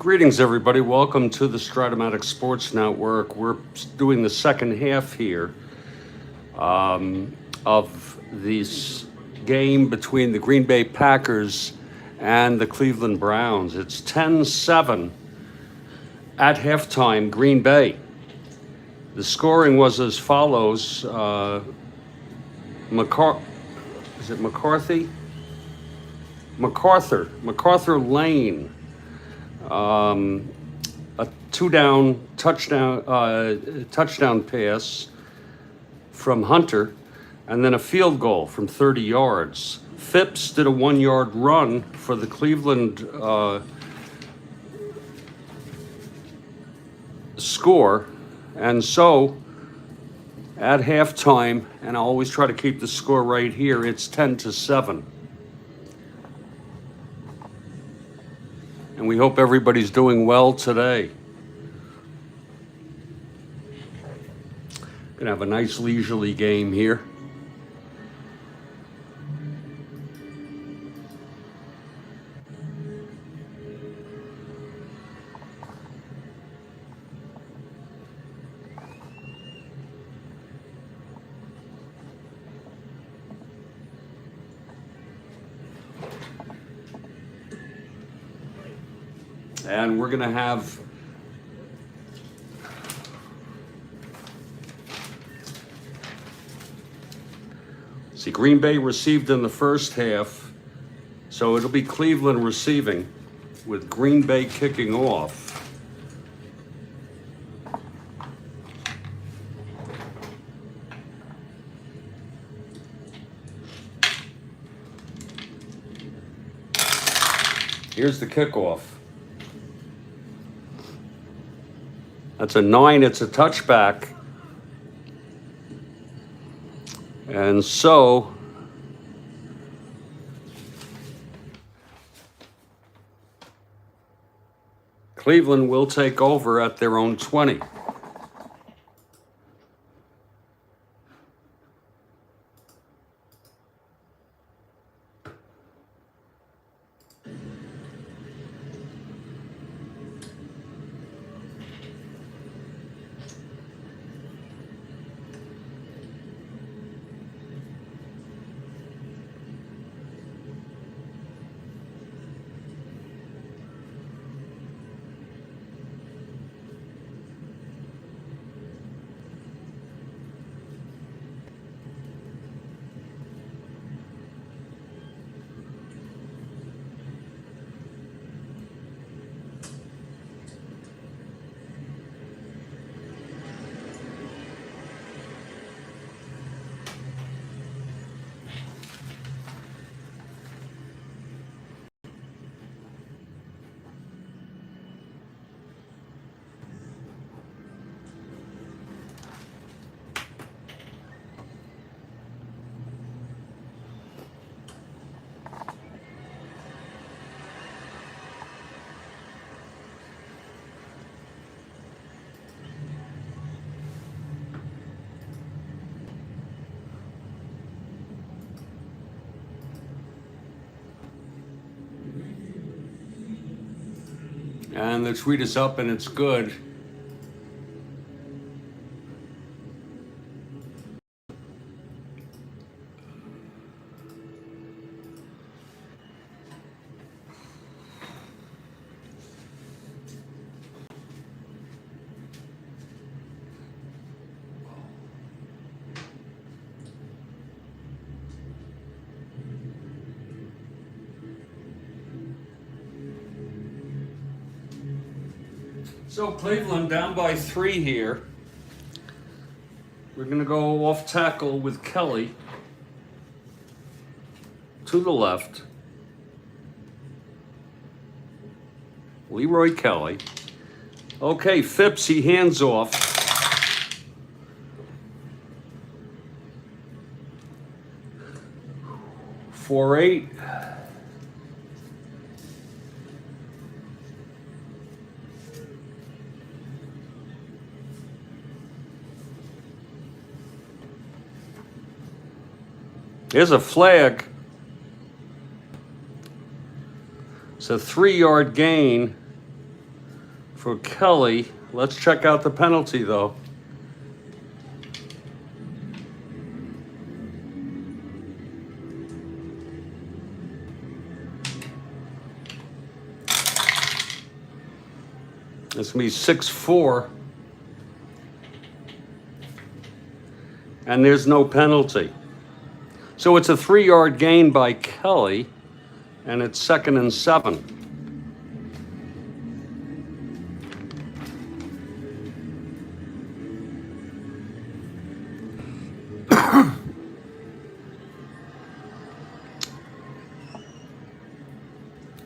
Greetings, everybody. Welcome to the Strat-O-Matic Sports Network. We're doing the second half here of this game between the Green Bay Packers and the Cleveland Browns. It's 10-7 at halftime, Green Bay. The scoring was as follows. McCarthy? MacArthur Lane. A touchdown pass from Hunter, and then a field goal from 30 yards. Phipps did a 1-yard run for the Cleveland score, and so at halftime, and I always try to keep the score right here, it's 10-7. And we hope everybody's doing well today. Gonna have a nice leisurely game here. And we're going to have Green Bay received in the first half, so it'll be Cleveland receiving with Green Bay kicking off. Here's the kickoff. That's a 9, it's a touchback. And so Cleveland will take over at their own 20. And the tweet is up and it's good. So Cleveland down by 3 here. We're going to go off tackle with Kelly to the left. Leroy Kelly. Okay, Phipps, he hands off. For 8. There's a flag. It's a 3-yard gain. for Kelly. Let's check out the penalty, though. It's going to be 6-4. And there's no penalty. So it's a 3-yard gain by Kelly, and it's 2nd and 7.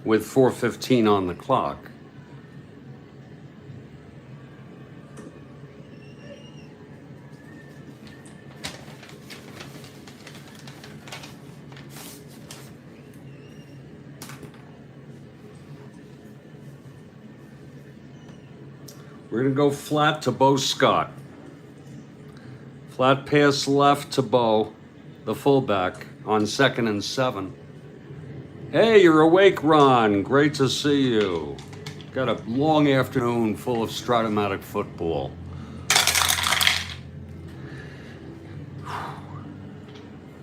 With 4:15 on the clock. We're going to go flat to Bo Scott. Flat pass left to Bo, the fullback, on 2nd and 7. Hey, you're awake, Ron. Great to see you. Got a long afternoon full of Strat-O-Matic football.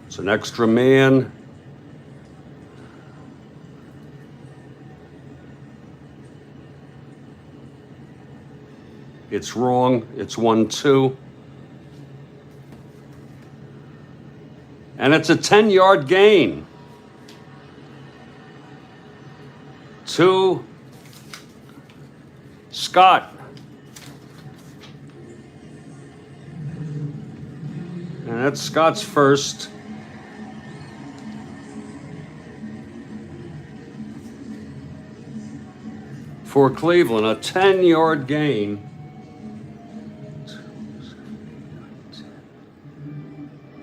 It's an extra man. It's wrong. It's 1-2. And it's a 10-yard gain. To Scott. And that's Scott's first. For Cleveland, a 10-yard gain.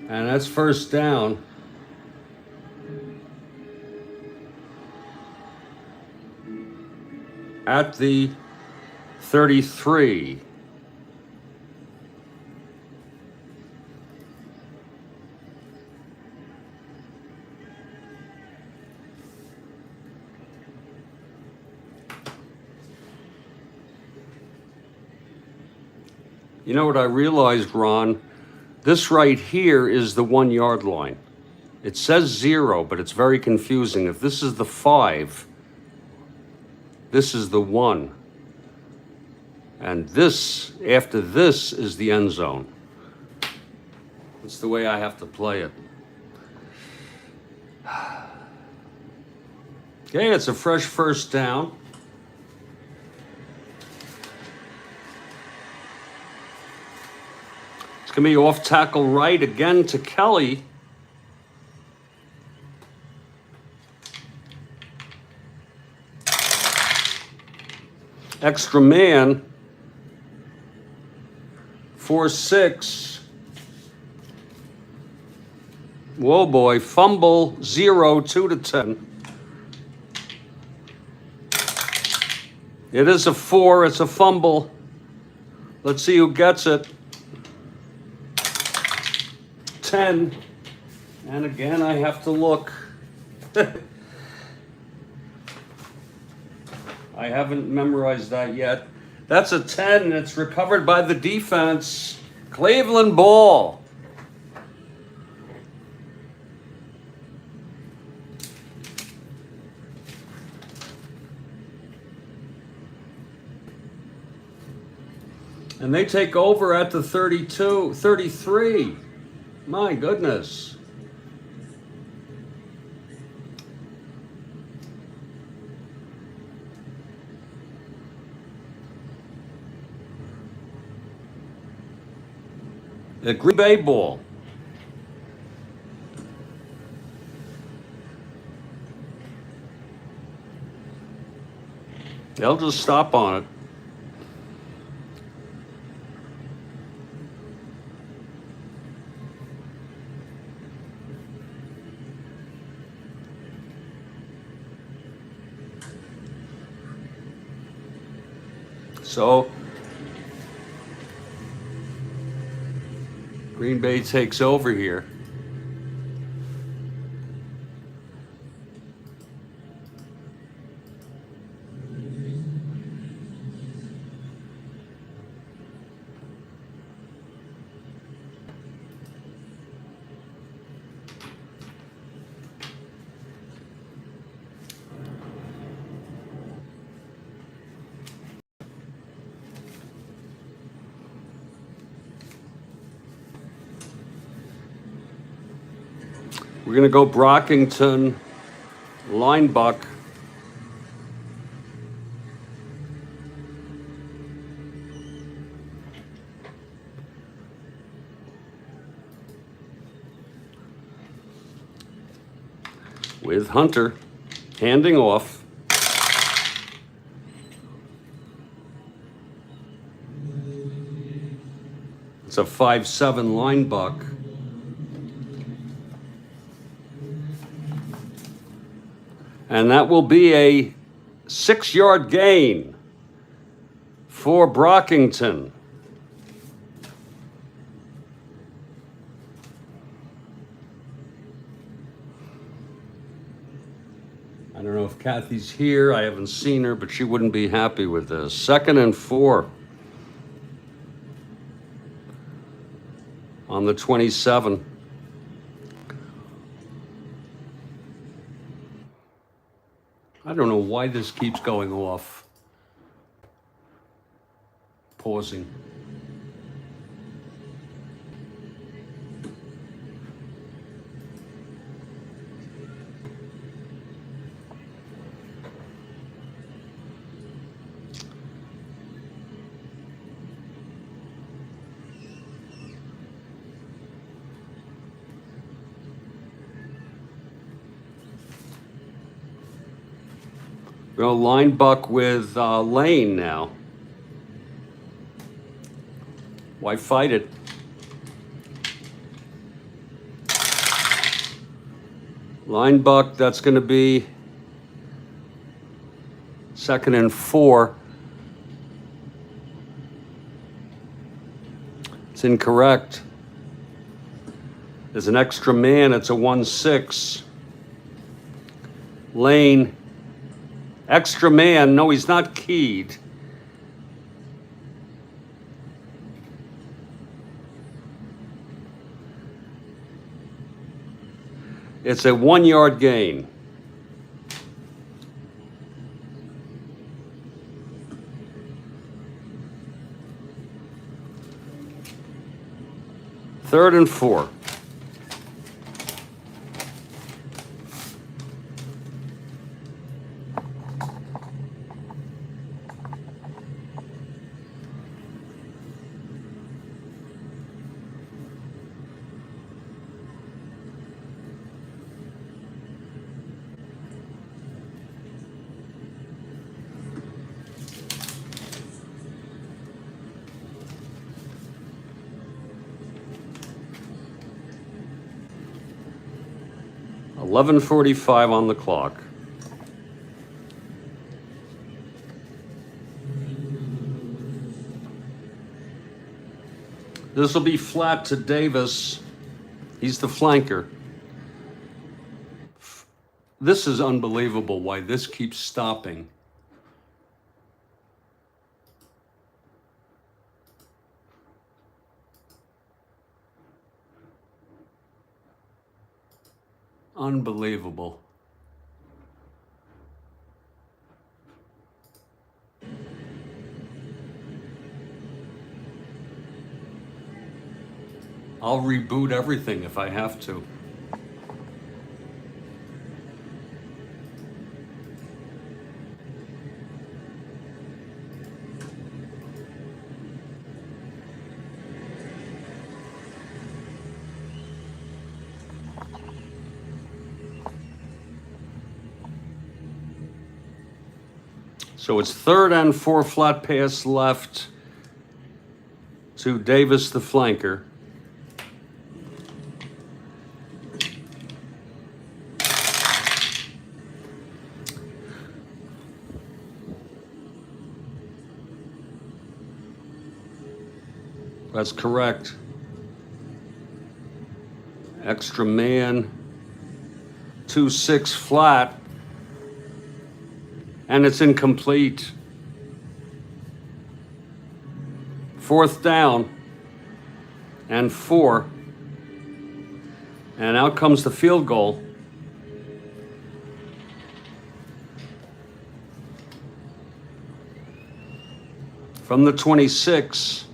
And that's first down. At the 33. You know what I realized, Ron? This right here is the 1-yard line. It says 0, but it's very confusing. If this is the 5, this is the 1. And this, after this, is the end zone. That's the way I have to play it. Okay, it's a fresh first down. It's going to be off tackle right again to Kelly. Extra man. 4-6. Whoa, boy. Fumble. 0, 2-10. It is a 4. It's a fumble. Let's see who gets it. 10. And again, I have to look. I haven't memorized that yet. That's a 10. It's recovered by the defense. Cleveland ball. And they take over at the 33. My goodness. The Green Bay ball. They'll just stop on it. So Green Bay takes over here. We're going to go Brockington, Linebuck. With Hunter handing off. It's a 5-7 Linebuck. And that will be a 6-yard gain for Brockington. I don't know if Kathy's here. I haven't seen her, but she wouldn't be happy with this. 2nd and 4 on the 27. I don't know why this keeps going off. Pausing. We'll line buck with Lane now. Why fight it? Line buck, that's going to be 2nd and 4. It's incorrect. There's an extra man. It's a 1-6. Lane. Extra man. No, he's not keyed. It's a 1-yard gain. Third and 4. $11:45 on the clock. This will be flat to Davis. He's the flanker. This is unbelievable why this keeps stopping. Unbelievable. I'll reboot everything if I have to. So it's 3rd and 4, flat pass left to Davis, the flanker. That's correct. Extra man, 2-6 flat. And it's incomplete. 4th down and 4. And out comes the field goal. From the 26.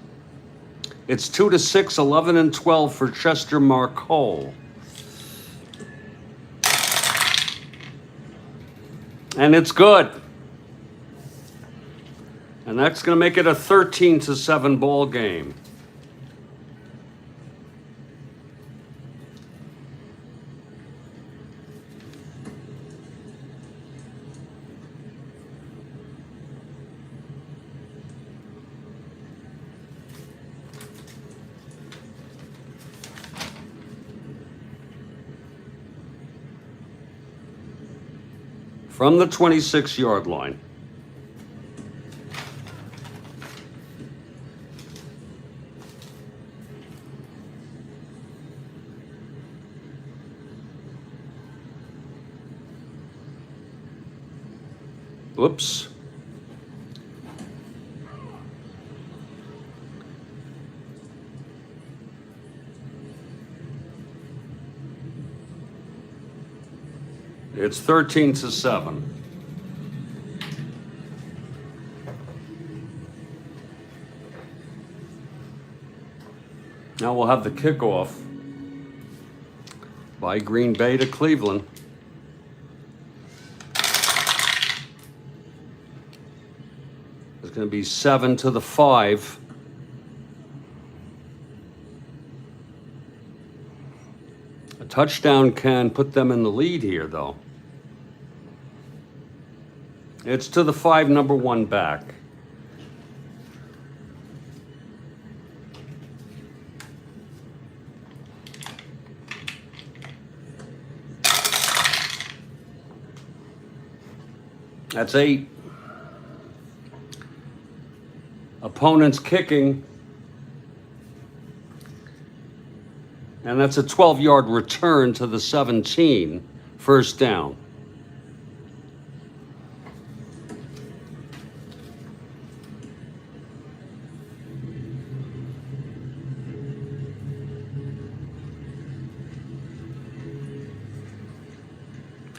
It's 2-6, 11 and 12 for Chester Marcole. And it's good. And that's going to make it a 13-7 ball game. From the 26-yard line. Whoops. It's 13-7. Now we'll have the kickoff by Green Bay to Cleveland. It's going to be 7-5. A touchdown can put them in the lead here, though. It's to the 5, number 1 back. That's 8. Opponent's kicking. And that's a 12-yard return to the 17, first down.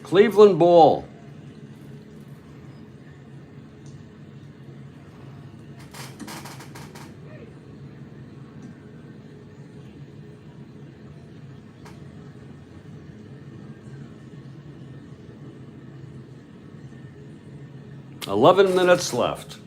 Cleveland ball. Eleven minutes left.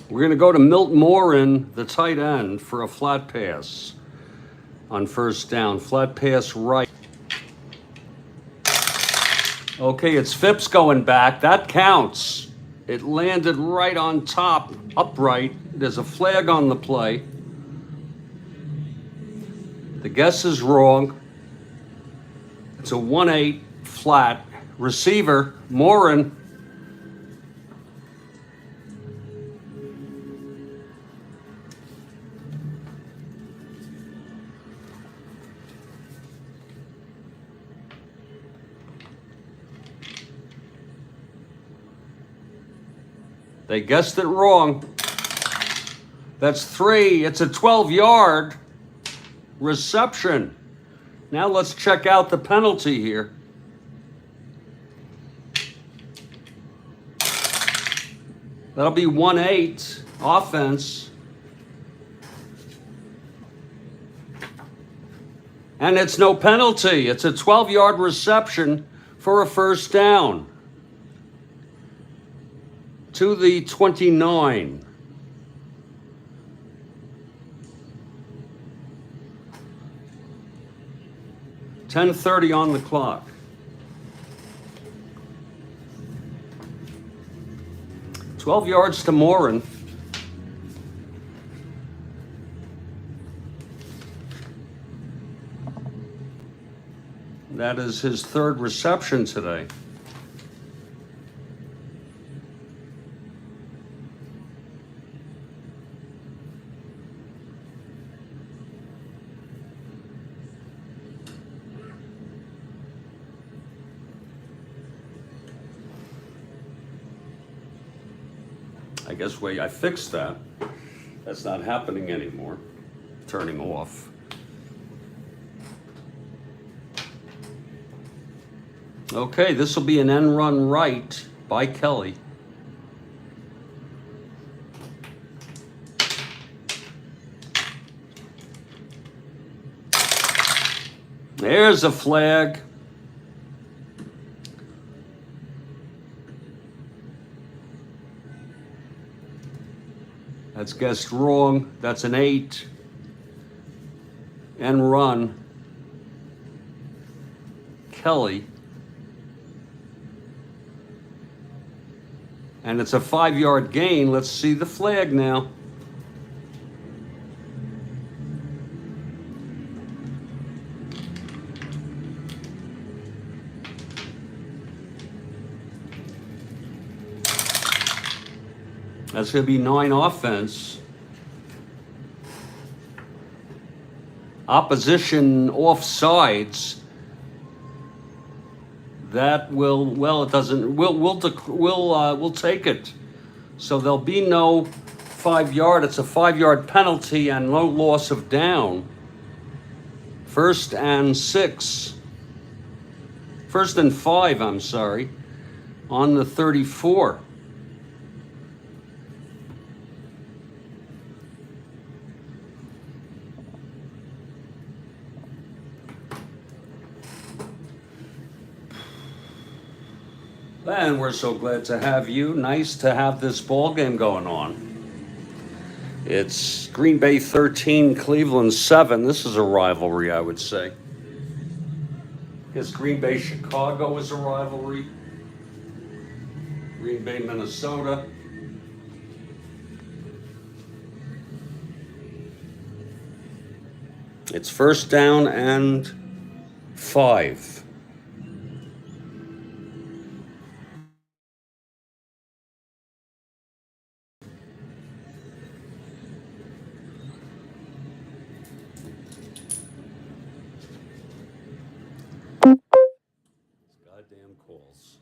We're going to go to Milt Morin, the tight end, for a flat pass on first down. Flat pass right. Okay, it's Phipps going back. That counts. It landed right on top, upright. There's a flag on the play. The guess is wrong. It's a 1-8 flat. Receiver, Morin. They guessed it wrong. That's 3. It's a 12-yard reception. Now let's check out the penalty here. That'll be 1-8 offense. And it's no penalty. It's a 12-yard reception for a first down. To the 29. $10:30 on the clock. $12 yards to Morin. That is his 3rd reception today. I guess I fixed that. That's not happening anymore. Turning off. Okay, this will be an end run right by Kelly. There's a flag. That's guessed wrong. That's an 8. And run. Kelly. And it's a 5-yard gain. Let's see the flag now. That's going to be 9 offense. Opposition offsides. That will, well, it doesn't, we'll take it. So there'll be no 5-yard. It's a 5-yard penalty and no loss of down. 1st and 6. 1st and 5, I'm sorry, on the 34. And we're so glad to have you. Nice to have this ball game going on. It's Green Bay 13, Cleveland 7. This is a rivalry, I would say. Because Green Bay Chicago is a rivalry. Green Bay Minnesota. It's 1st down and 5. Goddamn calls.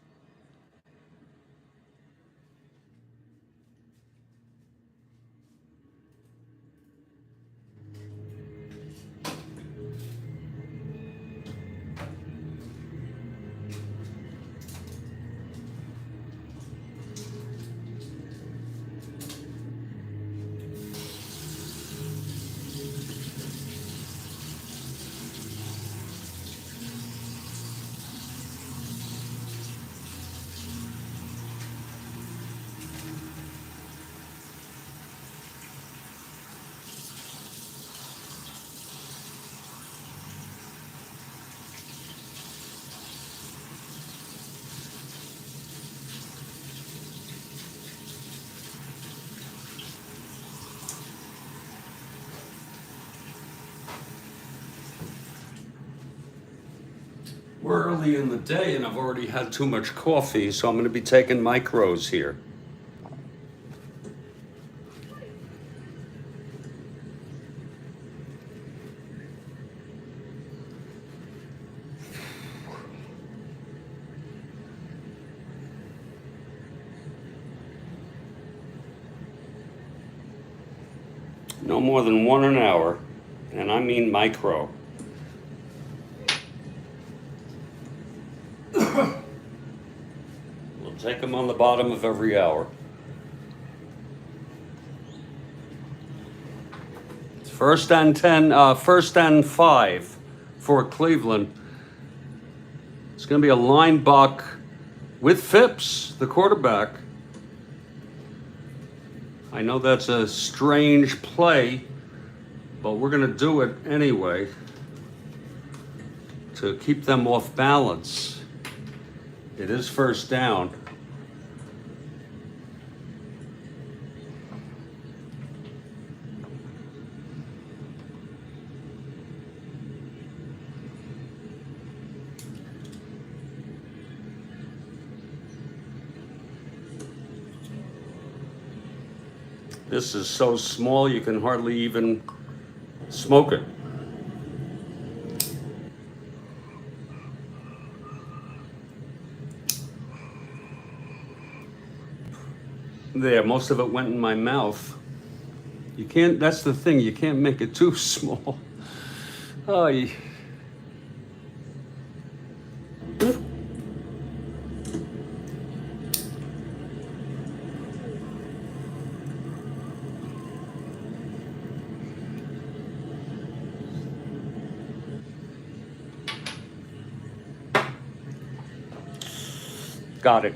We're early in the day and I've already had too much coffee, so I'm going to be taking micros here. No more than 1 an hour, and I mean micro. We'll take them on the bottom of every hour. It's 1st and 10, 1st and 5 for Cleveland. It's going to be a line buck with Phipps, the quarterback. I know that's a strange play, but we're going to do it anyway to keep them off balance. It is 1st down. This is so small you can hardly even smoke it. There, most of it went in my mouth. You can't, that's the thing, you can't make it too small. Oh, Got it.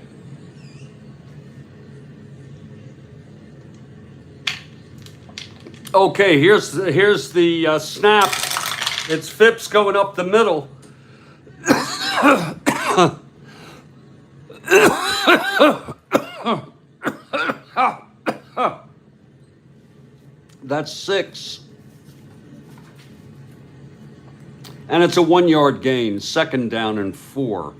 Okay, here's the snap. It's Phipps going up the middle. That's 6. And it's a 1-yard gain, 2nd down and 4.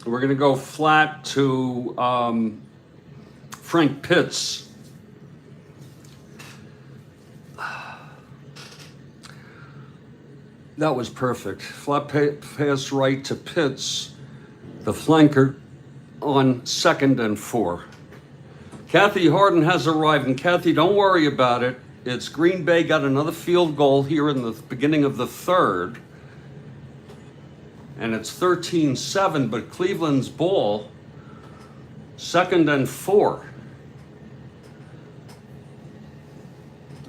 We're going to go flat to Frank Pitts. That was perfect. Flat pass right to Pitts, the flanker, on 2nd and 4. Kathy Harden has arrived, and Kathy, don't worry about it. It's Green Bay got another field goal here in the beginning of the 3rd. And it's 13-7, but Cleveland's ball, 2nd and 4.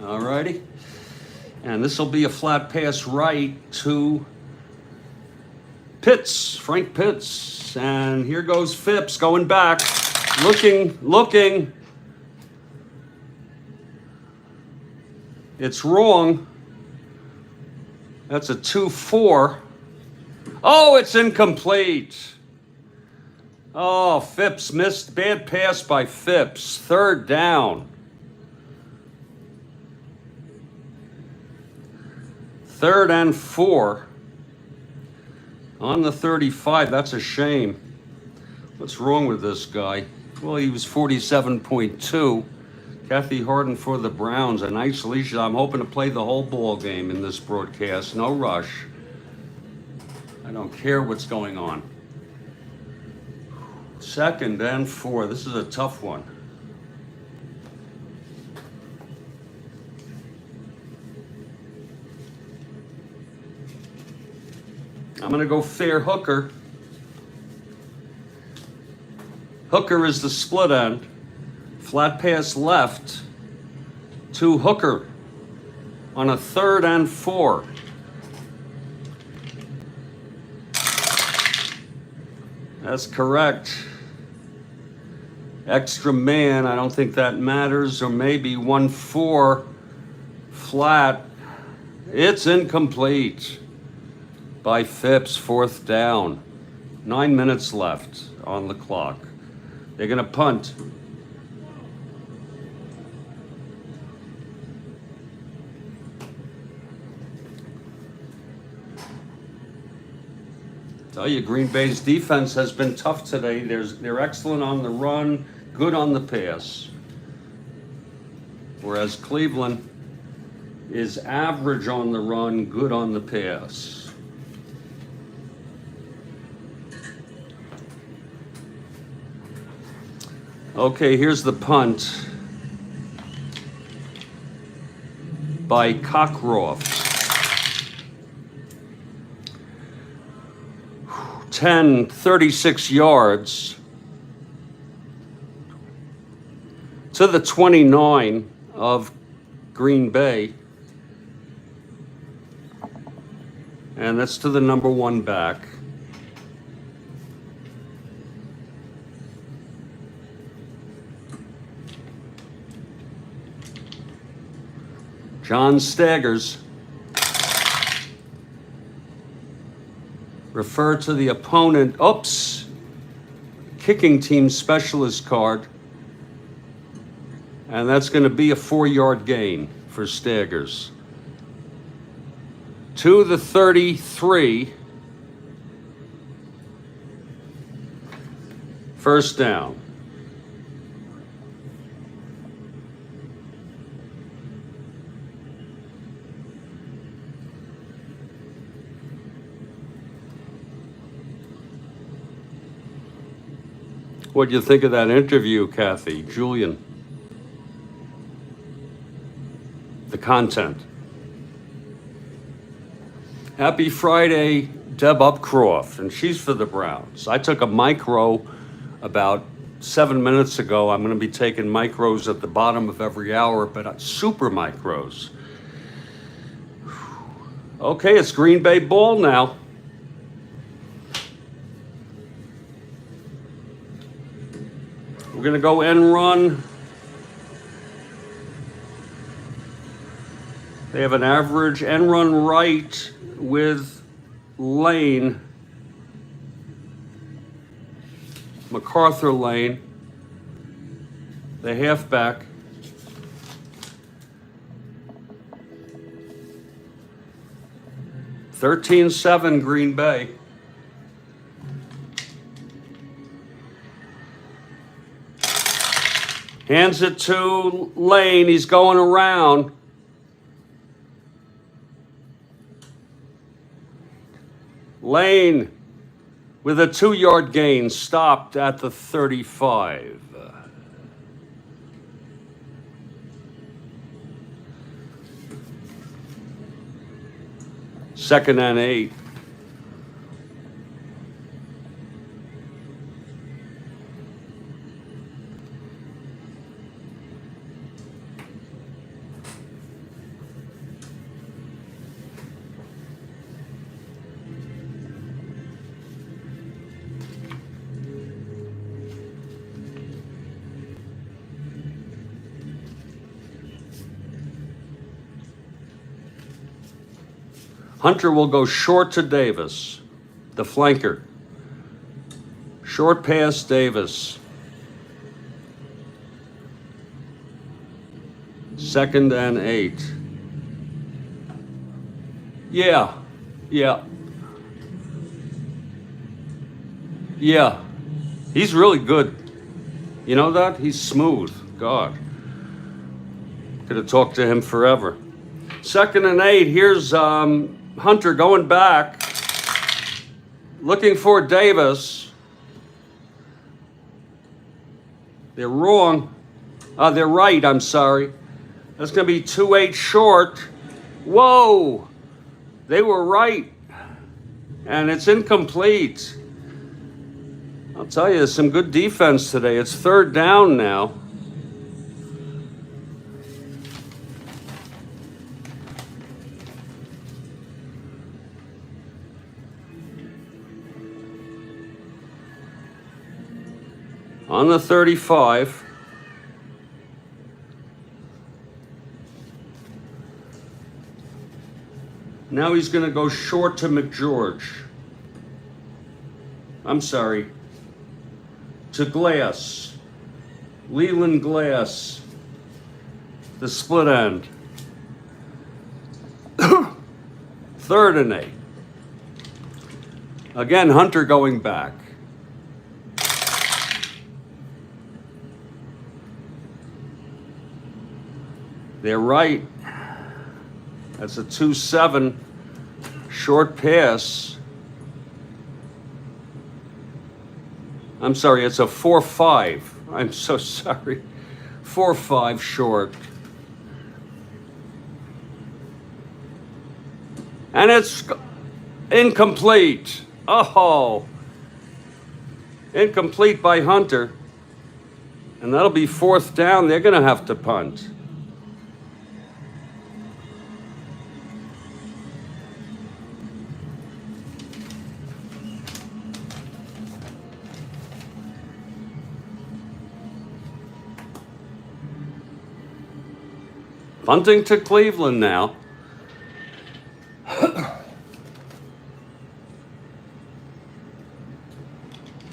All righty. And this will be a flat pass right to Pitts, Frank Pitts. And here goes Phipps going back, looking. It's wrong. That's a 2-4. Oh, it's incomplete. Oh, Phipps missed. Bad pass by Phipps. 3rd down. 3rd and 4. On the 35. That's a shame. What's wrong with this guy? Well, he was 47.2. Kathy Harden for the Browns. A nice leash. I'm hoping to play the whole ball game in this broadcast. No rush. I don't care what's going on. 2nd and 4. This is a tough one. I'm going to go fair Hooker. Hooker is the split end. Flat pass left to Hooker on a 3rd and 4. That's correct. Extra man, I don't think that matters, or maybe 1-4 flat. It's incomplete by Phipps, 4th down. 9 minutes left on the clock. They're going to punt. Tell you, Green Bay's defense has been tough today. They're excellent on the run, good on the pass. Whereas Cleveland is average on the run, good on the pass. Okay, here's the punt by Cockcroft. 36 yards to the 29 of Green Bay. And that's to the number 1 back. John staggers. Refer to the opponent. Oops. Kicking team specialist card. And that's going to be a 4-yard gain for Staggers. To the 33. 1st down. What do you think of that interview, Kathy? Julian? The content. Happy Friday, Deb Upcroft, and she's for the Browns. I took a micro about 7 minutes ago. I'm going to be taking micros at the bottom of every hour, but super micros. Okay, it's Green Bay ball now. We're going to go end run. They have an average end run right with Lane, MacArthur Lane, the halfback. (13-7) Green Bay. Hands it to Lane. He's going around. Lane with a 2-yard gain, stopped at the 35. Second and 8. Hunter will go short to Davis, the flanker. Short pass, Davis. Second and 8. Yeah. He's really good. You know that? He's smooth. God. Could have talked to him forever. Second and 8. Here's Hunter going back, looking for Davis. They're wrong. They're right, I'm sorry. That's going to be 2-8 short. Whoa! They were right. And it's incomplete. I'll tell you, some good defense today. It's third down now. On the 35. Now he's going to go short to McGeorge. I'm sorry. To Glass. Leland Glass. The split end. Third and 8. Again, Hunter going back. They're right. That's a 2-7 short pass. I'm sorry, it's a 4-5. I'm so sorry. 4-5 short. And it's incomplete. Oh. Incomplete by Hunter. And that'll be fourth down. They're going to have to punt. Punting to Cleveland now.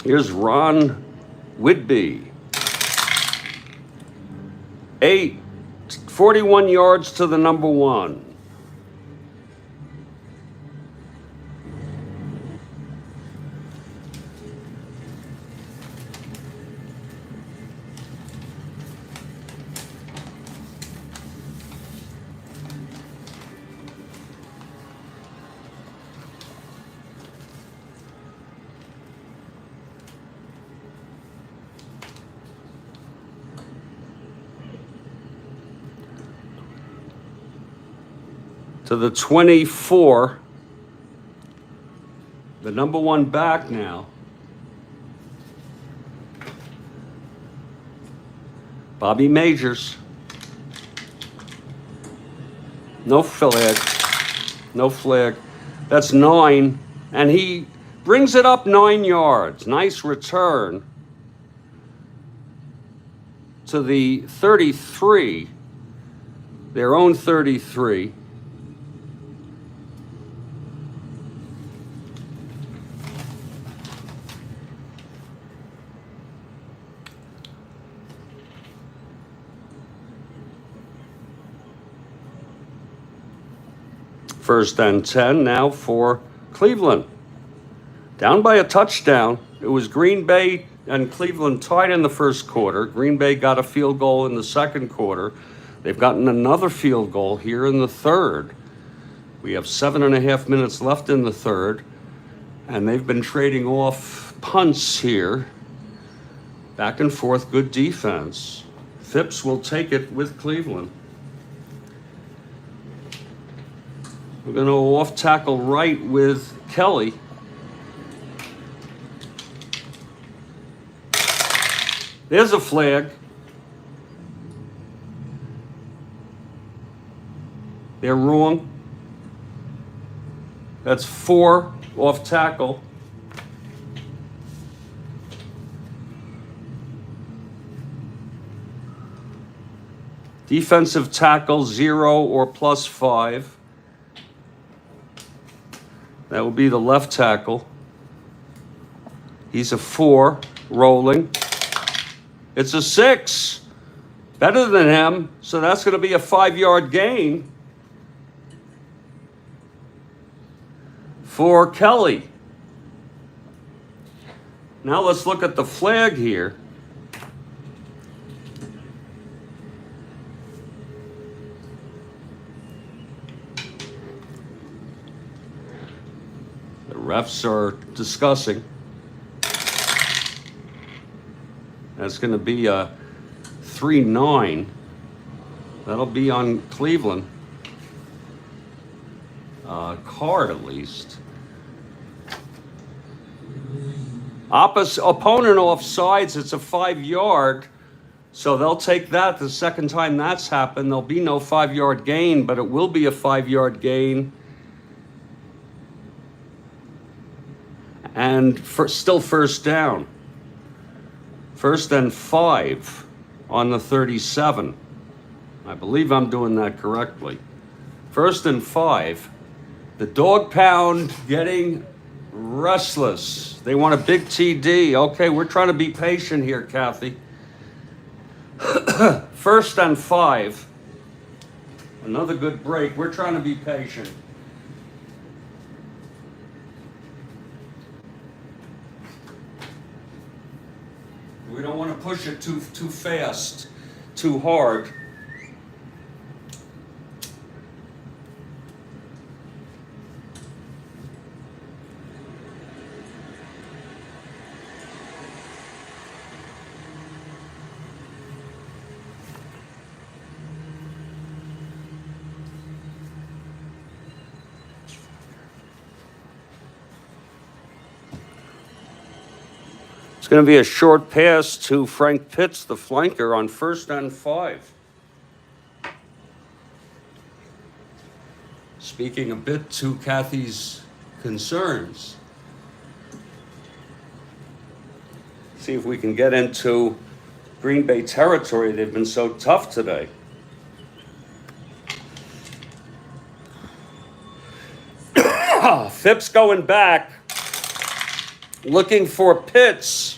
Here's Ron Whitby. 41 yards to the number 1. to the 24. The number one back now. Bobby Majors. No flag. No flag. That's 9. And he brings it up 9 yards. Nice return to the 33. Their own 33. First and 10 now for Cleveland. Down by a touchdown. It was Green Bay and Cleveland tied in the first quarter. Green Bay got a field goal in the second quarter. They've gotten another field goal here in the third. We have 7.5 minutes left in the third, and they've been trading off punts here. Back and forth, good defense. Phipps will take it with Cleveland. We're going to off tackle right with Kelly. There's a flag. They're wrong. That's 4 off tackle. Defensive tackle 0 or +5. That will be the left tackle. He's a 4, rolling. It's a 6. Better than him, so that's going to be a 5-yard gain for Kelly. Now let's look at the flag here. The refs are discussing. That's going to be a 3-9. That'll be on Cleveland. Card at least. Opponent offsides, it's a 5-yard. So they'll take that the second time that's happened. There'll be no 5-yard gain, but it will be a 5-yard gain. And still first down. First and 5 on the 37. I believe I'm doing that correctly. First and 5. The dog pound getting restless. They want a big TD. Okay, we're trying to be patient here, Kathy. First and 5. Another good break. We're trying to be patient. We don't want to push it too fast, too hard. It's going to be a short pass to Frank Pitts, the flanker, on first and 5. Speaking a bit to Kathy's concerns. See if we can get into Green Bay territory. They've been so tough today. Phipps going back, looking for Pitts.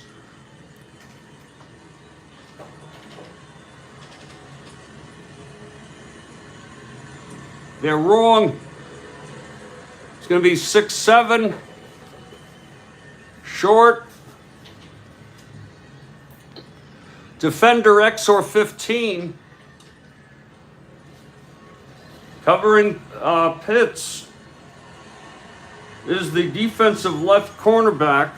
They're wrong. It's going to be 6-7. Short. Defender X or 15. Covering Pitts is the defensive left cornerback.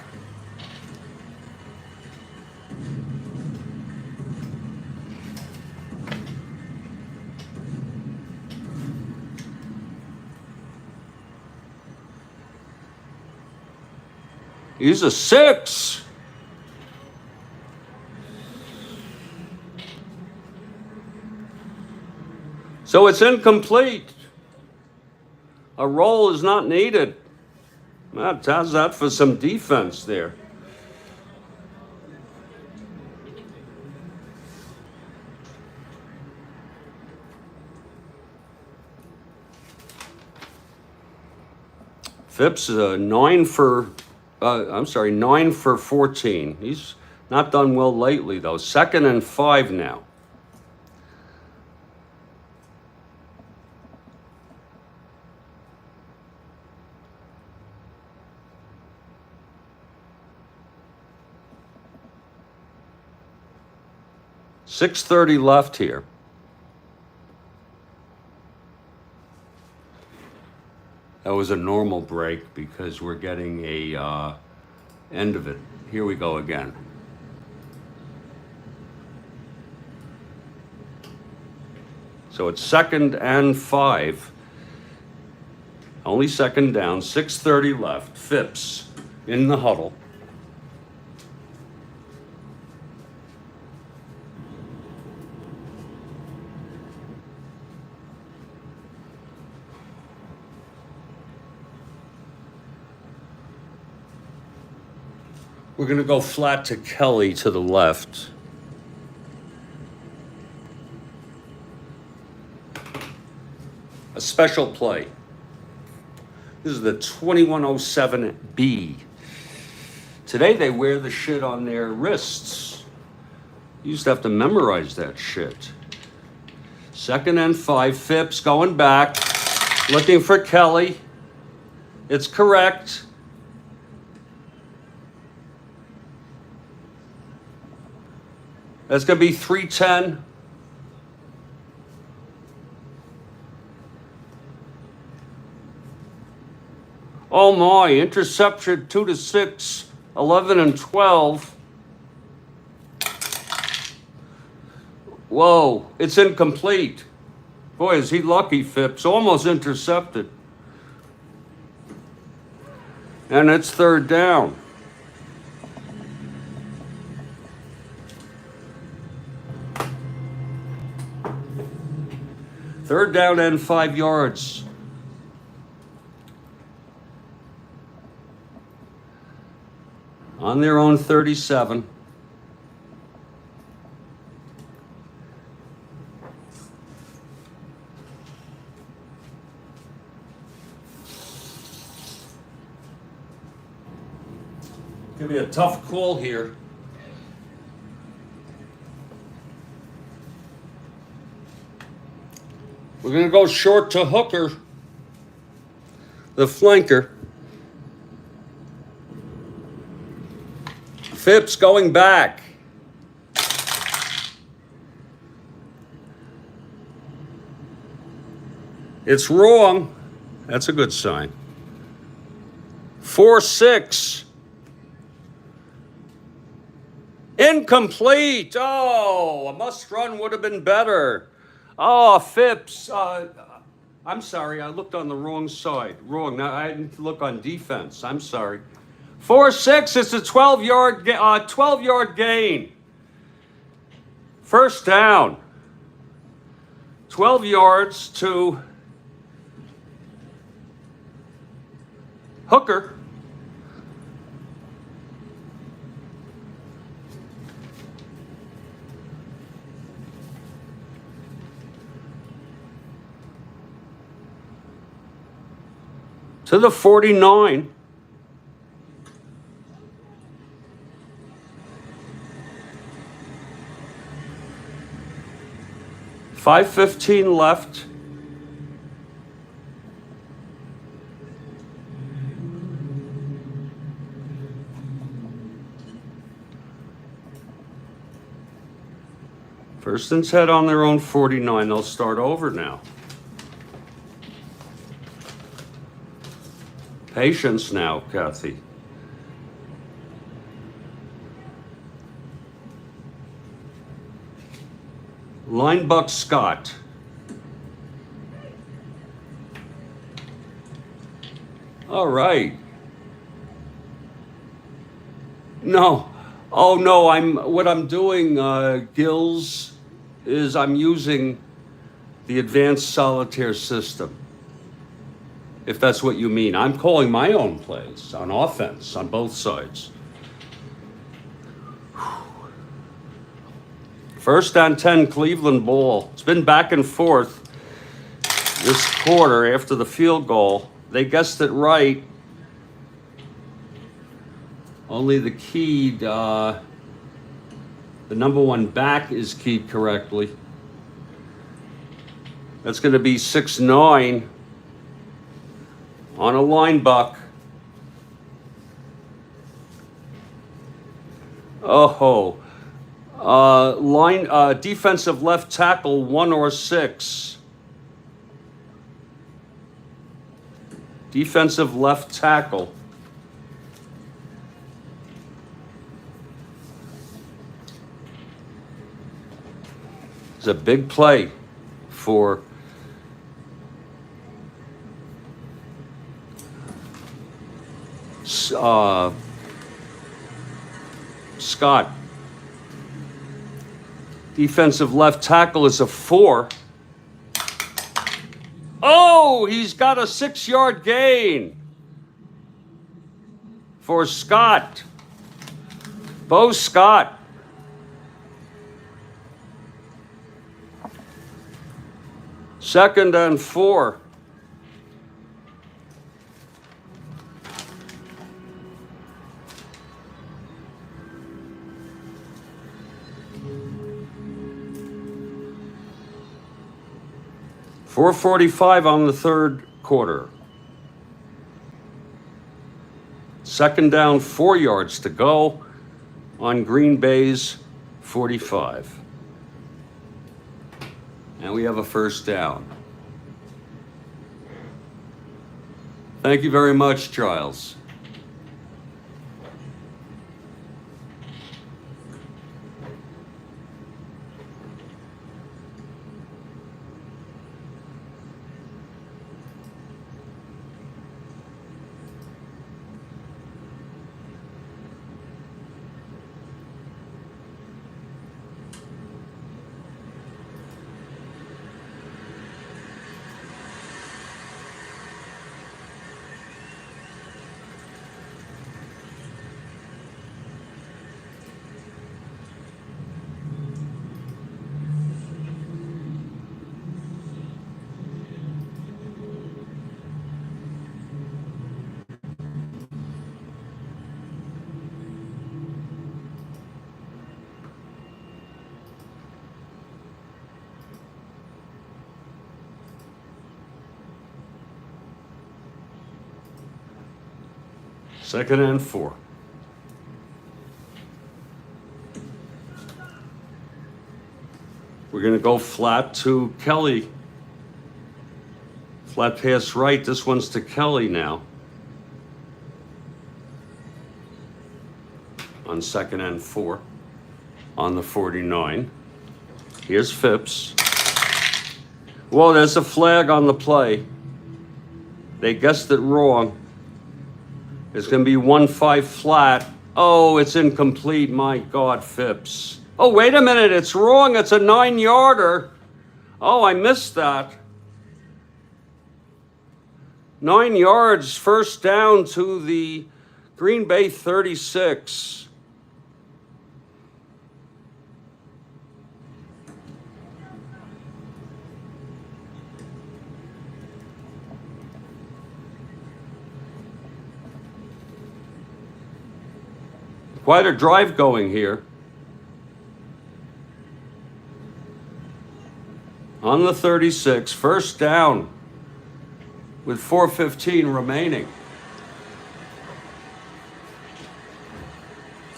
He's a 6. So it's incomplete. A roll is not needed. How's that for some defense there? Phipps is a 9 for 14. He's not done well lately though. 2nd and 5 now. .630 left here. That was a normal break because we're getting a end of it. Here we go again. So it's 2nd and 5. Only 2nd down, 6:30 left. Phipps in the huddle. We're going to go flat to Kelly to the left. A special play. This is the 2107B. Today they wear the shit on their wrists. You used to have to memorize that shit. 2nd and 5. Phipps going back. Looking for Kelly. It's correct. That's going to be 310. Oh my, interception 2 to 6, 11 and 12. Whoa, it's incomplete. Boy, is he lucky, Phipps. Almost intercepted. And it's 3rd down. Third down and 5 yards. On their own 37. Give me a tough call here. We're going to go short to Hooker, the flanker. Phipps going back. It's wrong. That's a good sign. 4-6. Incomplete. Oh, a must run would have been better. Oh, Phipps. I'm sorry, I looked on the wrong side. Wrong. Now I didn't look on defense. I'm sorry. 4-6. It's a 12-yard gain. First down. 12 yards to Hooker. To the 49. .5:15 left. First and 10 on their own 49. They'll start over now. Patience now, Kathy. Linebuck Scott. All right. No. Oh no, what I'm doing, Gills, is I'm using the advanced solitaire system, if that's what you mean. I'm calling my own plays on offense on both sides. First and 10, Cleveland ball. It's been back and forth this quarter after the field goal. They guessed it right. Only the keyed, the number one back is keyed correctly. That's going to be 6-9 on a line buck. Oh, defensive left tackle 1 or 6. Defensive left tackle. It's a big play for Scott. Defensive left tackle is a 4. Oh, he's got a 6-yard gain for Scott. Bo Scott. Second and 4. .445 on the third quarter. Second down, 4 yards to go on Green Bay's 45. And we have a first down. Thank you very much, Giles. Second and 4. We're going to go flat to Kelly. Flat pass right. This one's to Kelly now. On second and 4. On the 49. Here's Phipps. Whoa, there's a flag on the play. They guessed it wrong. It's going to be 1-5 flat. Oh, it's incomplete. My God, Phipps. Oh, wait a minute. It's wrong. It's a 9-yarder. Oh, I missed that. 9 yards, first down to the Green Bay 36. Quite a drive going here. On the 36, first down with 4:15 remaining.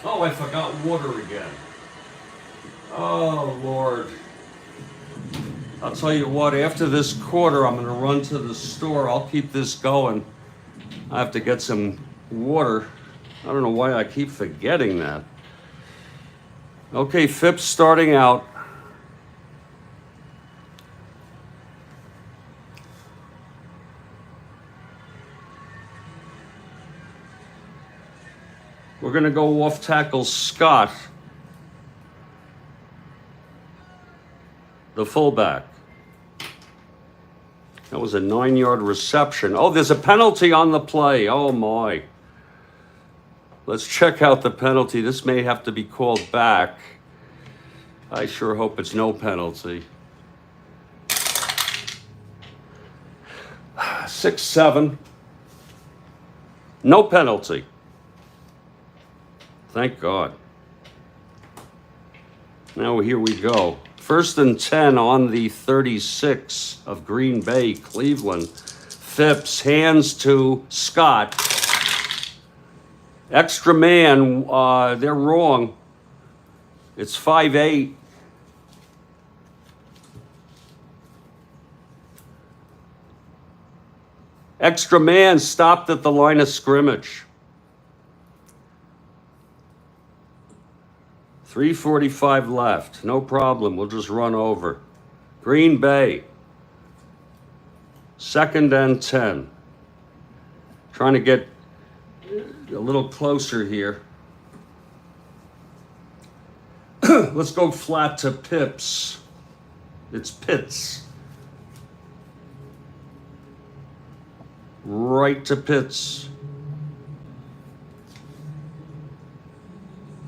Oh, I forgot water again. Oh, Lord. I'll tell you what, after this quarter, I'm going to run to the store. I'll keep this going. I have to get some water. I don't know why I keep forgetting that. Okay, Phipps starting out. We're going to go off tackle Scott, the fullback. That was a 9-yard reception. Oh, there's a penalty on the play. Oh, my. Let's check out the penalty. This may have to be called back. I sure hope it's no penalty. 6-7. No penalty. Thank God. Now here we go. 1st and 10 on the 36 of Green Bay, Cleveland. Phipps hands to Scott. Extra man, they're wrong. It's 5-8. Extra man stopped at the line of scrimmage. 3:45 left. No problem. We'll just run over. Green Bay. 2nd and 10. Trying to get a little closer here. Let's go flat to Pips. It's Pitts. Right to Pitts.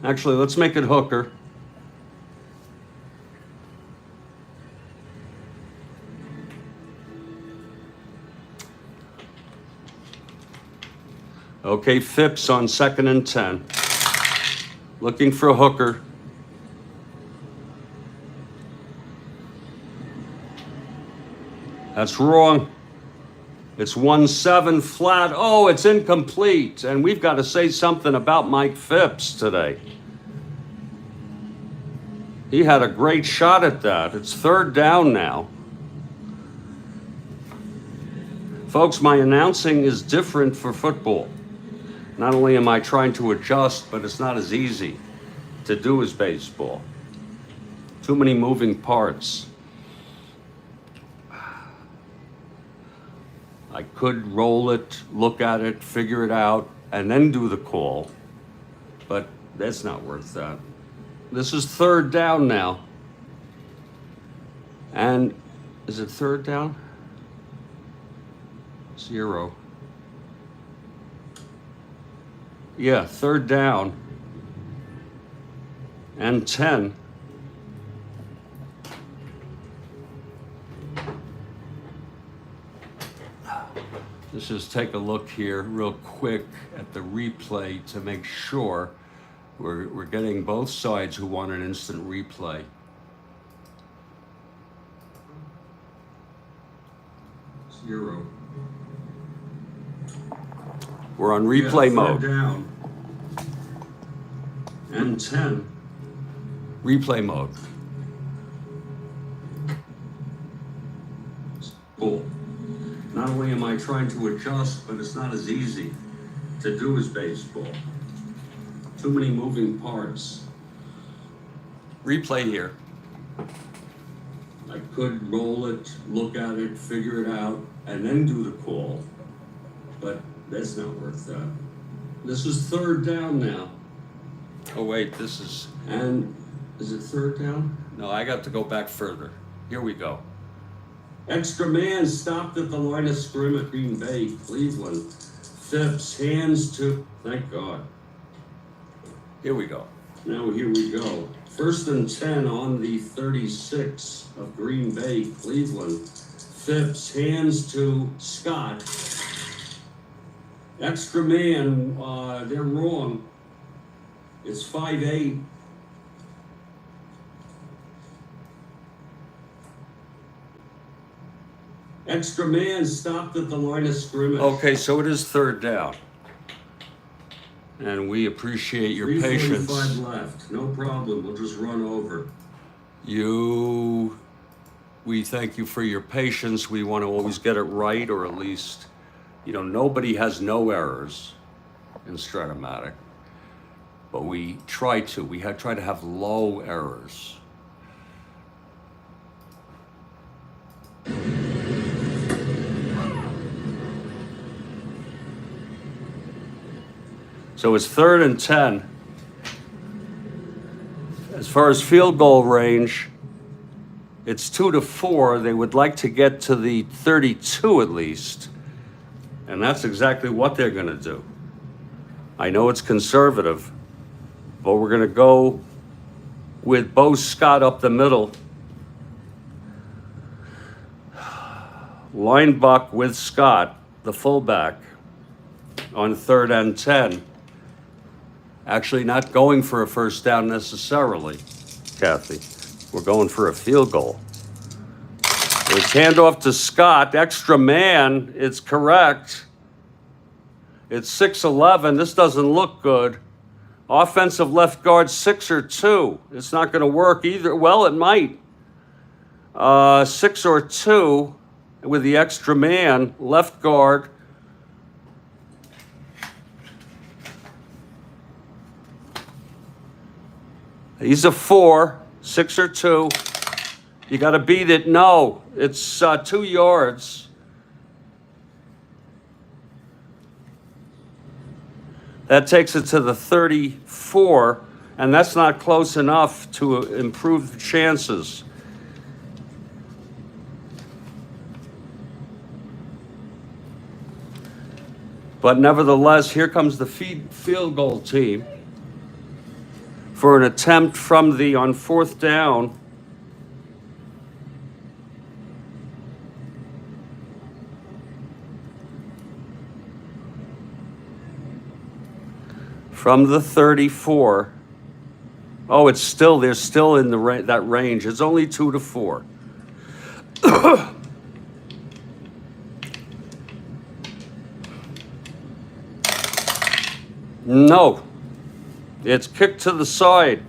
Actually, let's make it Hooker. Okay, Phipps on 2nd and 10. Looking for Hooker. That's wrong. It's 1-7 flat. Oh, it's incomplete. And we've got to say something about Mike Phipps today. He had a great shot at that. It's 3rd down now. Folks, my announcing is different for football. Not only am I trying to adjust, but it's not as easy to do as baseball. Too many moving parts. I could roll it, look at it, figure it out, and then do the call. But that's not worth that. This is 3rd down now. And is it 3rd down? 0. Yeah, 3rd down. And 10. Let's just take a look here real quick at the replay to make sure we're getting both sides who want an instant replay. Zero. We're on replay mode. Down. And 10. Replay mode. Cool. Not only am I trying to adjust, but it's not as easy to do as baseball. Too many moving parts. Replay here. I could roll it, look at it, figure it out, and then do the call. But that's not worth that. This is 3rd down now. Oh wait, this is, and is it 3rd down? No, I got to go back further. Here we go. Extra man stopped at the line of scrimmage, Green Bay, Cleveland. Phipps hands to, thank God. Here we go. Now here we go. 1st and 10 on the 36 of Green Bay, Cleveland. Phipps hands to Scott. Extra man, they're wrong. It's 5-8. Extra man stopped at the line of scrimmage. Okay, so it is 3rd down. And we appreciate your patience. 3:45 left. No problem. We'll just run over. We thank you for your patience. We want to always get it right, or at least, nobody has no errors in Strat-O-Matic. But we try to. We try to have low errors. So it's 3rd and 10. As far as field goal range, it's 2-4. They would like to get to the 32 at least. And that's exactly what they're going to do. I know it's conservative, but we're going to go with Bo Scott up the middle. Linebuck with Scott, the fullback, on 3rd and 10. Actually not going for a first down necessarily, Kathy. We're going for a field goal. It's handoff to Scott, extra man, it's correct. It's 6'11", this doesn't look good. Offensive left guard 6 or 2. It's not gonna work either, well, it might. 6 or 2 with the extra man, left guard. He's a 4, 6 or 2. You got to beat it. No, it's 2 yards. That takes it to the 34, and that's not close enough to improve the chances. But nevertheless, here comes the field goal team for an attempt from the on 4th down. From the 34. Oh, it's still, they're still in that range. It's only 2-4. No. It's kicked to the side.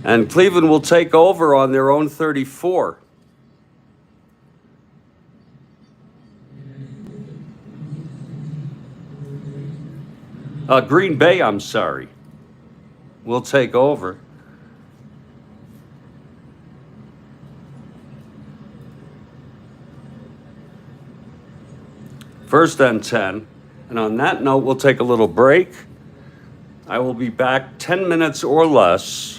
And Cleveland will take over on their own 34. Green Bay, I'm sorry, will take over. First and 10. And on that note, we'll take a little break. I will be back 10 minutes or less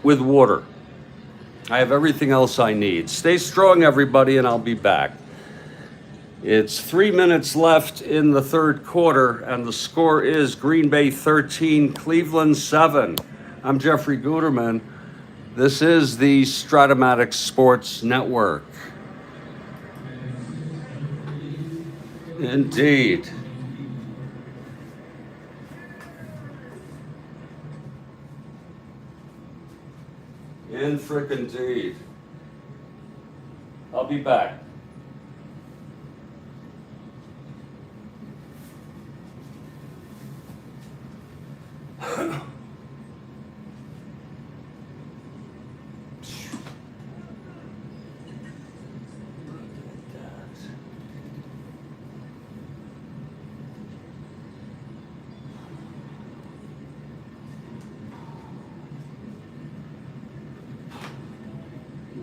with water. I have everything else I need. Stay strong, everybody, and I'll be back. It's 3 minutes left in the 3rd quarter, and the score is Green Bay 13, Cleveland 7. I'm Jeffrey Guterman. This is the Strat-O-Matic Sports Network. Indeed. In frickin' deed. I'll be back.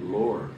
Lord.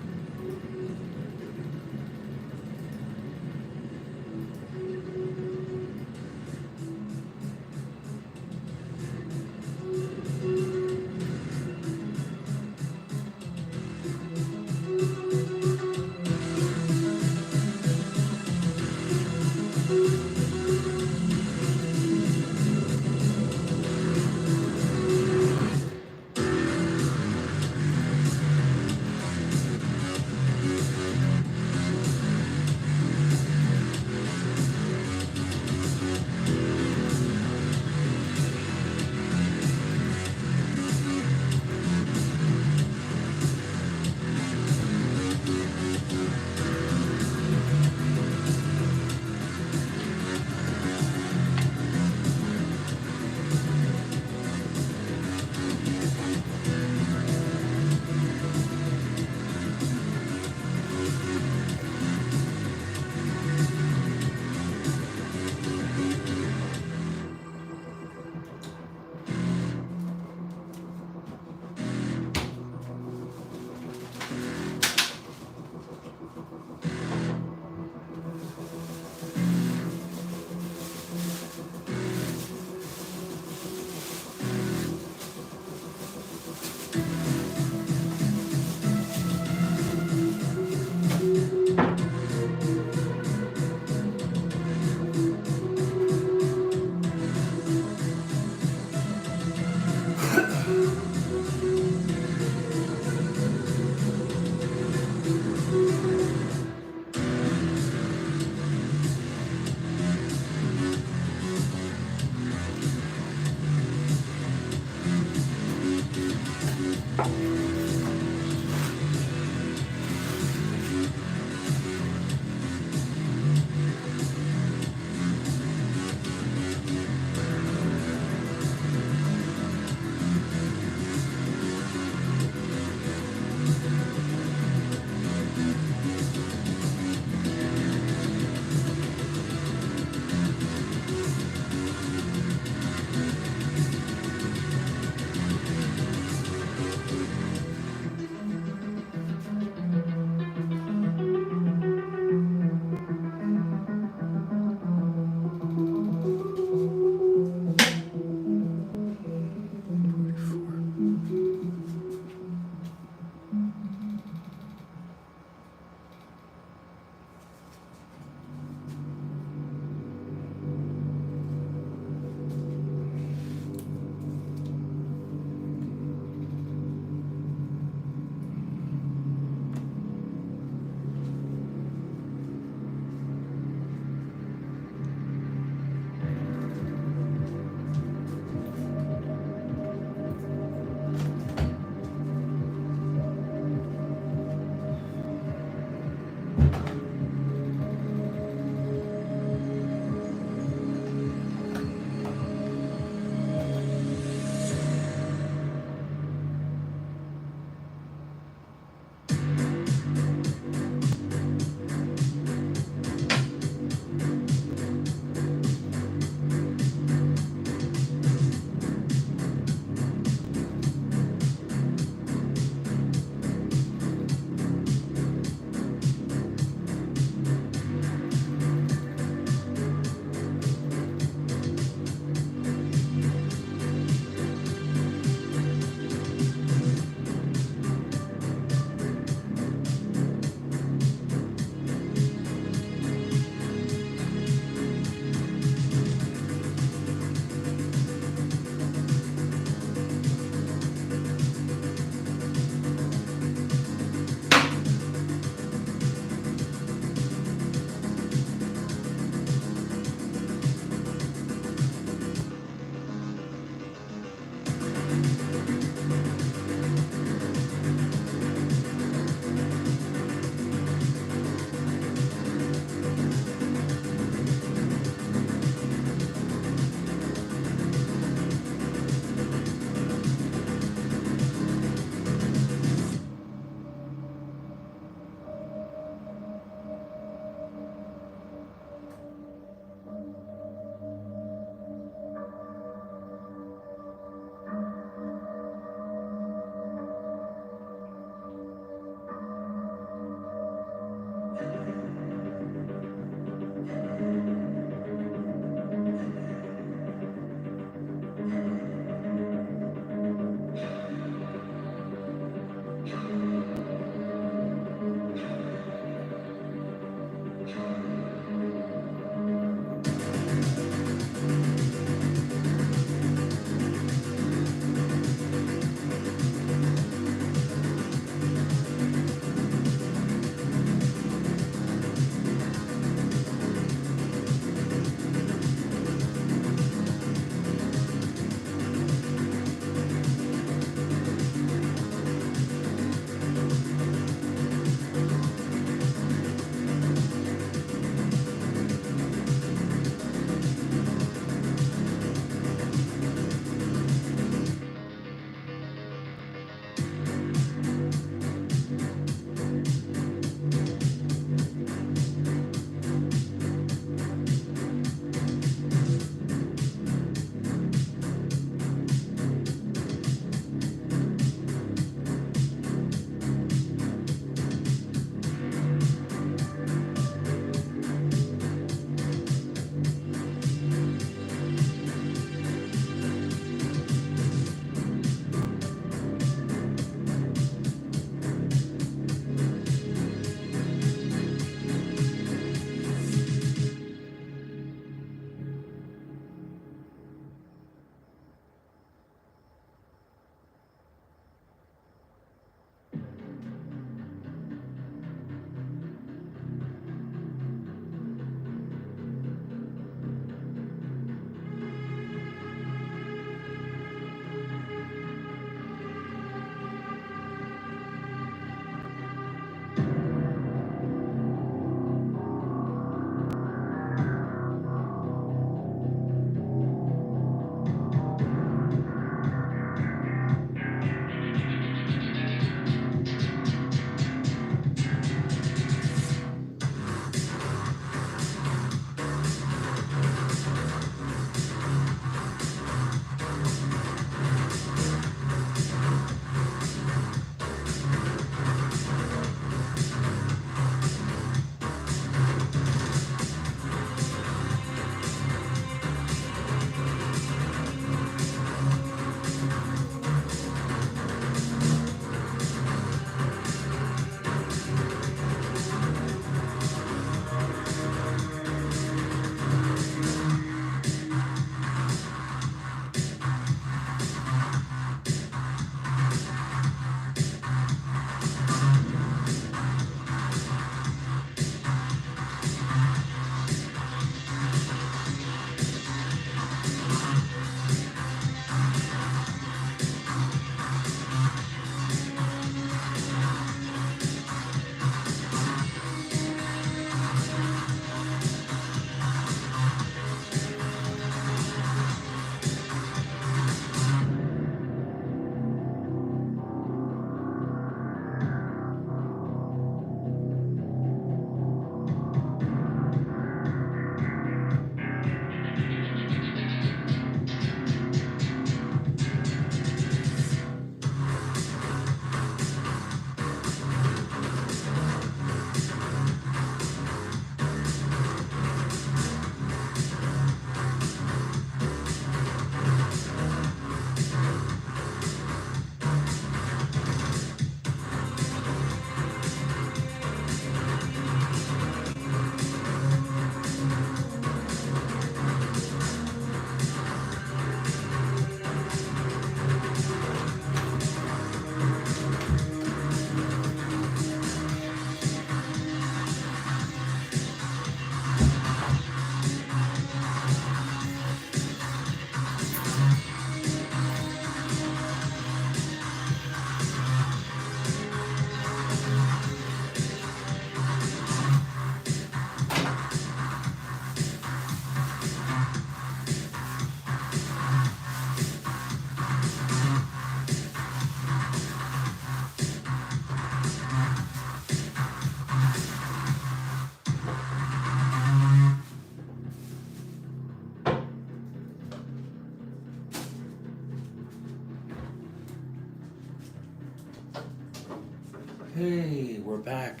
we're back.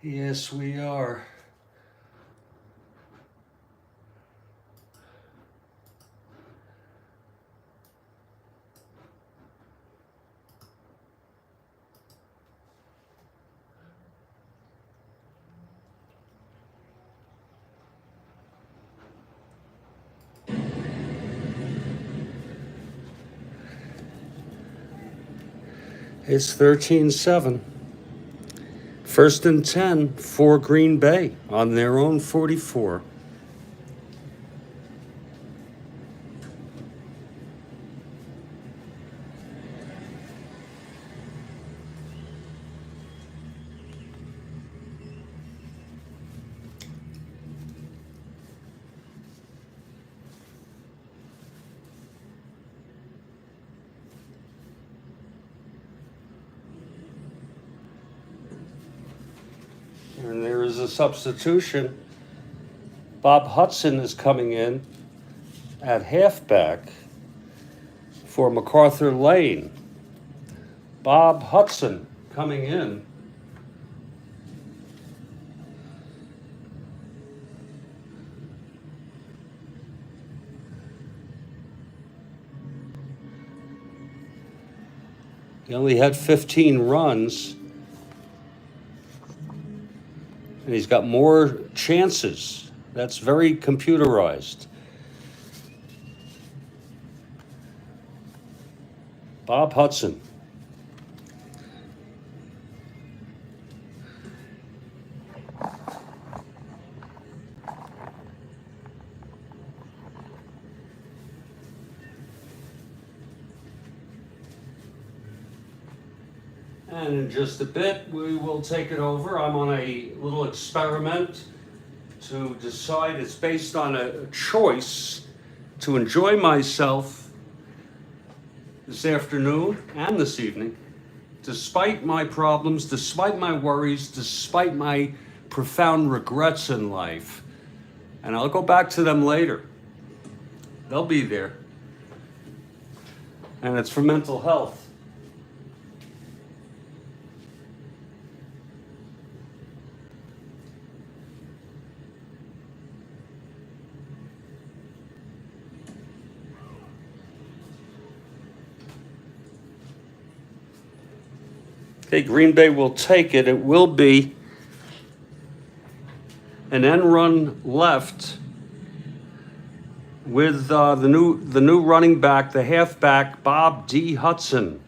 Yes, we are. It's 13-7. First and 10 for Green Bay on their own 44. And there is a substitution. Bob Hudson is coming in at halfback for MacArthur Lane. Bob Hudson coming in. He only had 15 runs. And he's got more chances. That's very computerized. Bob Hudson. And in just a bit, we will take it over. I'm on a little experiment to decide. It's based on a choice to enjoy myself this afternoon and this evening, despite my problems, despite my worries, despite my profound regrets in life. And I'll go back to them later. They'll be there. And it's for mental health. Okay, Green Bay will take it. It will be an end run left with the new running back, the halfback, Bob D. Hudson.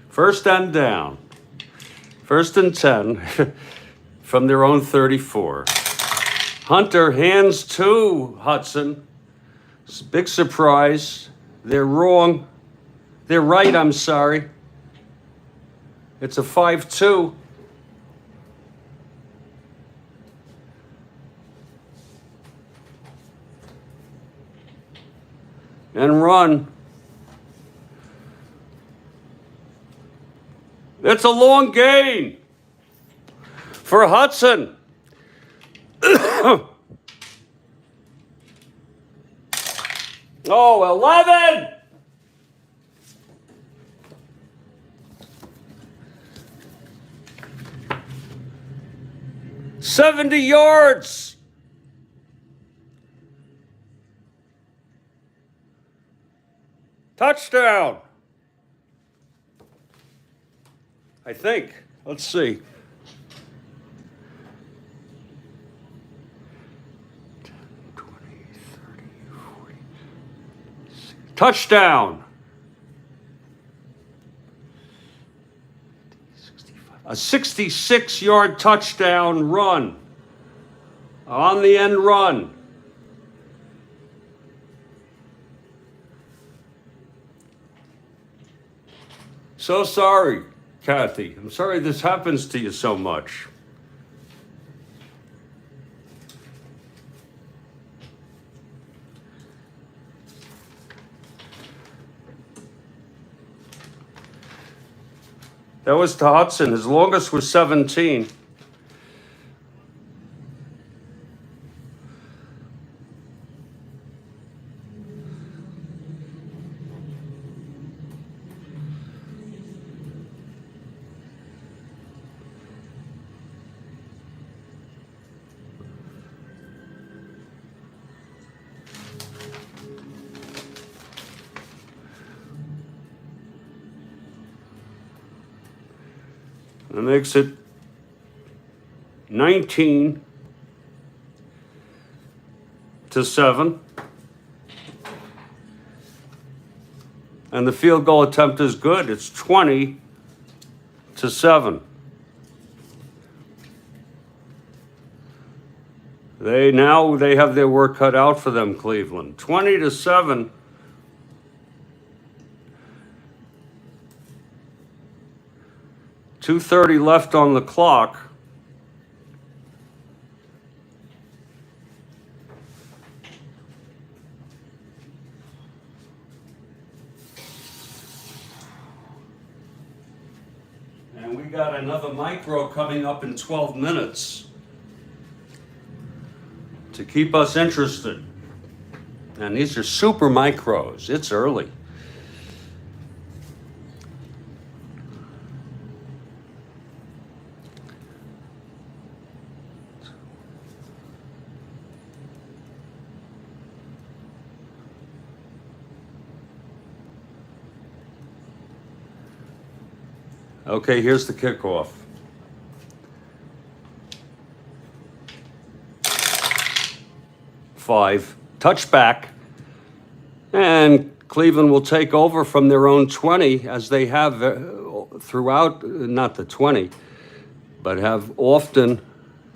First and down. First and 10 from their own 34. Hunter hands to Hudson. It's a big surprise. They're wrong. They're right, I'm sorry. It's a 5-2. And run. It's a long gain for Hudson. Oh, 11! "70 yards. Touchdown. I think. Let's see. 10, 20, 30, 40. Touchdown. 65. A 66-yard touchdown run on the end run. So sorry, Kathy. I'm sorry this happens to you so much. That was to Hudson. His longest was 17. That makes it 19-7. And the field goal attempt is good. It's 20-7. They have their work cut out for them, Cleveland. 20-7. .230 left on the clock. And we got another micro coming up in 12 minutes to keep us interested. And these are super micros. It's early. Okay, here's the kickoff. Five, touchback, and Cleveland will take over from their own 20 as they have throughout, not the 20, but have often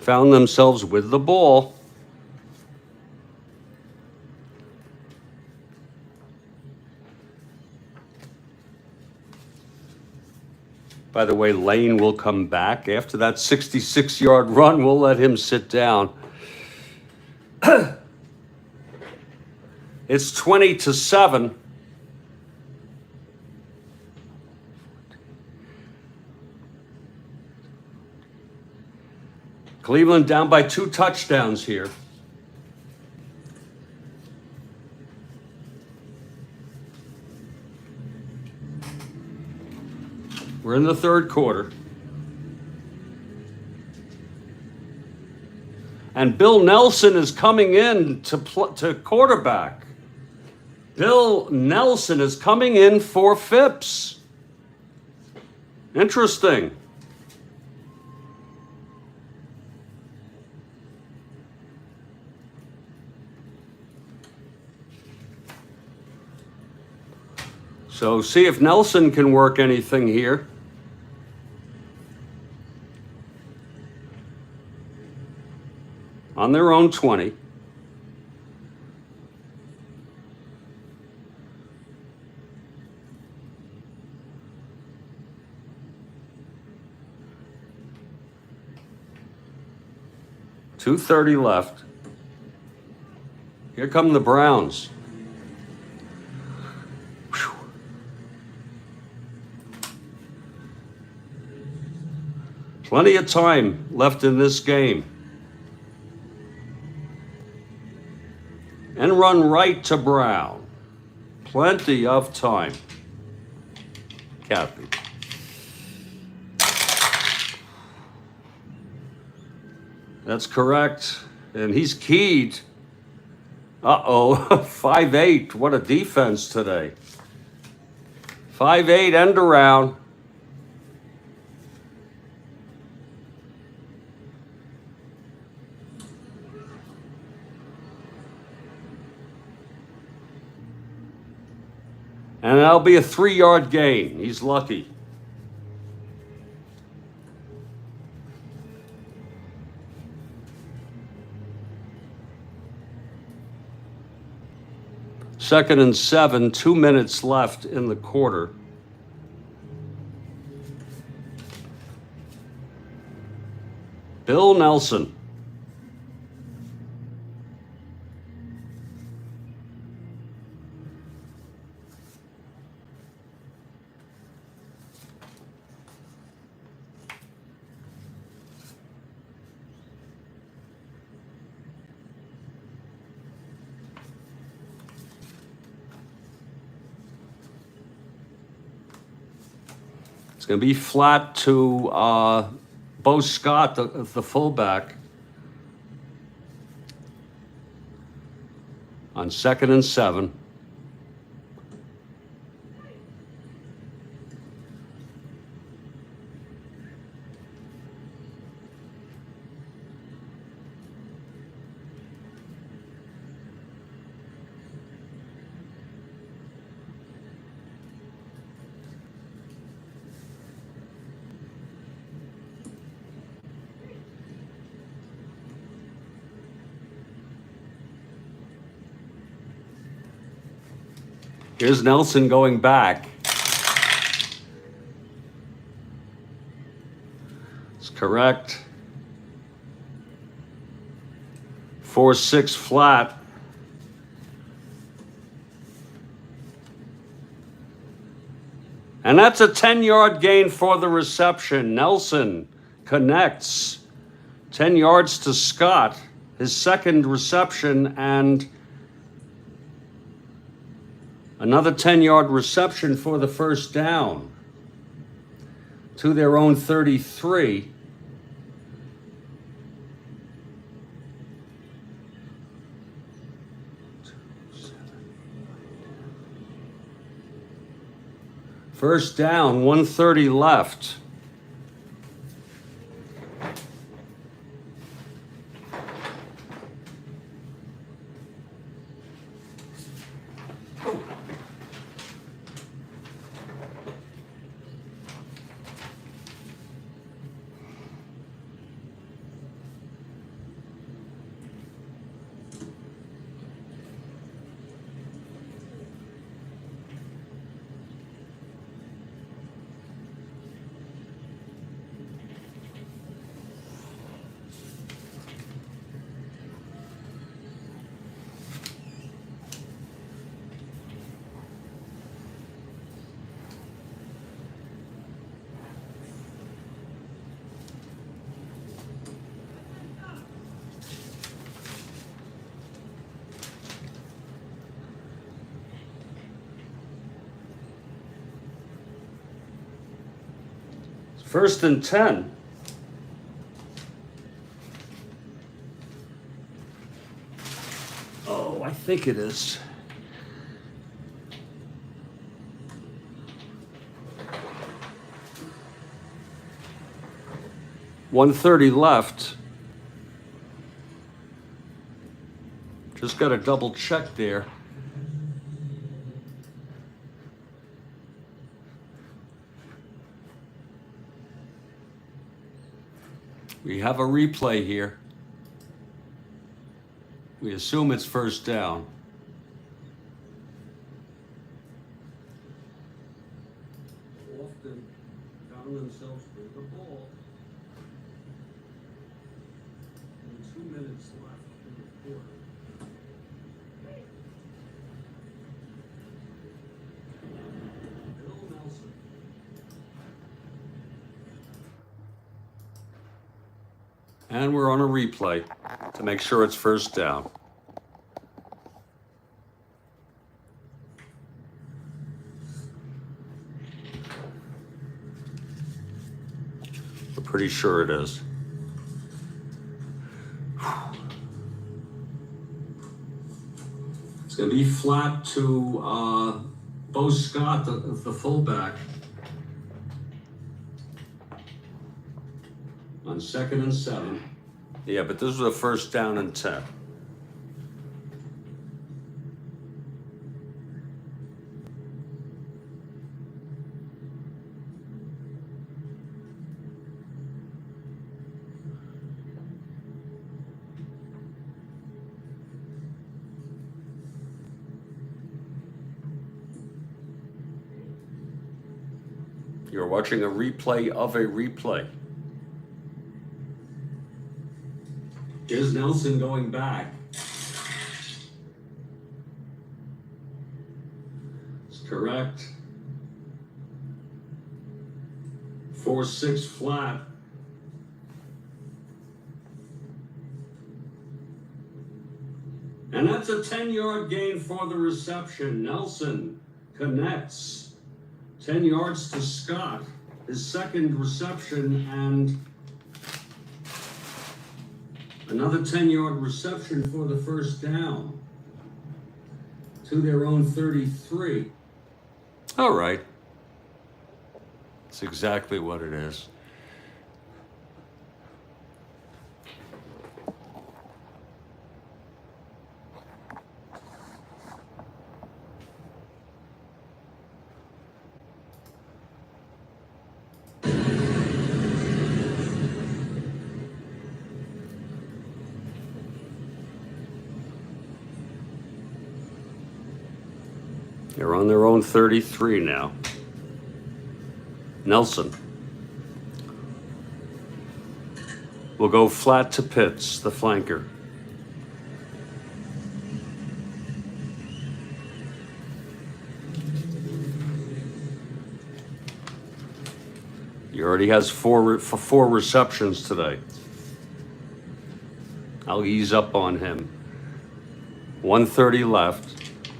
found themselves with the ball. By the way, Lane will come back after that 66-yard run. We'll let him sit down. It's 20-7. Cleveland down by 2 touchdowns here. We're in the third quarter. And Bill Nelson is coming in to quarterback. Bill Nelson is coming in for Phipps. Interesting. So see if Nelson can work anything here. On their own 20. .230 left. Here come the Browns. Whew. Plenty of time left in this game. And run right to Brown. Plenty of time. Kathy. That's correct. And he's keyed. Uh-oh, 5'8". What a defense today. 5'8", end around. And that'll be a 3-yard gain. He's lucky. Second and 7, 2 minutes left in the quarter. Bill Nelson. It's going to be flat to Bo Scott, the fullback, on 2nd and 7. Here's Nelson going back. It's correct. 4-6 flat. And that's a 10-yard gain for the reception. Nelson connects. 10 yards to Scott, his second reception, and another 10-yard reception for the first down to their own 33. First down, 1:30 left. First and 10. Oh, I think it is. $130 left. Just got to double check there. We have a replay here. We assume it's first down. Often found themselves with the ball. And 2 minutes left in the quarter. Bill Nelson. And we're on a replay to make sure it's first down. We're pretty sure it is. It's going to be flat to Bo Scott, the fullback. On 2nd and 7. Yeah, but this was a first down and 10. You're watching a replay of a replay. Here's Nelson going back. It's correct. 4-6 flat. And that's a 10-yard gain for the reception. Nelson connects. 10 yards to Scott, his second reception, and another 10-yard reception for the first down to their own 33. All right. That's exactly what it is. They're on their own 33 now. Nelson will go flat to Pitts, the flanker. He already has four receptions today. I'll ease up on him. 1:30 left.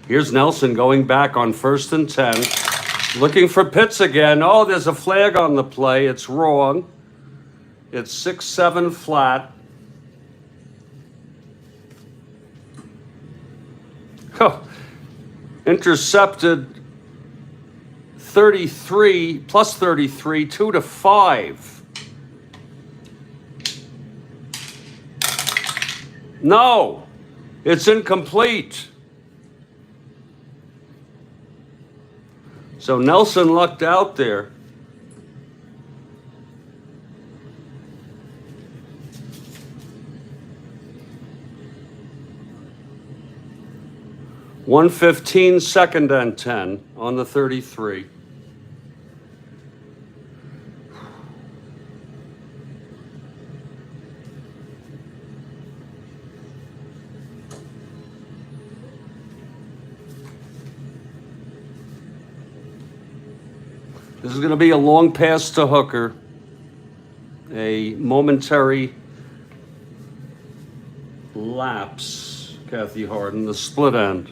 Here's Nelson going back on 1st and 10. Looking for Pitts again. Oh, there's a flag on the play. It's wrong. It's 6-7 flat. Oh, intercepted 33 plus 33, 2-5. No, it's incomplete. So Nelson lucked out there. $1:15, 2nd and 10 on the 33. This is going to be a long pass to Hooker. A momentary lapse, Kathy Harden, the split end.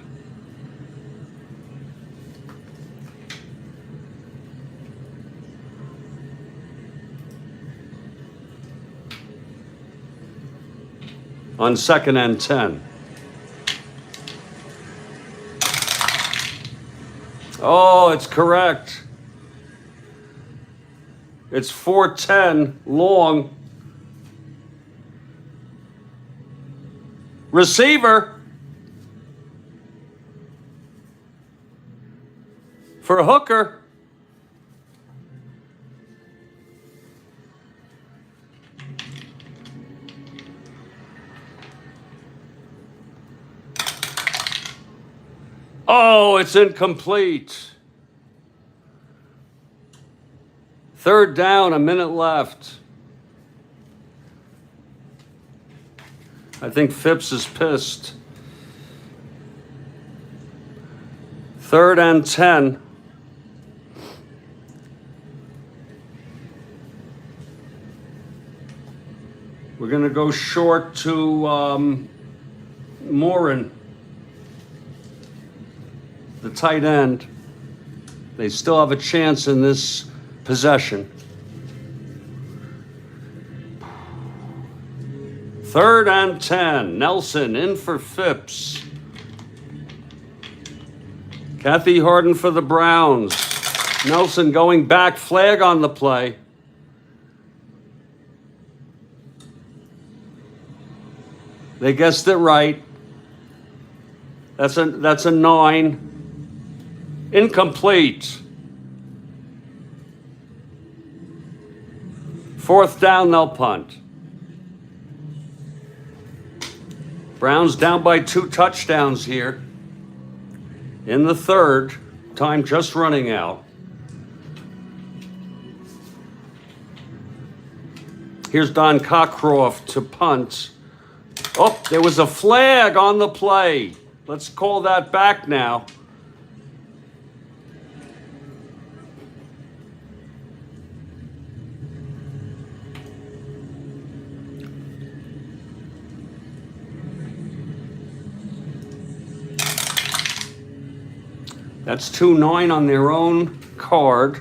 On 2nd and 10. Oh, it's correct. It's 4-10 long. Receiver for Hooker. Oh, it's incomplete. 3rd down, a minute left. I think Phipps is pissed. 3rd and 10. We're going to go short to Morin, the tight end. They still have a chance in this possession. 3rd and 10. Nelson in for Phipps. Kathy Harden for the Browns. Nelson going back. Flag on the play. They guessed it right. That's a 9. Incomplete. 4th down, they'll punt. Browns down by 2 touchdowns here in the 3rd. Time just running out. Here's Don Cockcroft to punt. Oh, there was a flag on the play. Let's call that back now. That's 2-9 on their own card.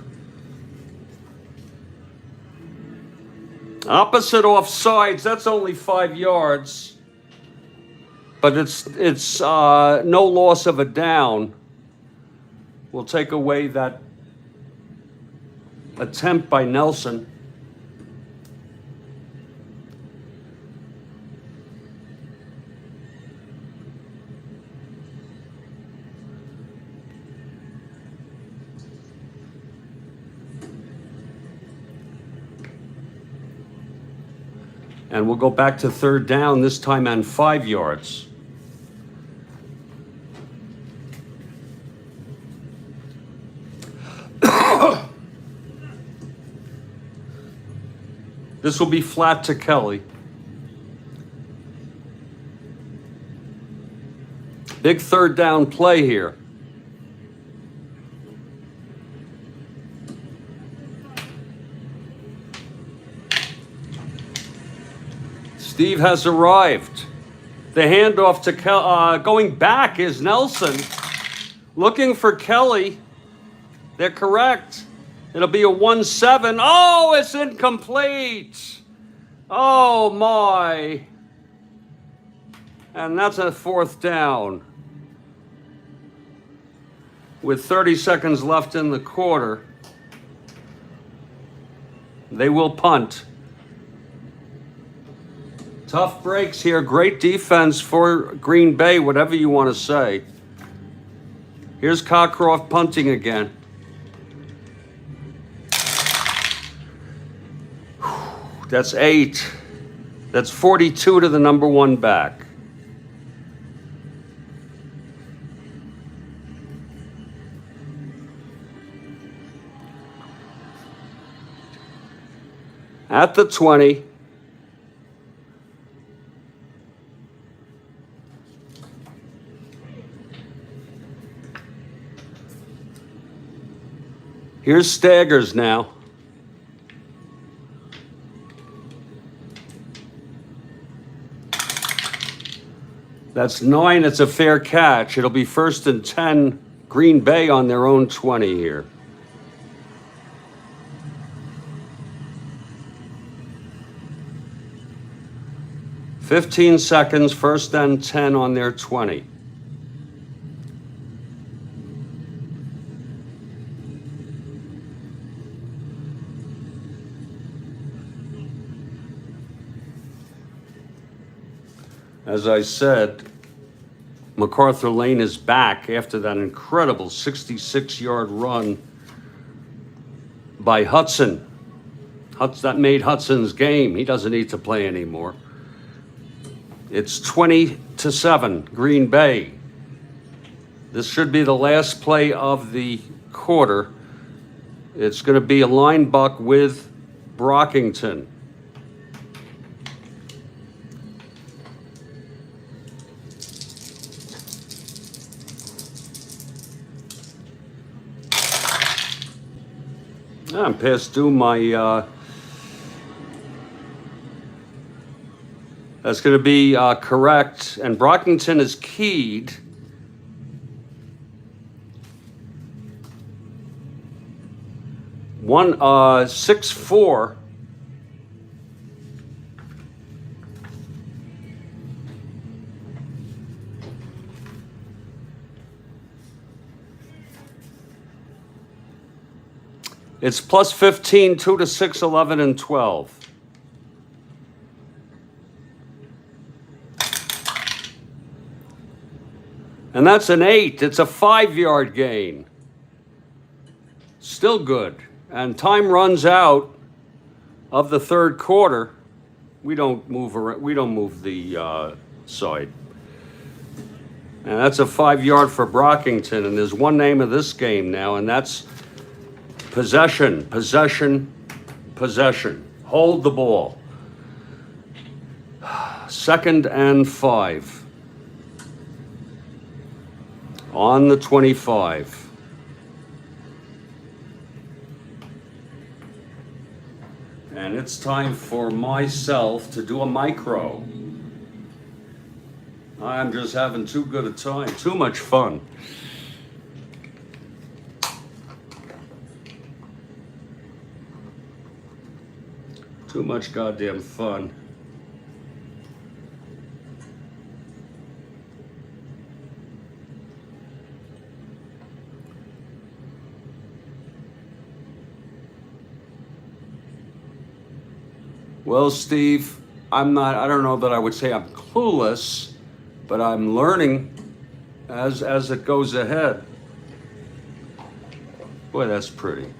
Opposite offsides, that's only 5 yards. But it's no loss of a down. We'll take away that attempt by Nelson. And we'll go back to 3rd down, this time on 5 yards. This will be flat to Kelly. Big third down play here. Steve has arrived. The handoff to going back is Nelson. Looking for Kelly. They're correct. It'll be a 1-7. Oh, it's incomplete. Oh, my. And that's a fourth down. With 30 seconds left in the quarter, they will punt. Tough breaks here. Great defense for Green Bay, whatever you want to say. Here's Cockcroft punting again. That's 8. That's 42 to the number 1 back. At the 20. Here's Staggers now. That's 9. It's a fair catch. It'll be 1st and 10. Green Bay on their own 20 here. "15 seconds, 1st and 10 on their 20. As I said, MacArthur Lane is back after that incredible 66-yard run by Hudson. That made Hudson's game. He doesn't need to play anymore. It's 20-7, Green Bay. This should be the last play of the quarter. It's going to be a line buck with Brockington. I'm past due my, that's going to be correct, and Brockington is keyed. One 6-4. It's plus 15, 2 to 6, 11, and 12. And that's an 8. It's a 5-yard gain. Still good. And time runs out of the third quarter. We don't move the side. And that's a 5-yard for Brockington. And there's one name of this game now, and that's possession, possession, possession. Hold the ball. 2nd and 5. On the 25. And it's time for myself to do a micro. I'm just having too good a time, too much fun. Too much goddamn fun. Well, Steve, I don't know that I would say I'm clueless, but I'm learning as it goes ahead. Boy, that's pretty.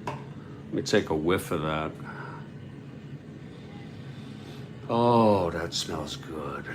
Let me take a whiff of that. Oh, that smells good.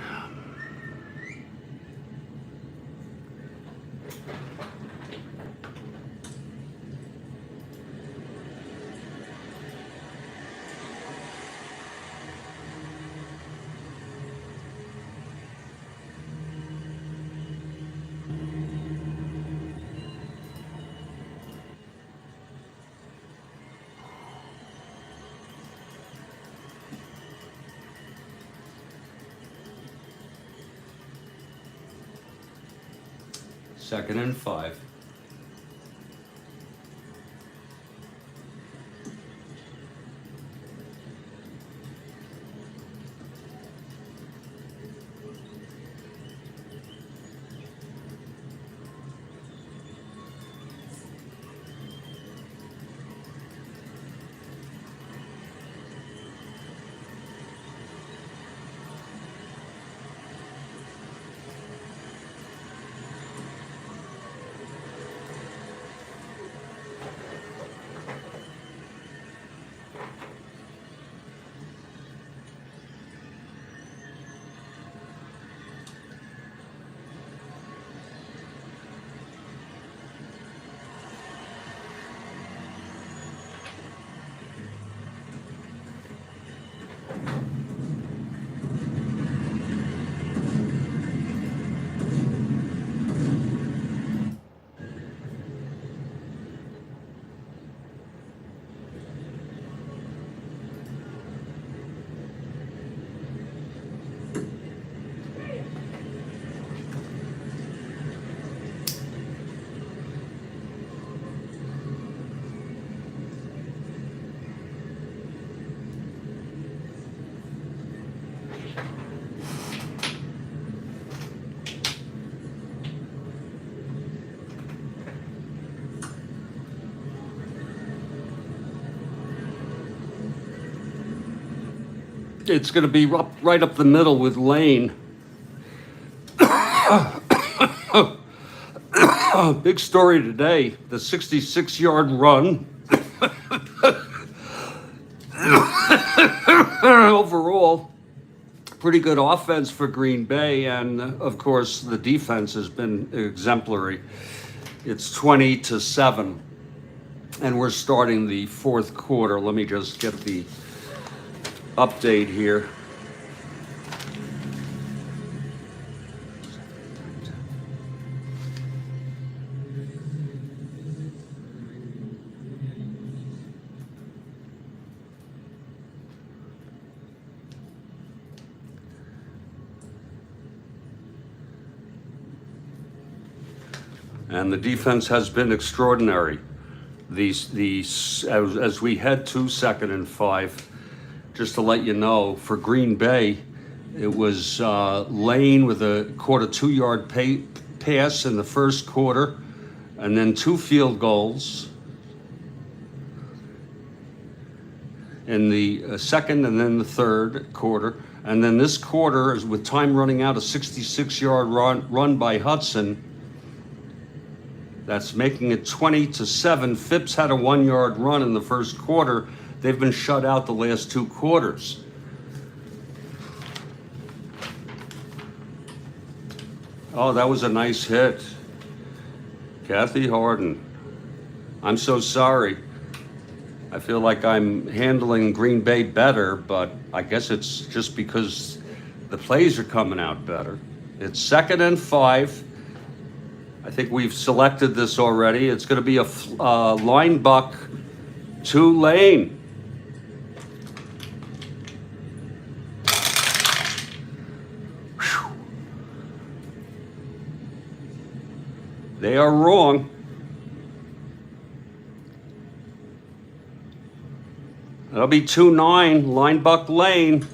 Second and 5. It's going to be right up the middle with Lane. Big story today, the 66-yard run. Overall, pretty good offense for Green Bay, and of course the defense has been exemplary. It's 20-7, and we're starting the fourth quarter. Let me just get the update here. And the defense has been extraordinary. As we head to second and 5, just to let you know, for Green Bay, it was Lane with a 2-yard pass in the first quarter, and then 2 field goals in the second and then the third quarter. And then this quarter, is with time running out, a 66-yard run by Hudson. That's making it 20-7. Phipps had a 1-yard run in the first quarter. They've been shut out the last 2 quarters. Oh, that was a nice hit. Kathy Harden. I'm so sorry. I feel like I'm handling Green Bay better, but I guess it's just because the plays are coming out better. It's second and 5. I think we've selected this already. It's going to be a line buck to Lane. Whew. They are wrong. That'll be 2-9, line buck Lane.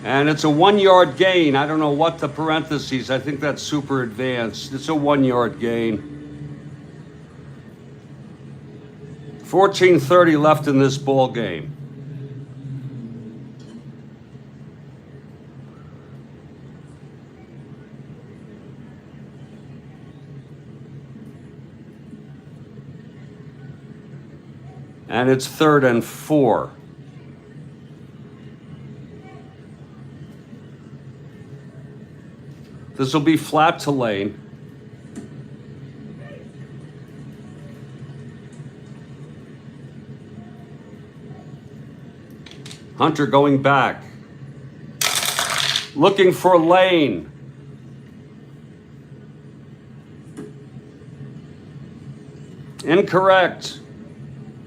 And it's a 1-yard gain. I don't know what the parentheses. I think that's super advanced. It's a 1-yard gain. 14:30 left in this ball game. And it's 3rd and 4. This will be flat to Lane. Hunter going back. Looking for Lane. Incorrect.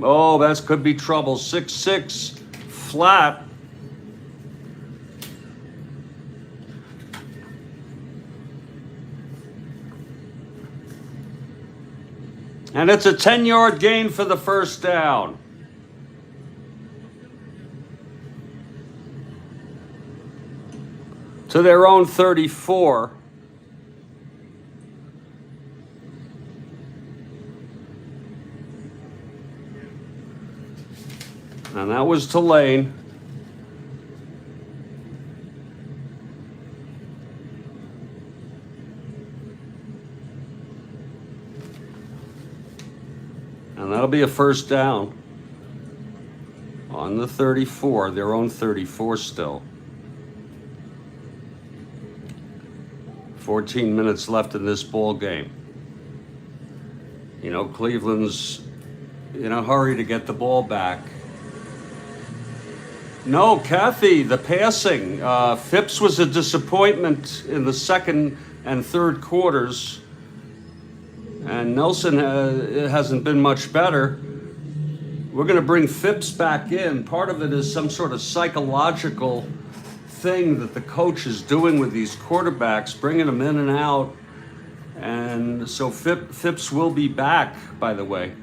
Oh, that could be trouble. 6-6, flat. And it's a 10-yard gain for the first down. To their own 34. And that was Tulane. And that'll be a first down on the 34, their own 34 still. 14 minutes left in this ball game. You know, Cleveland's in a hurry to get the ball back. No, Kathy, the passing. Phipps was a disappointment in the second and third quarters. And Nelson hasn't been much better. We're going to bring Phipps back in. Part of it is some sort of psychological thing that the coach is doing with these quarterbacks, bringing them in and out. And so Phipps will be back, by the way.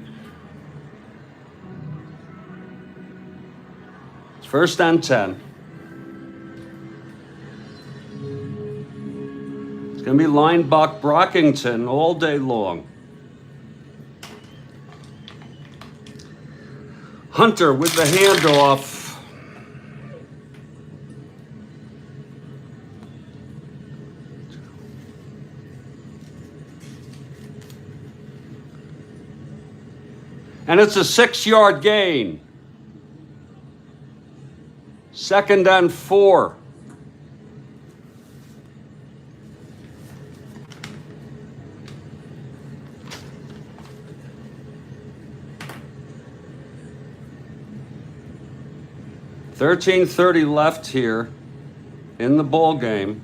It's 1st and 10. It's going to be Linebuck Brockington all day long. Hunter with the handoff. And it's a 6-yard gain. 2nd and 4. $13:30 left here in the ball game.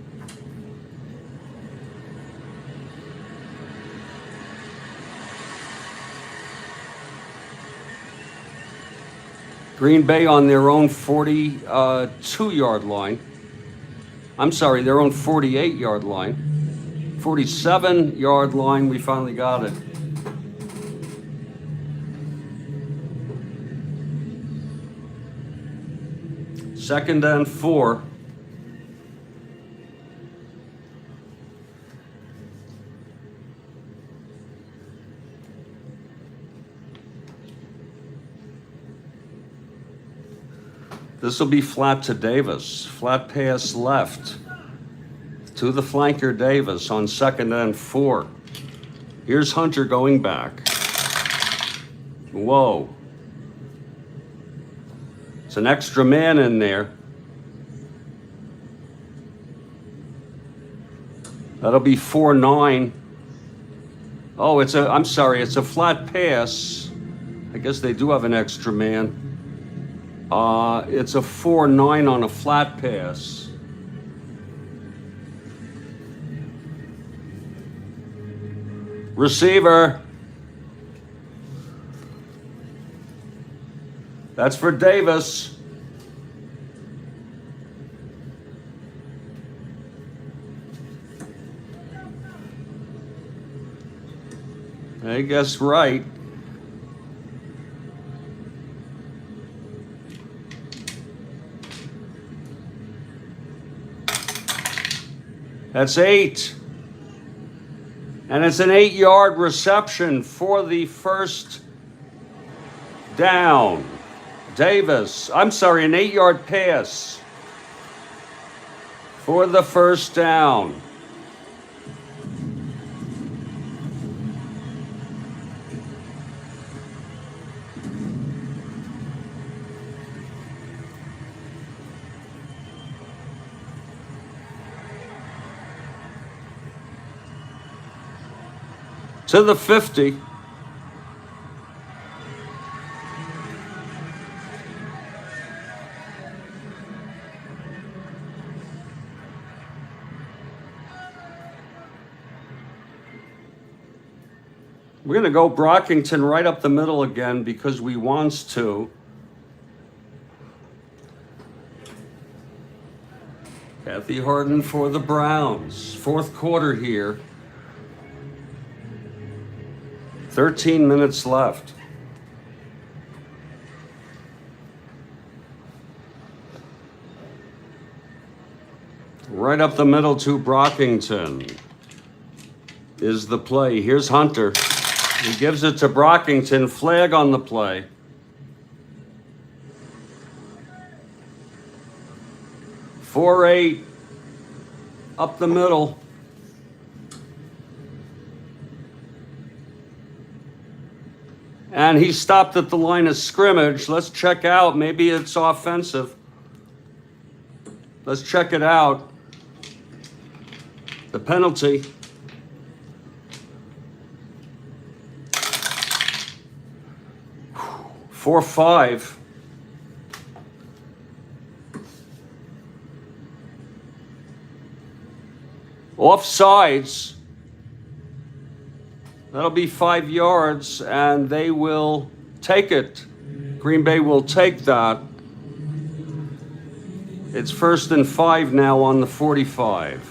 Green Bay on their own 42-yard line. I'm sorry, their own 48-yard line. 47-yard line, we finally got it. Second and 4. This will be flat to Davis. Flat pass left to the flanker Davis on 2nd and 4. Here's Hunter going back. Whoa. It's an extra man in there. That'll be 4-9. Oh, I'm sorry, it's a flat pass. I guess they do have an extra man. It's a 4-9 on a flat pass. Receiver. That's for Davis. I guess right. That's 8. And it's an 8-yard reception for the first down. Davis, I'm sorry, an 8-yard pass for the first down. To the 50. We're going to go Brockington right up the middle again because we wants to. Kathy Harden for the Browns. 4th quarter here. 13 minutes left. Right up the middle to Brockington is the play. Here's Hunter. He gives it to Brockington. Flag on the play. Four, 8 up the middle. And he stopped at the line of scrimmage. Let's check out. Maybe it's offensive. Let's check it out. The penalty. Four, 5. Offsides. That'll be 5 yards, and they will take it. Green Bay will take that. It's 1st and 5 now on the 45.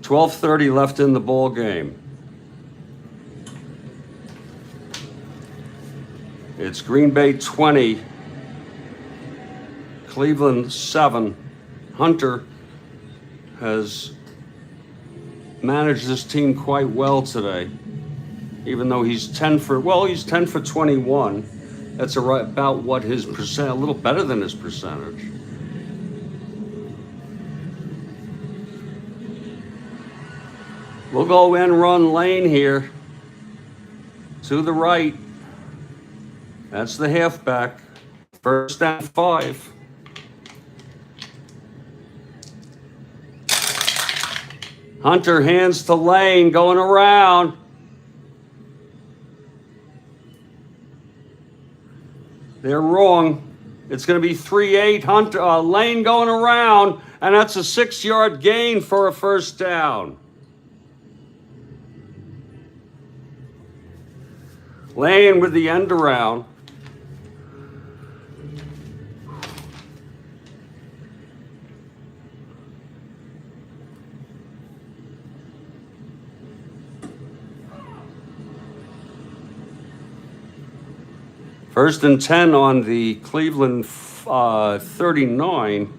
$12:30 left in the ball game. It's Green Bay 20, Cleveland 7. Hunter has managed this team quite well today, even though he's 10 for 21. That's about what his percent, a little better than his percentage. We'll go end run lane here to the right. That's the halfback. 1st and 5. Hunter hands to Lane, going around. They're wrong. It's going to be 3-8. Hunter Lane going around, and that's a 6-yard gain for a 1st down. Lane with the end around. First and 10 on the Cleveland 39.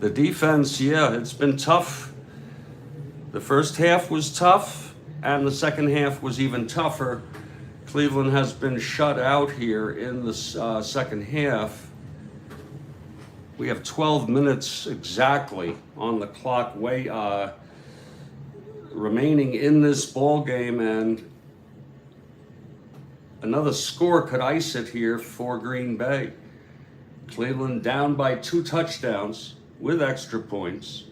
The defense, it's been tough. The first half was tough, and the second half was even tougher. Cleveland has been shut out here in the second half. We have 12 minutes exactly on the clock remaining in this ball game, and another score could ice it here for Green Bay. Cleveland down by 2 touchdowns with extra points.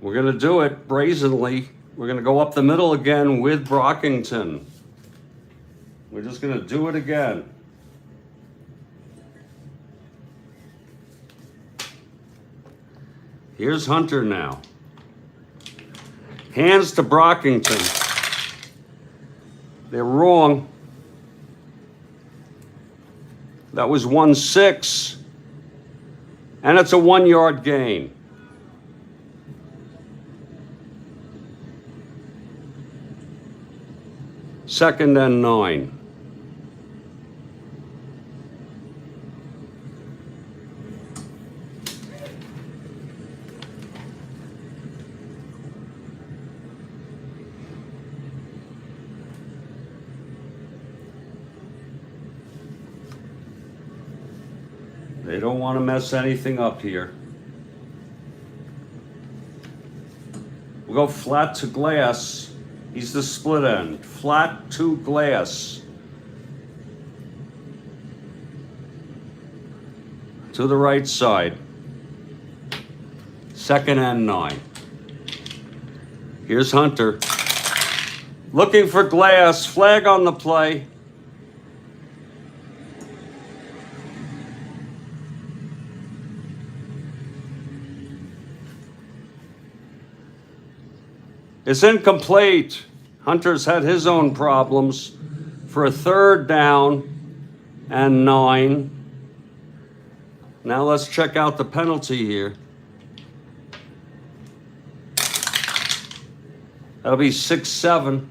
We're going to do it brazenly. We're going to go up the middle again with Brockington. We're just going to do it again. Here's Hunter now. Hands to Brockington. They're wrong. That was 1-6. And it's a 1-yard gain. Second and 9. They don't want to mess anything up here. We'll go flat to glass. He's the split end. Flat to glass. To the right side. Second and 9. Here's Hunter. Looking for glass. Flag on the play. It's incomplete. Hunter's had his own problems for a 3rd down and 9. Now let's check out the penalty here. That'll be 6-7.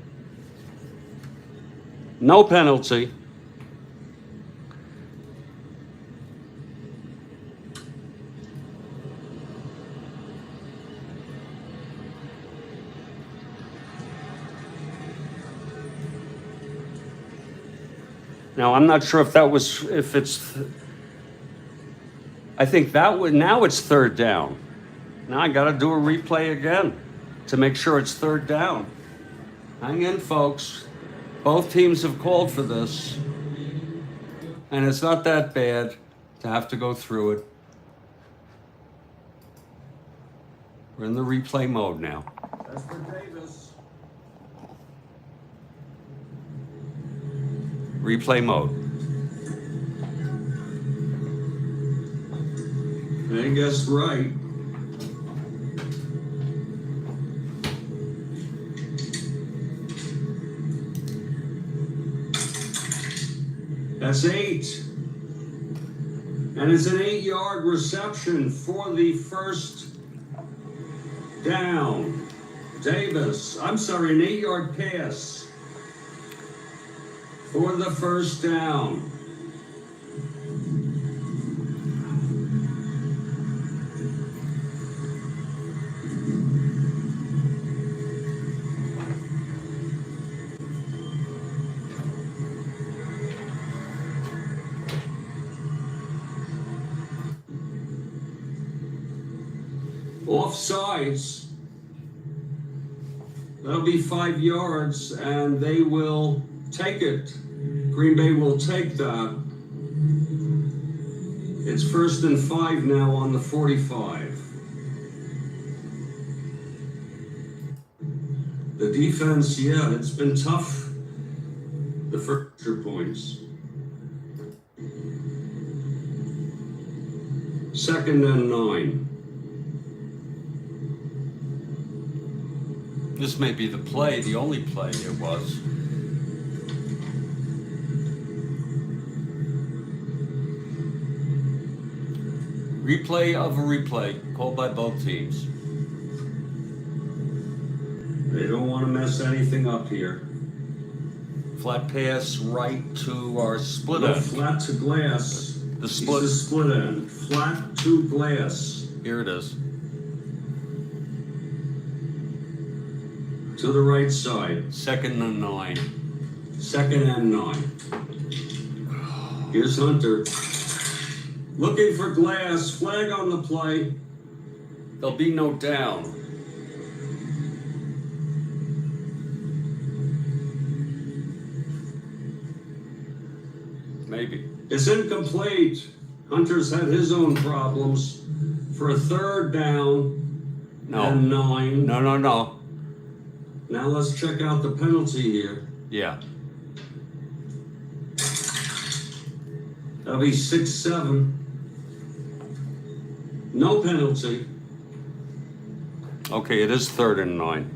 No penalty. Now, I'm not sure if that was, if it's, I think that would, now it's 3rd down. Now I got to do a replay again to make sure it's 3rd down. Hang in, folks. Both teams have called for this. And it's not that bad to have to go through it. We're in the replay mode now. That's for Davis. Replay mode. I guess right. That's 8. And it's an 8-yard reception for the 1st down. Davis, I'm sorry, an 8-yard pass for the 1st down. Offsides. That'll be 5 yards, and they will take it. Green Bay will take that. It's 1st and 5 now on the 45. The defense, yeah, it's been tough. The first 2 points. 2nd and 9. This may be the play, the only play it was. Replay of a replay, called by both teams. They don't want to mess anything up here. Flat pass right to our split end. Flat to glass. The split end. Flat to glass. Here it is. To the right side. 2nd and 9. 2nd and 9. Here's Hunter. Looking for glass. Flag on the play. There'll be no down. Maybe. It's incomplete. Hunter's had his own problems for a 3rd down and 9. No. Now let's check out the penalty here. Yeah. That'll be 6-7. No penalty. Okay, it is 3rd and 9.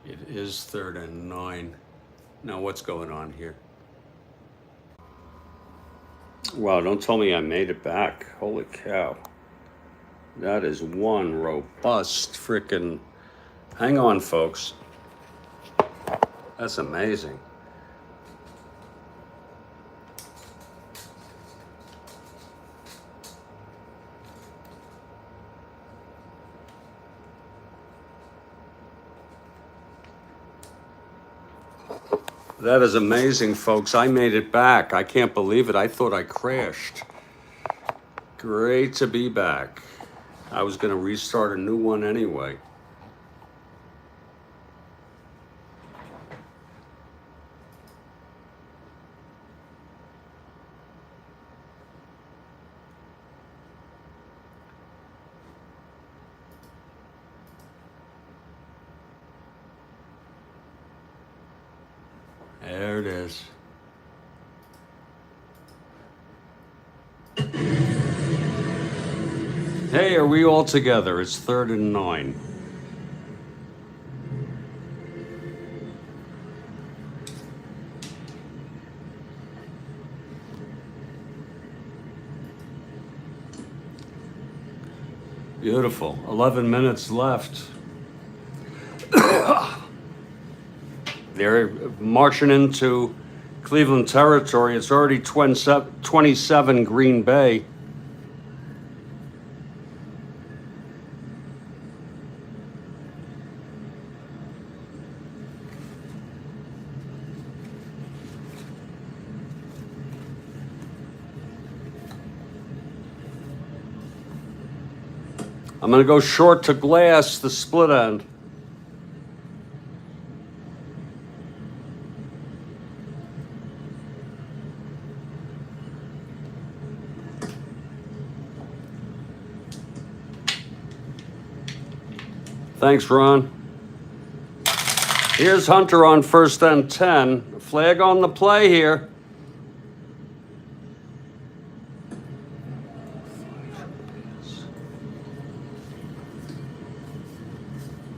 It is 3rd and 9. Now what's going on here? Wow, don't tell me I made it back. Holy cow. That is one robust frickin'... Hang on, folks. That's amazing. That is amazing, folks. I made it back. I can't believe it. I thought I crashed. Great to be back. I was going to restart a new one anyway. There it is. Hey, are we all together? It's 3rd and 9. Beautiful. 11 minutes left. They're marching into Cleveland territory. It's already 27 Green Bay. I'm going to go short to glass, the split end. Thanks, Ron. Here's Hunter on 1st and 10. Flag on the play here.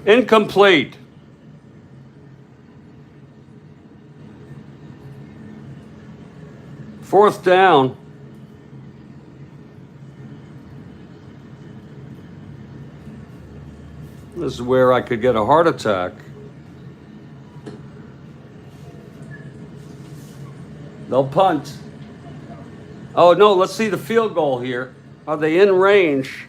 Incomplete. Fourth down. This is where I could get a heart attack. They'll punt. Oh, no, let's see the field goal here. Are they in range?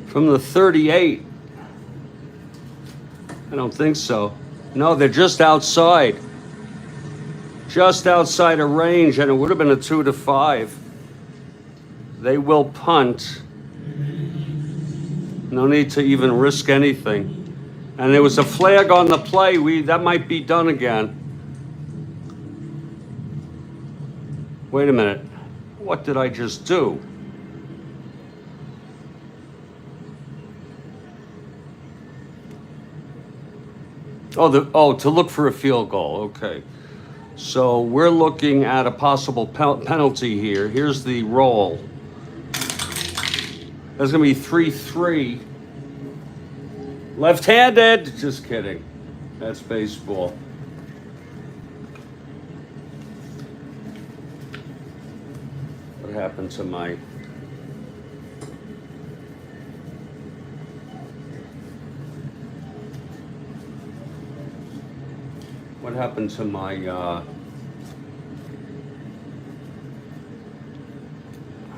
From the 38. I don't think so. No, they're just outside. Just outside of range, and it would have been a 2 to 5. They will punt. No need to even risk anything. And there was a flag on the play. That might be done again. Wait a minute. What did I just do? To look for a field goal. Okay. So we're looking at a possible penalty here. Here's the roll. There's going to be 3-3. Left-handed. Just kidding. That's baseball. What happened to my... What happened to my,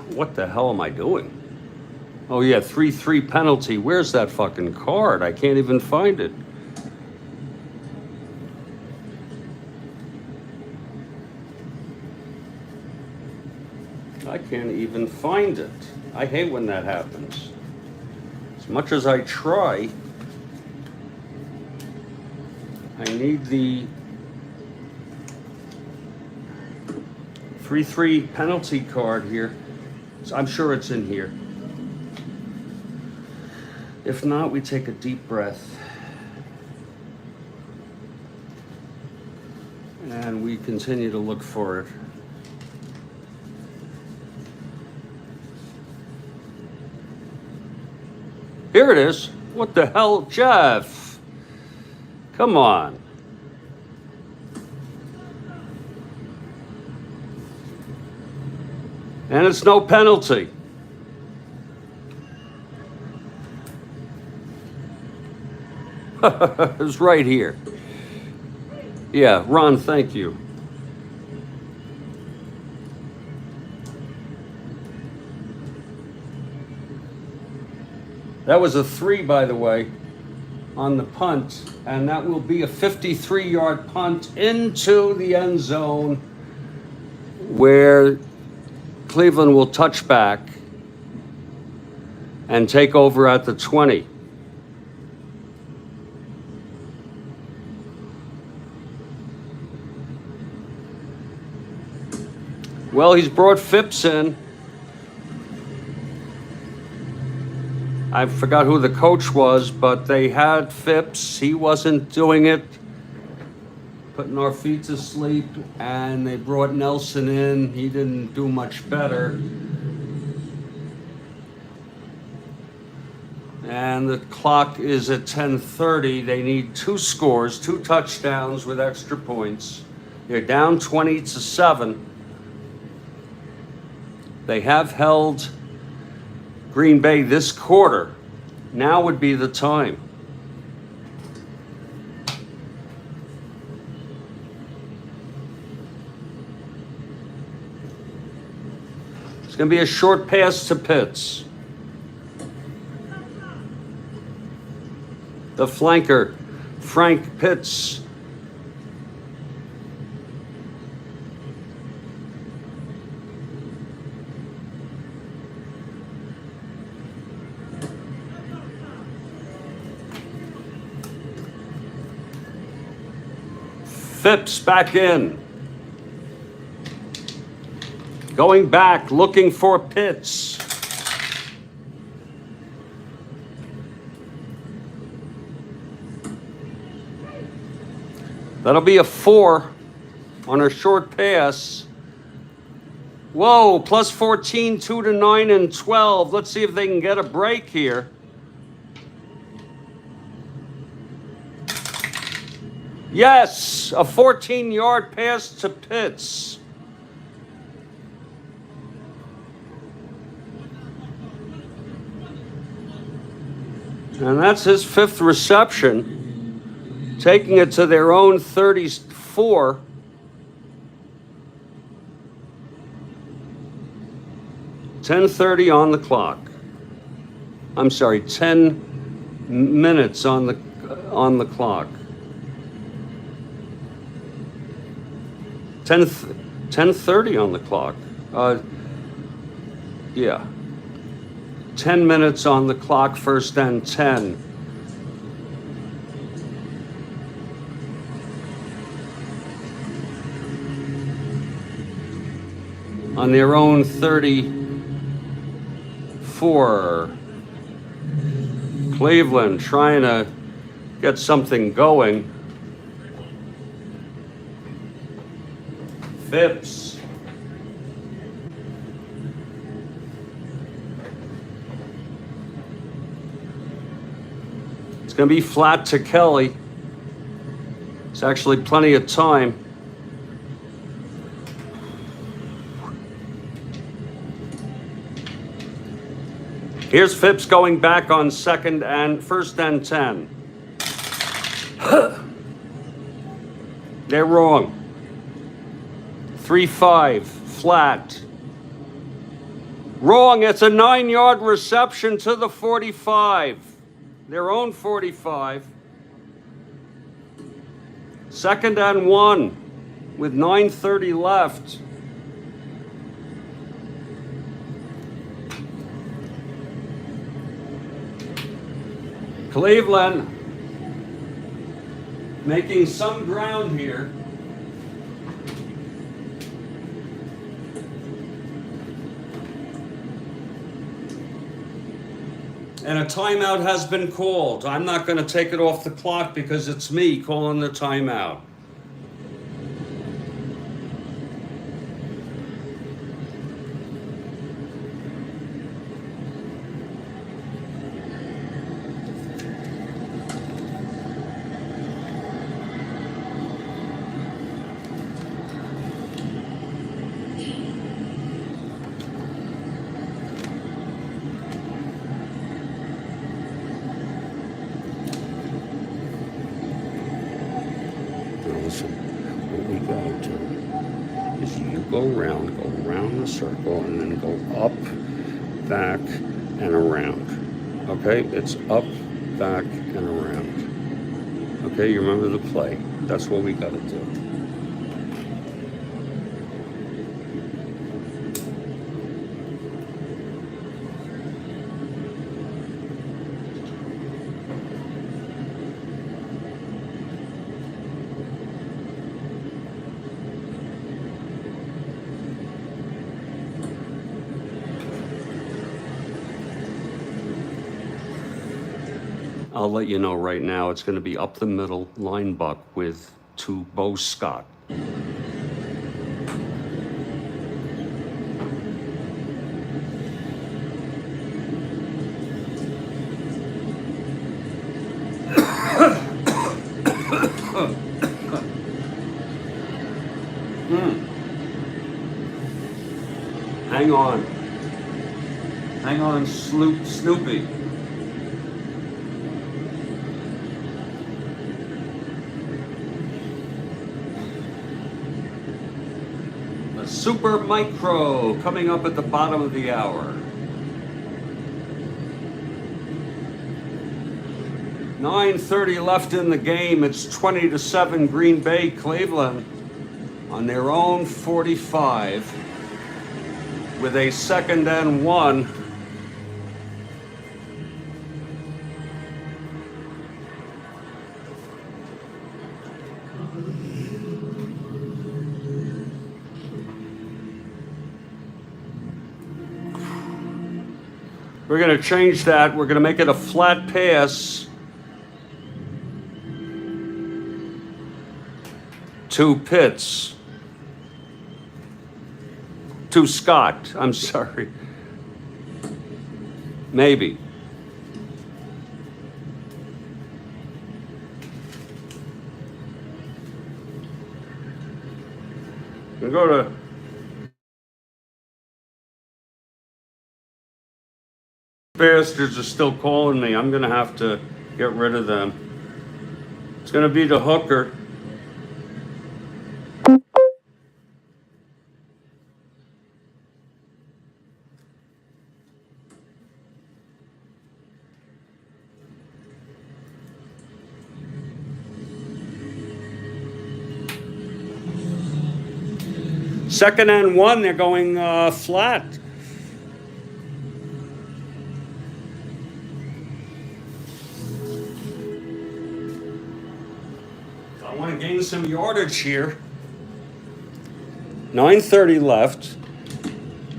what the hell am I doing? Oh yeah, 3-3 penalty. Where's that fucking card? I can't even find it. I can't even find it. I hate when that happens. As much as I try, I need the 3-3 penalty card here. I'm sure it's in here. If not, we take a deep breath. And we continue to look for it. Here it is. What the hell, Jeff? Come on. And it's no penalty. It's right here. Yeah, Ron, thank you. That was a 3, by the way, on the punt, and that will be a 53-yard punt into the end zone where Cleveland will touch back and take over at the 20. Well, he's brought Phipps in. I forgot who the coach was, but they had Phipps. He wasn't doing it, putting our feet to sleep, and they brought Nelson in. He didn't do much better. And the clock is at 10:30. They need 2 scores, 2 touchdowns with extra points. They're down 20-7. They have held Green Bay this quarter. Now would be the time. It's going to be a short pass to Pitts. The flanker, Frank Pitts. Phipps back in. Going back, looking for Pitts. That'll be a 4 on a short pass. Whoa, plus 14, 2 to 9 and 12. Let's see if they can get a break here. Yes, a 14-yard pass to Pitts. And that's his 5th reception. Taking it to their own 34. $10:30 on the clock. I'm sorry, 10 minutes on the clock. 10:30 on the clock. Yeah. 10 minutes on the clock, 1st and 10. On their own 34. Cleveland trying to get something going. Phipps. It's going to be flat to Kelly. It's actually plenty of time. Here's Phipps going back on 1st and 10. They're wrong. 3-5, flat. Wrong, it's a 9-yard reception to the 45. Their own 45. 2nd and 1 with 9:30 left. Cleveland making some ground here. And a timeout has been called. I'm not going to take it off the clock because it's me calling the timeout. What we gotta do is you go around the circle, and then go up, back, and around. Okay? It's up, back, and around. Okay? You remember the play. That's what we gotta do. I'll let you know right now. It's going to be up the middle, line buck with to Bo Scott. Hang on. Hang on, Snoopy. A super micro coming up at the bottom of the hour. 9:30 left in the game. It's 20-7 Green Bay, Cleveland on their own 45 with a 2nd and 1. We're going to change that. We're going to make it a flat pass to Pitts. To Scott, I'm sorry. Maybe. We'll go to bastards are still calling me. I'm going to have to get rid of them. It's going to be the hooker. Second and 1, they're going flat. I want to gain some yardage here. 9:30 left.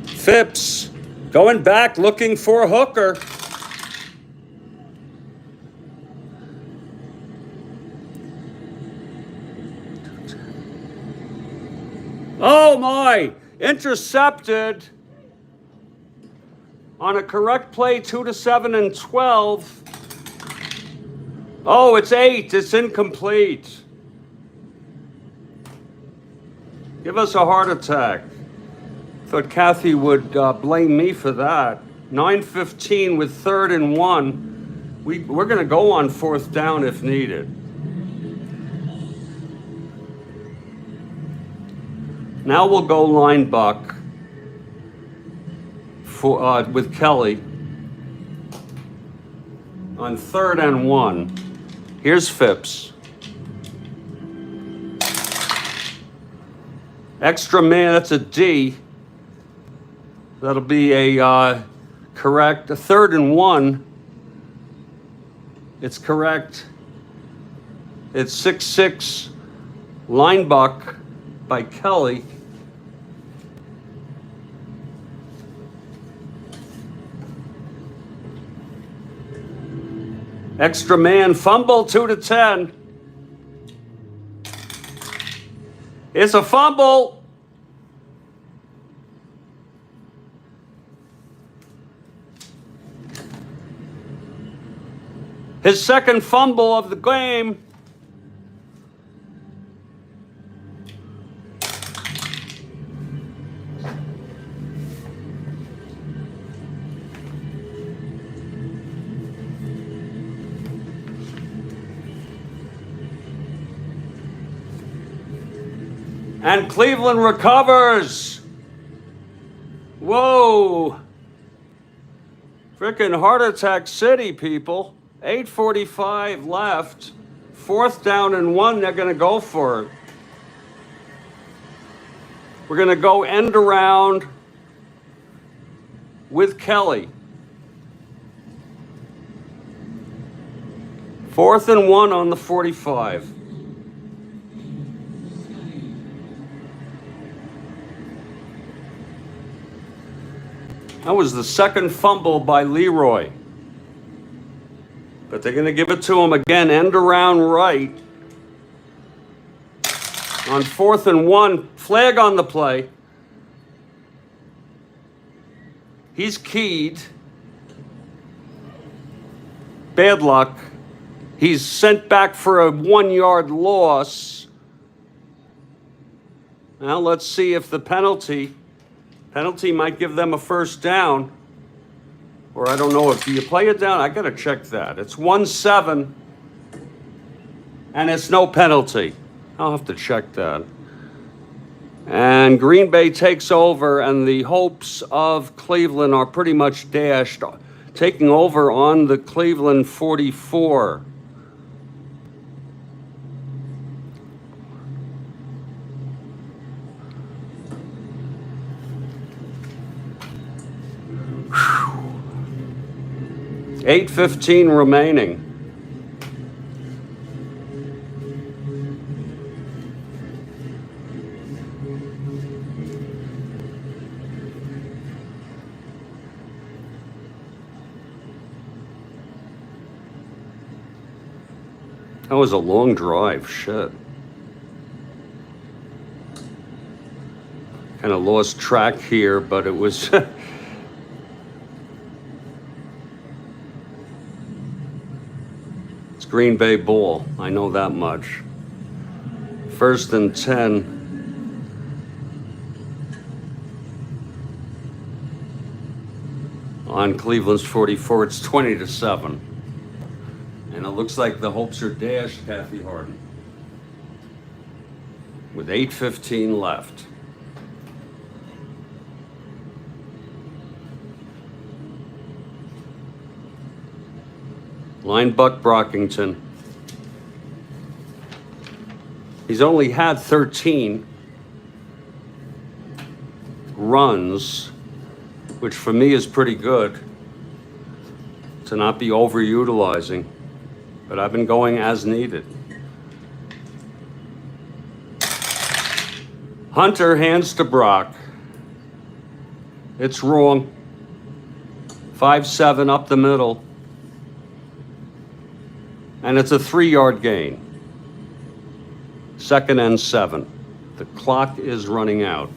Phipps going back looking for a hooker. Oh my, intercepted on a correct play, 2-7 and 12. Oh, it's 8, it's incomplete. Give us a heart attack. Thought Kathy would blame me for that. 9:15 with 3rd and 1. We're gonna go on 4th down if needed. Now we'll go line buck for with Kelly on 3rd and 1. Here's Phipps. Extra man, that's a D. That'll be a correct. A 3rd and 1. It's correct. It's 6-6 line buck by Kelly. Extra man fumble, 2-10. It's a fumble. His second fumble of the game. And Cleveland recovers. Whoa. Frickin' heart attack city, people. 8:45 left. 4th down and 1, they're going to go for it. We're going to go end around with Kelly. 4th and 1 on the 45. That was the second fumble by Leroy. But they're going to give it to him again, end around right. On 4th and 1, flag on the play. He's keyed. Bad luck. He's sent back for a 1-yard loss. Now let's see if the penalty might give them a first down. Or I don't know, if you play it down, I got to check that. It's 1-7, and it's no penalty. I'll have to check that. And Green Bay takes over, and the hopes of Cleveland are pretty much dashed, taking over on the Cleveland 44. Whew. 8:15 remaining. That was a long drive, shit. Kind of lost track here, but it was... It's Green Bay ball, I know that much. 1st and 10. On Cleveland's 44, it's 20-7. And it looks like the hopes are dashed, Kathy Harden. With 8:15 left. Line Buck Brockington. He's only had 13 runs, which for me is pretty good to not be overutilizing. But I've been going as needed. Hunter hands to Brock. It's wrong. 5-7 up the middle. And it's a 3-yard gain. 2nd and 7. The clock is running out.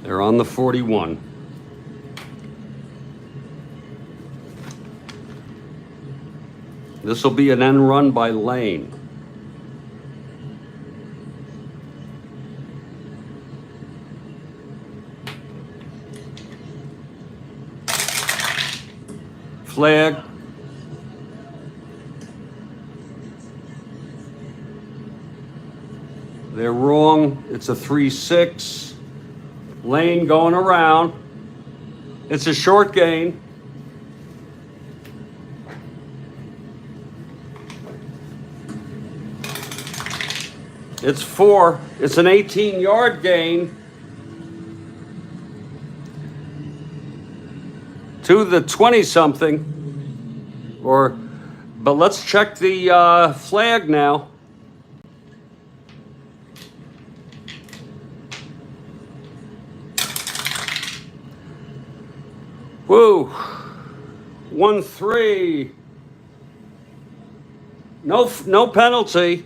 They're on the 41. This will be an end run by Lane. Flag. They're wrong. It's a 3-6. Lane going around. It's a short gain. It's 4. It's an 18-yard gain to the 20-something. But let's check the flag now. Woo. 1-3. No penalty.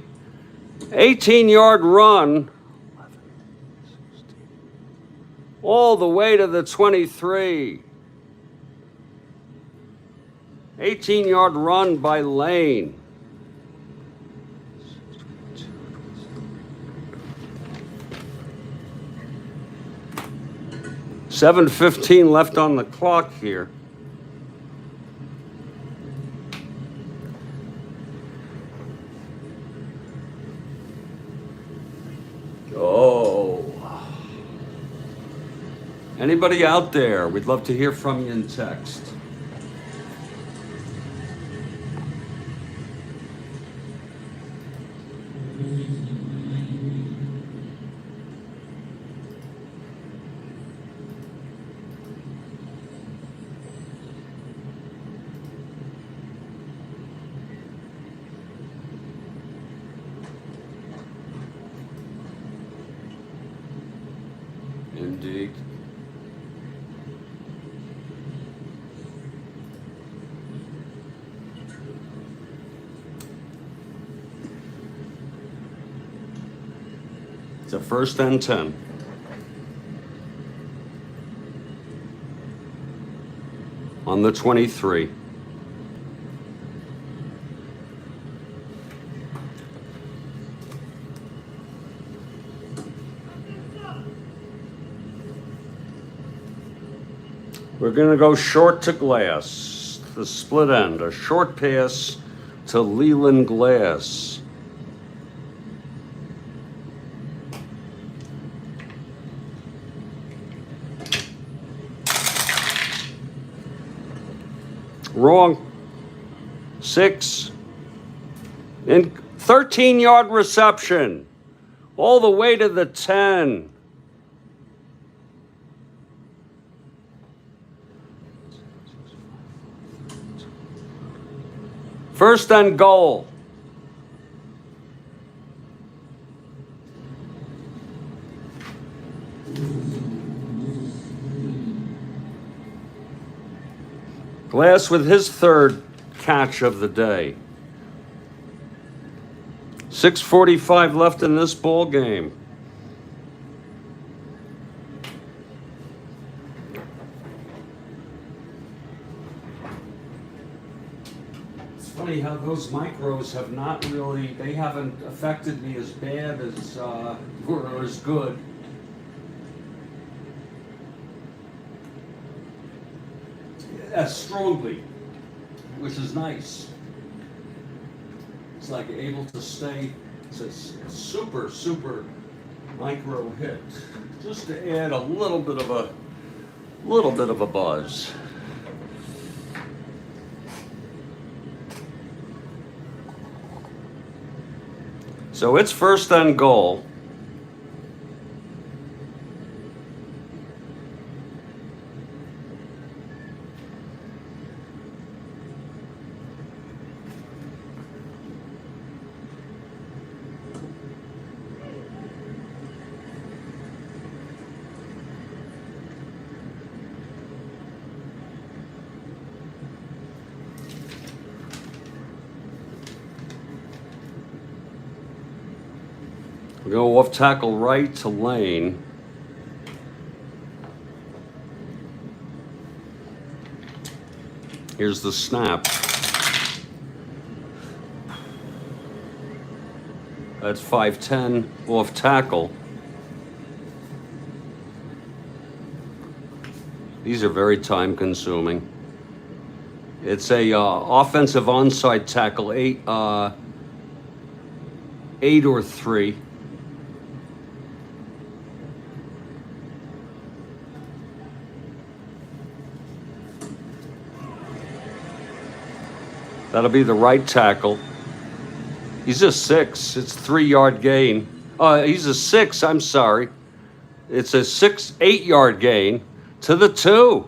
18-yard run. All the way to the 23. 18-yard run by Lane. $7:15 left on the clock here. Oh. Anybody out there? We'd love to hear from you in text. indeed. It's a 1st and 10. On the 23. We're going to go short to Glass. The split end. A short pass to Leland Glass. Wrong. 6. In 13-yard reception. All the way to the 10. First and goal. Glass with his 3rd catch of the day. 6:45 left in this ball game. It's funny how those micros have not really, they haven't affected me as bad as, or as good. As strongly, which is nice. It's like able to stay. It's a super micro hit, just to add a little bit of a buzz. So it's 1st and goal. We go off tackle right to Lane. Here's the snap. That's 5-10 off tackle. These are very time consuming. It's a offensive onside tackle, 8 or 3. That'll be the right tackle. He's a 6. It's 3-yard gain. He's a 6. I'm sorry. It's a 8-yard gain to the 2.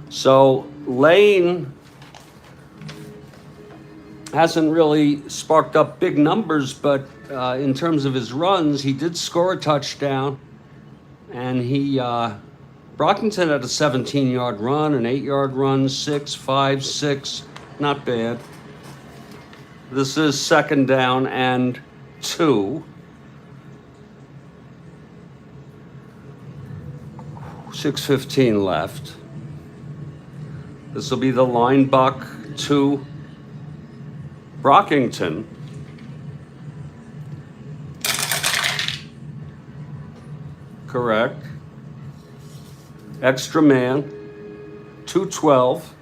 So Lane hasn't really sparked up big numbers, but in terms of his runs, he did score a touchdown, and Brockington had a 17-yard run, an 8-yard run, 6, 5, 6. Not bad. This is 2nd down and 2. 6:15 left. This will be the line buck to Brockington. Correct. Extra man, 212.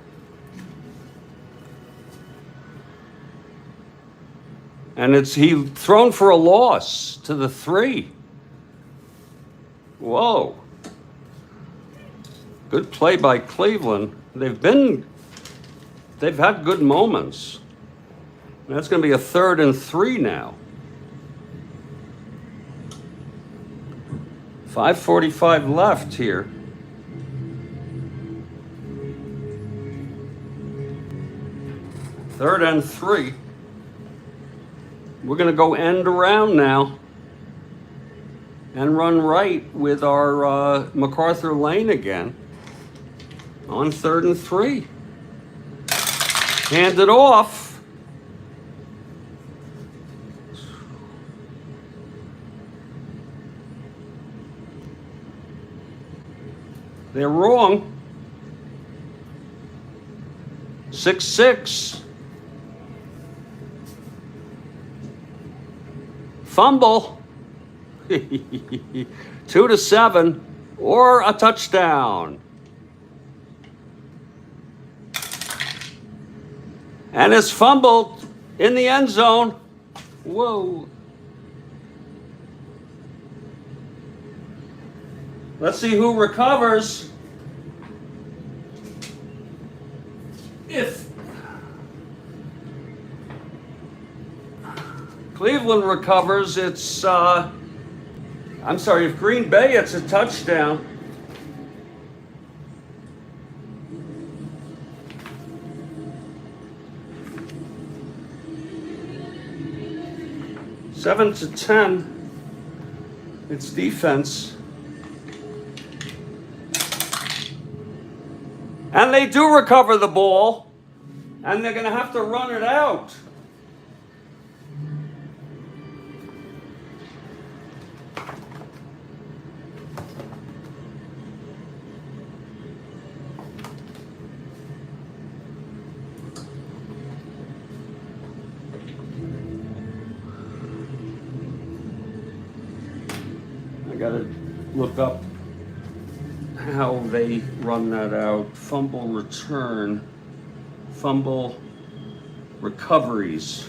And he thrown for a loss to the 3. Whoa. Good play by Cleveland. They've had good moments. That's going to be a 3rd and 3 now. 5:45 left here. Third and 3. We're going to go end around now. and run right with our MacArthur lane again on 3rd and 3. Hand it off. They're wrong. 6-6. Fumble. 2-7 or a touchdown. And it's fumbled in the end zone. Whoa. Let's see who recovers. If Cleveland recovers, it's, I'm sorry, if Green Bay, it's a touchdown. Seven to 10. It's defense. And they do recover the ball, and they're going to have to run it out. I got to look up how they run that out. Fumble return, fumble recoveries.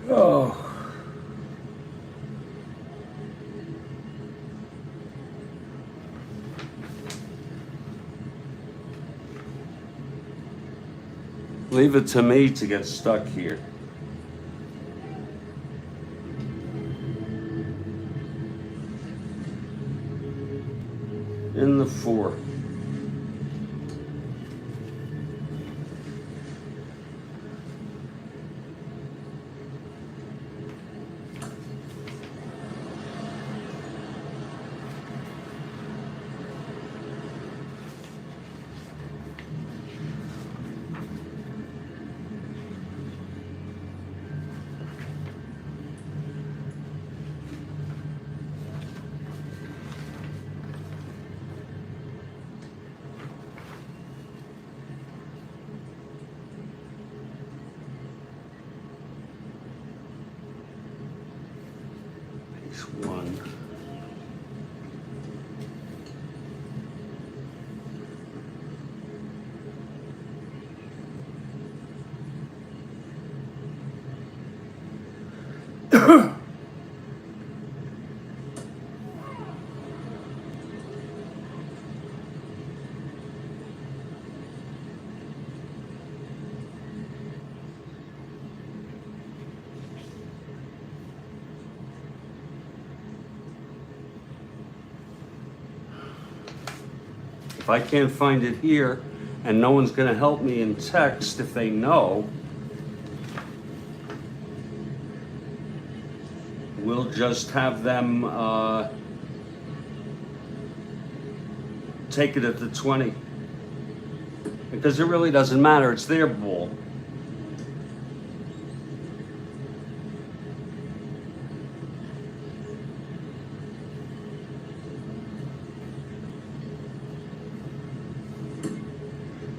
Oh. Leave it to me to get stuck here. In the 4. One. If I can't find it here, and no one's going to help me in text if they know, we'll just have them take it at the 20. Because it really doesn't matter, it's their ball.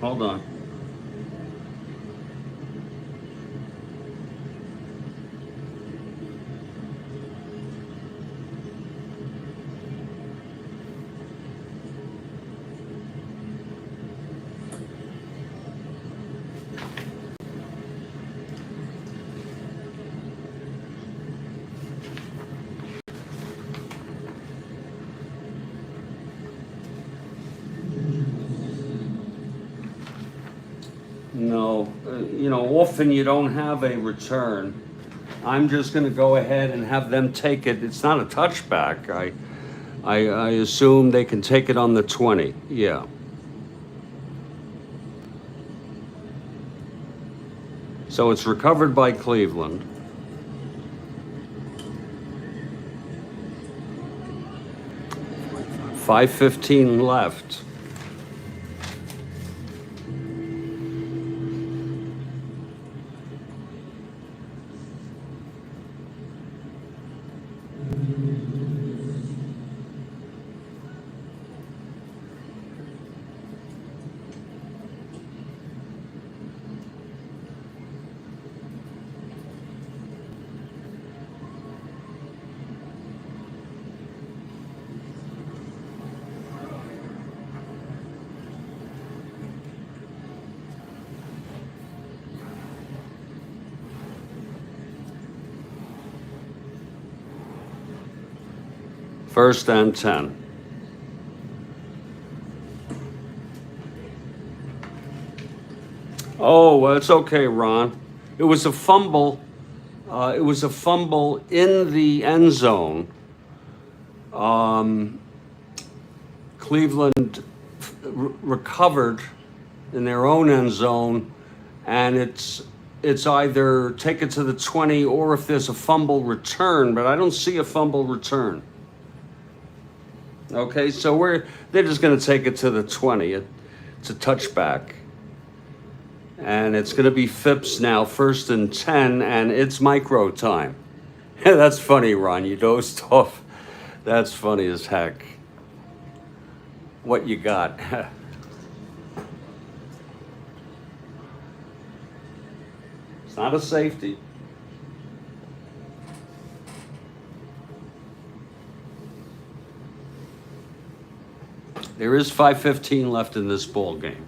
Hold on. No, often you don't have a return. I'm just going to go ahead and have them take it. It's not a touchback. I assume they can take it on the 20. Yeah. So it's recovered by Cleveland. .5:15 left. First and 10. Oh, well, it's okay, Ron. It was a fumble. It was a fumble in the end zone. Cleveland recovered in their own end zone, and it's either take it to the 20 or if there's a fumble return, but I don't see a fumble return. Okay, so they're just going to take it to the 20. It's a touchback. And it's going to be Phipps now, first and 10, and it's micro time. That's funny, Ron. You dozed off. That's funny as heck. What you got? It's not a safety. There is 5:15 left in this ball game.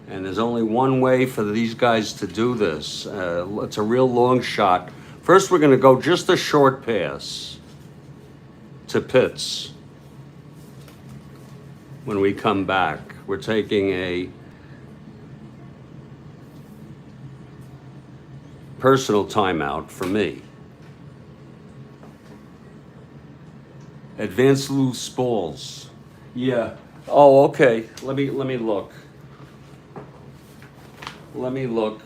And there's only one way for these guys to do this. It's a real long shot. First, we're going to go just a short pass to Pitts. When we come back, we're taking a personal timeout for me. Advanced loose balls. Yeah. Oh, okay. Let me look. Let me look.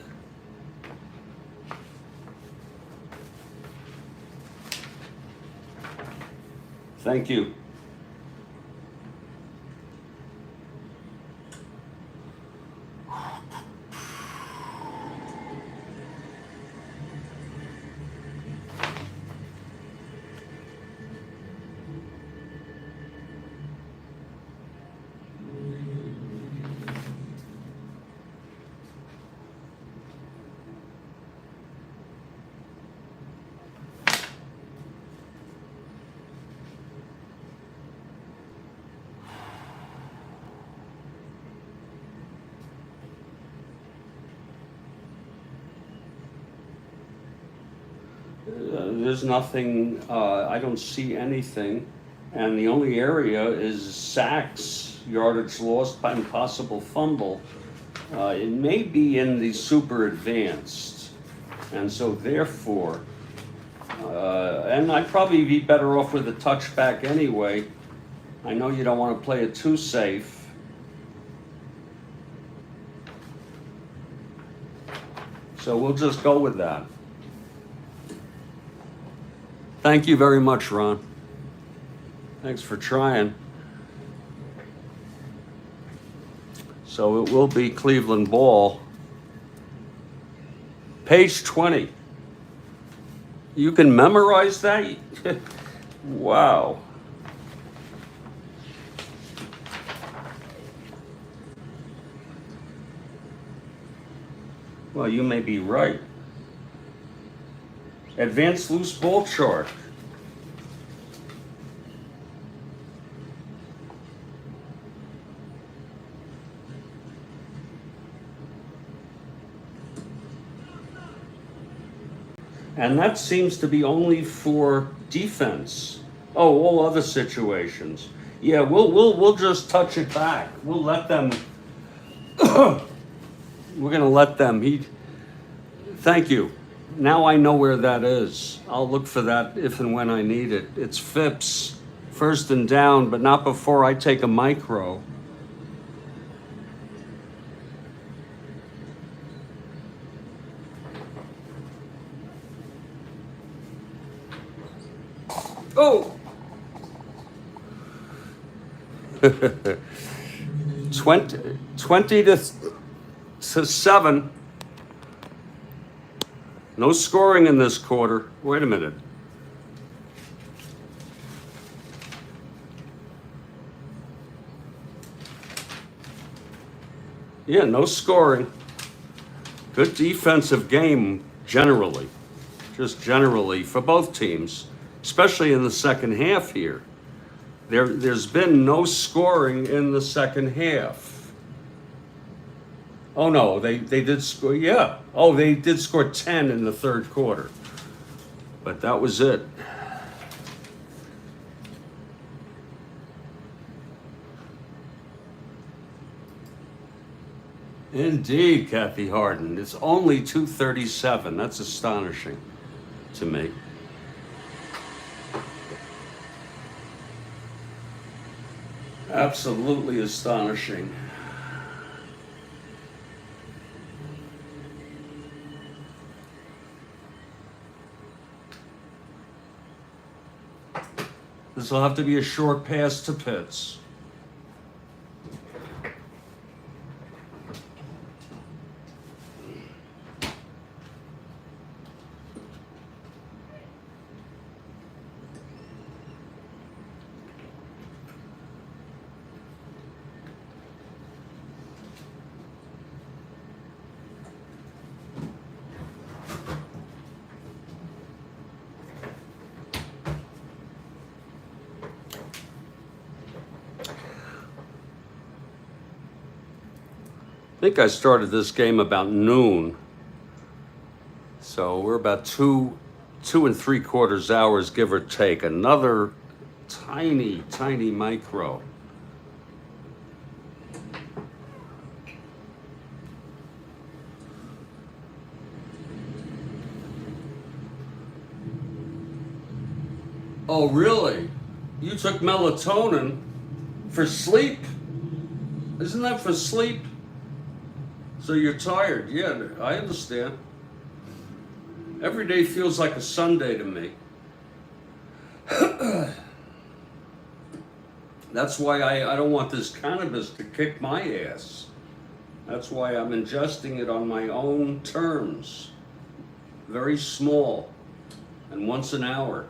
Thank you. There's nothing, I don't see anything. And the only area is sacks, yardage lost, and possible fumble. It may be in the super advanced. And so therefore, and I'd probably be better off with a touchback anyway. I know you don't want to play it too safe. So we'll just go with that. Thank you very much, Ron. Thanks for trying. So it will be Cleveland ball. Page 20. You can memorize that? Wow. Well, you may be right. Advanced loose ball chart. And that seems to be only for defense. Oh, all other situations. Yeah, we'll just touch it back. We'll let them. We're gonna let them. Thank you. Now I know where that is. I'll look for that if and when I need it. It's Phipps, first and down, but not before I take a micro. Oh! 20 to 7. No scoring in this quarter. Wait a minute. Yeah, no scoring. Good defensive game generally. Just generally for both teams, especially in the second half here. There's been no scoring in the second half. Oh no, they did score, yeah. Oh, they did score 10 in the third quarter. But that was it. Indeed, Kathy Harden. It's only 2:37. That's astonishing to me. Absolutely astonishing. This will have to be a short pass to Pitts. I think I started this game about noon. So we're about two and 3/4 hours, give or take. Another tiny, tiny micro. Oh, really? You took melatonin for sleep? Isn't that for sleep? So you're tired. Yeah, I understand. Every day feels like a Sunday to me. That's why I don't want this cannabis to kick my ass. That's why I'm ingesting it on my own terms. Very small and once an hour.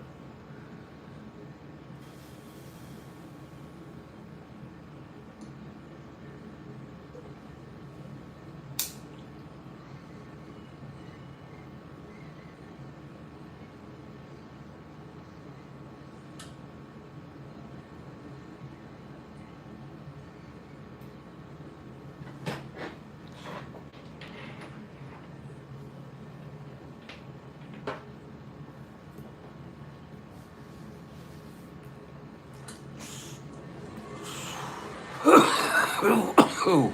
Oh,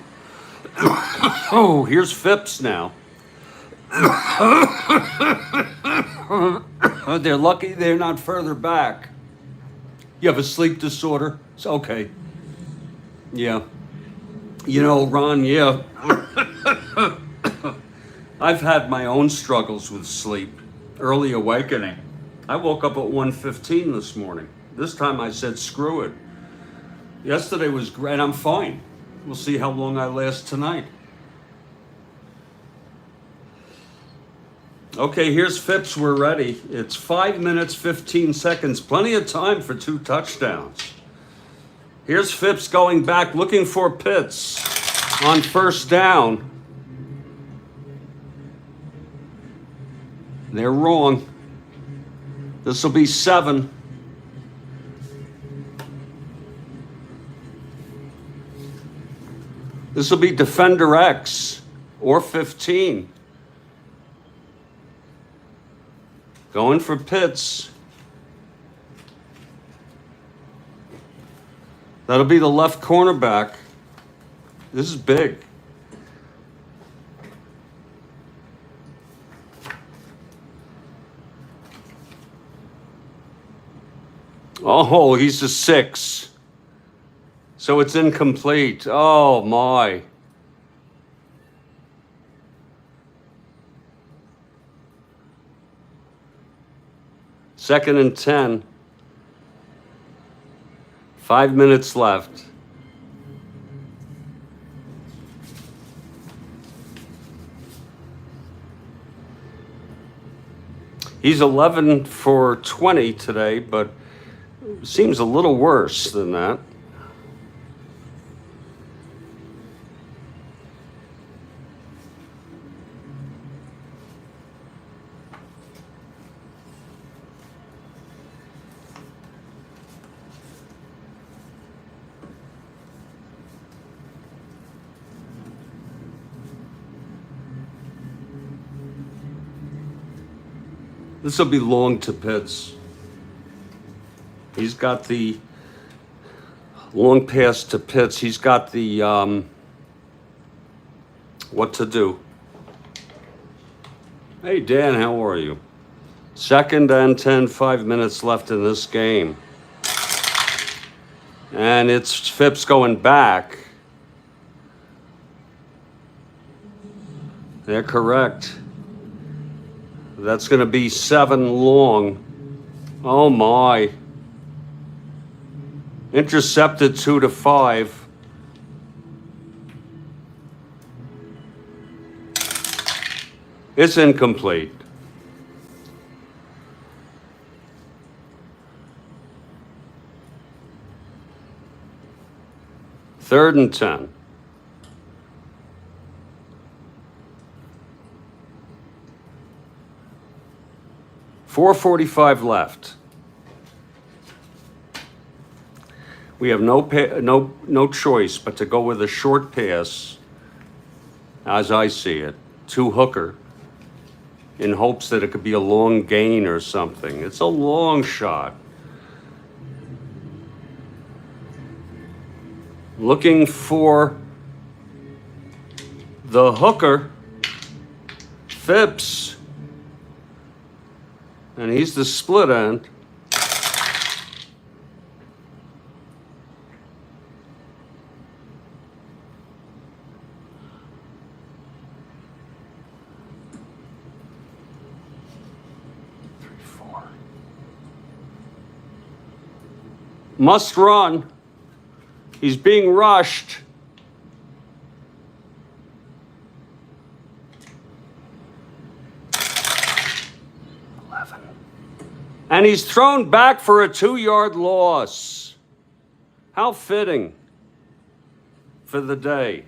oh, here's Phipps now. They're lucky they're not further back. You have a sleep disorder? It's okay. Yeah. You know, Ron, yeah. I've had my own struggles with sleep. Early awakening. I woke up at 1:15 this morning. This time I said, screw it. Yesterday was great. I'm fine. We'll see how long I last tonight. Okay, here's Phipps. We're ready. It's 5 minutes, 15 seconds. Plenty of time for 2 touchdowns. Here's Phipps going back, looking for Pitts on first down. They're wrong. This will be 7. This will be Defender X or 15. Going for Pitts. That'll be the left cornerback. This is big. Oh, he's a 6. So it's incomplete. Oh, my. Second and 10. 5 minutes left. He's 11 for 20 today, but seems a little worse than that. This will be long to Pitts. He's got the long pass to Pitts. He's got the what to do. Hey, Dan, how are you? Second and 10, 5 minutes left in this game. And it's Phipps going back. They're correct. That's going to be 7 long. Oh, my. Intercepted 2 to 5. It's incomplete. Third and 10. .445 left. We have no choice but to go with a short pass, as I see it, to Hooker, in hopes that it could be a long gain or something. It's a long shot. Looking for the Hooker, Phipps. And he's the split end. Must run. He's being rushed. And he's thrown back for a 2-yard loss. How fitting for the day.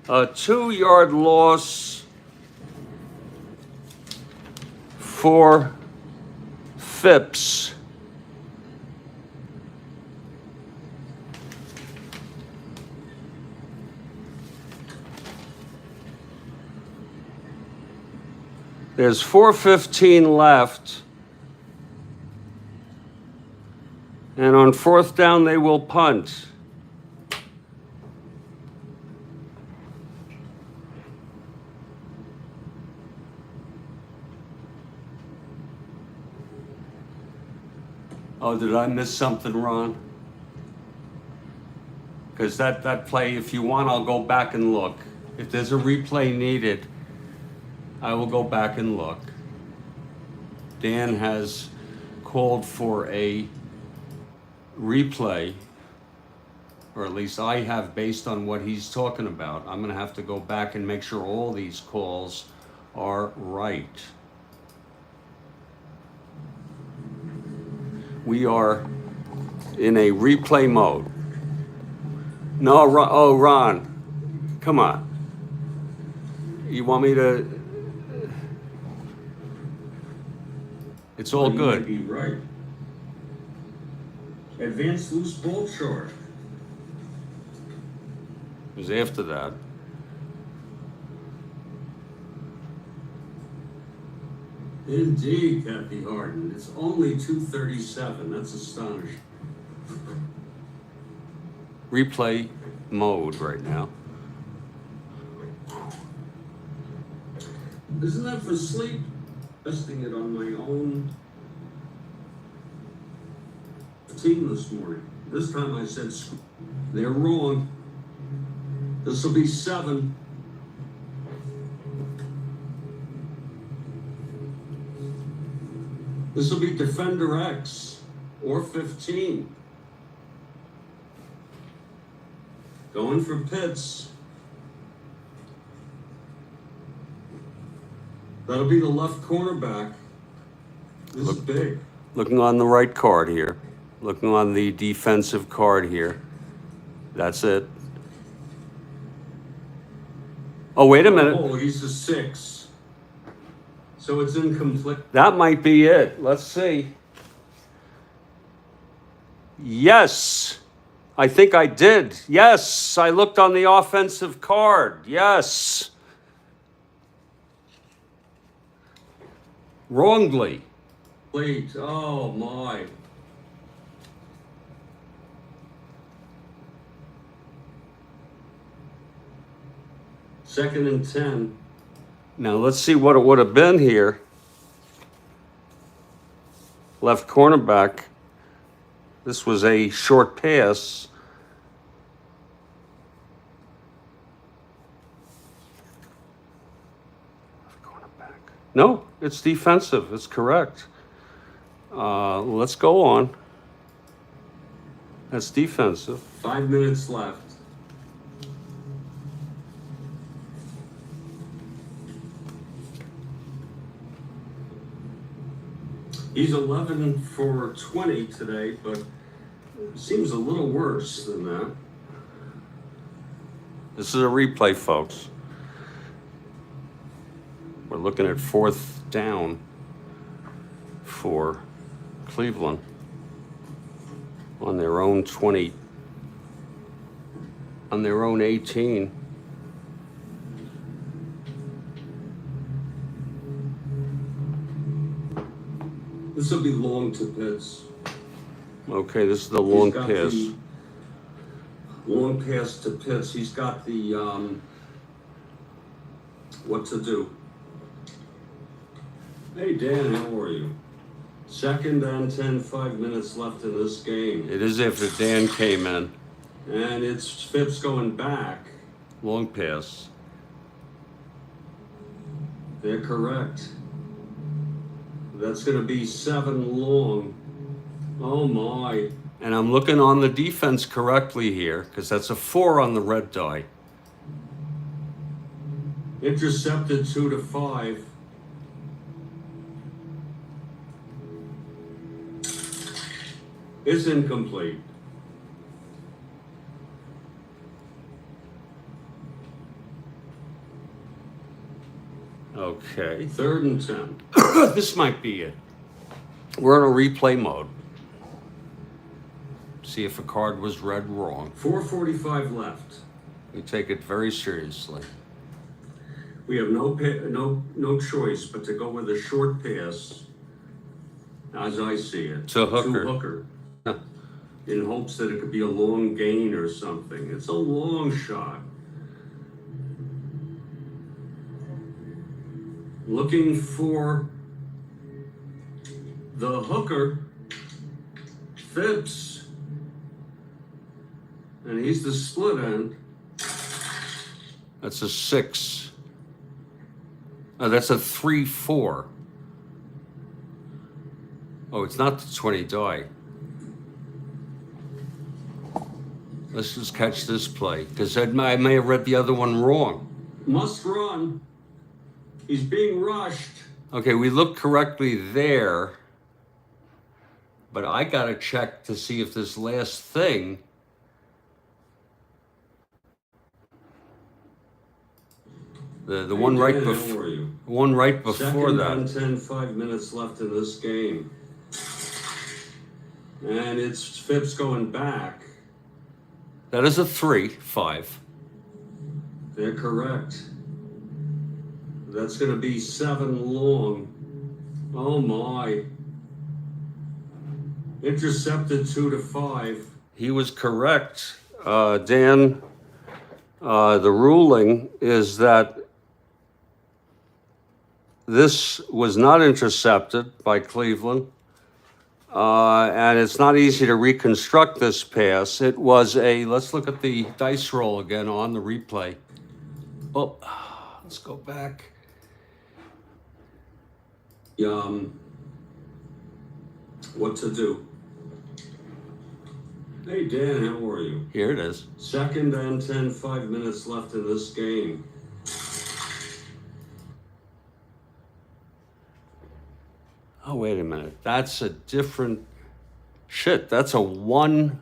A 2-yard loss for Phipps. There's 4:15 left. And on 4th down, they will punt. Oh, did I miss something, Ron? Because that play, if you want, I'll go back and look. If there's a replay needed, I will go back and look. Dan has called for a replay, or at least I have, based on what he's talking about. I'm going to have to go back and make sure all these calls are right. We are in a replay mode. No, Ron, oh, Ron, come on. You want me to? It's all good. You might be right. Advanced loose ball chart. It was after that. Indeed, Kathy Harden. It's only 2:37. That's astonishing. Replay mode right now. Isn't that for sleep? Testing it on my own. 15 this morning. This time I said, they're wrong. This will be 7. This will be Defender X or 15. Going for Pitts. That'll be the left cornerback. This is big. Looking on the right card here. Looking on the defensive card here. That's it. Oh, wait a minute. Oh, he's a 6. So it's incomplete. That might be it. Let's see. Yes. I think I did. Yes. I looked on the offensive card. Yes. Wrongly. Wait, oh my. Second and 10. Now let's see what it would have been here. Left cornerback. This was a short pass. Left cornerback. No, it's defensive. It's correct. Let's go on. That's defensive. 5 minutes left. He's 11 for 20 today, but it seems a little worse than that. This is a replay, folks. We're looking at 4th down for Cleveland on their own 20, on their own 18. This will be long to Pitts. Okay, this is the long He's got pass. the long pass to Pitts. He's got the what to do. Hey Dan, how are you? Second and 10, 5 minutes left in this game. It is after Dan came in. And it's Phipps going back. Long pass. They're correct. That's going to be 7 long. Oh my. And I'm looking on the defense correctly here because that's a 4 on the red die. Intercepted 2 to 5. It's incomplete. Okay. 3rd and 10. This might be it. We're in a replay mode. See if a card was read wrong. 4:45 left. We take it very seriously. We have no choice but to go with a short pass, as I see it, To Hooker. Hooker, in hopes that it could be a long gain or something. It's a long shot. Looking for the Hooker, Phipps, and he's the split end. That's a 6. Oh, that's a 3-4. Oh, it's not the 20 die. Let's just catch this play because I may have read the other one wrong. Must run. He's being rushed. Okay, we looked correctly there, but I gotta check to see if this last thing. The one right Dan, before. how are you? One right before Second that. and 10, 5 minutes left in this game. And it's Phipps going back. That is a 3-5. They're correct. That's going to be 7 long. Oh my. Intercepted 2 to 5. He was correct. Dan, the ruling is that this was not intercepted by Cleveland. and it's not easy to reconstruct this pass. It was let's look at the dice roll again on the replay. Oh, let's go back. What to do? Hey Dan, how are you? Here it is. 2nd and 10, 5 minutes left in this game. Oh, wait a minute. That's a different shit. That's a 1-7.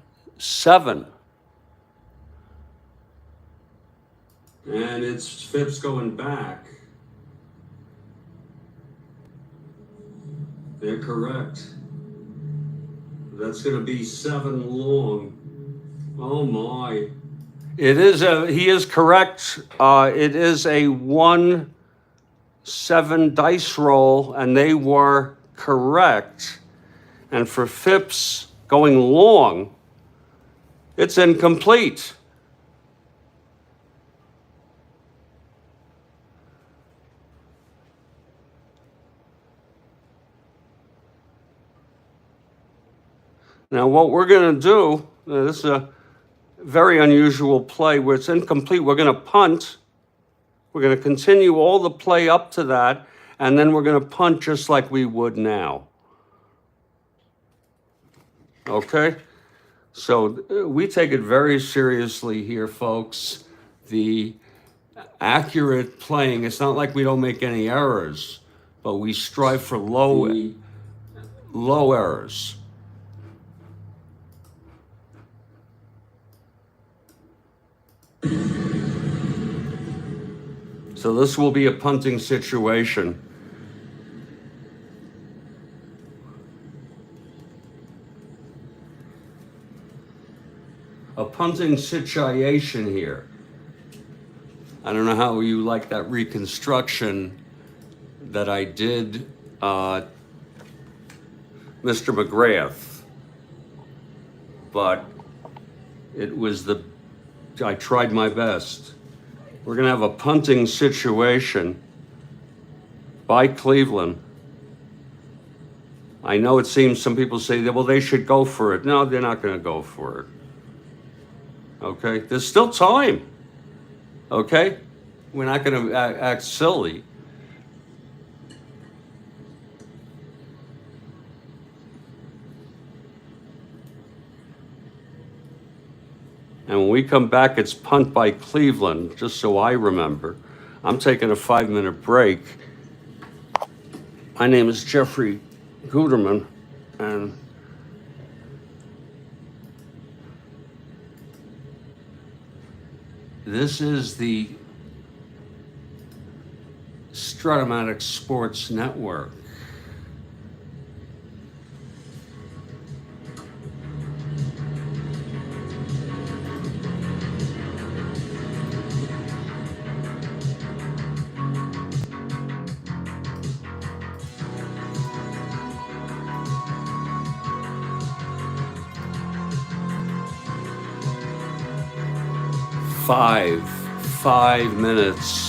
And it's Phipps going back. They're correct. That's going to be 7 long. Oh my. He is correct. It is a 1-7 dice roll, and they were correct. And for Phipps going long, it's incomplete. Now, what we're going to do, this is a very unusual play where it's incomplete. We're going to punt. We're going to continue all the play up to that, and then we're going to punt just like we would now. Okay? So we take it very seriously here, folks. The accurate playing, it's not like we don't make any errors, but we strive for low errors. So this will be a punting situation. A punting situation here. I don't know how you like that reconstruction that I did, Mr. McGrath, but it was I tried my best. We're going to have a punting situation by Cleveland. I know it seems some people say that, well, they should go for it. No, they're not going to go for it. Okay? There's still time. Okay? We're not going to act silly. And when we come back, it's punt by Cleveland, just so I remember. I'm taking a 5-minute break. My name is Jeffrey Guterman, and this is the Strat-O-Matic Sports Network. Five minutes.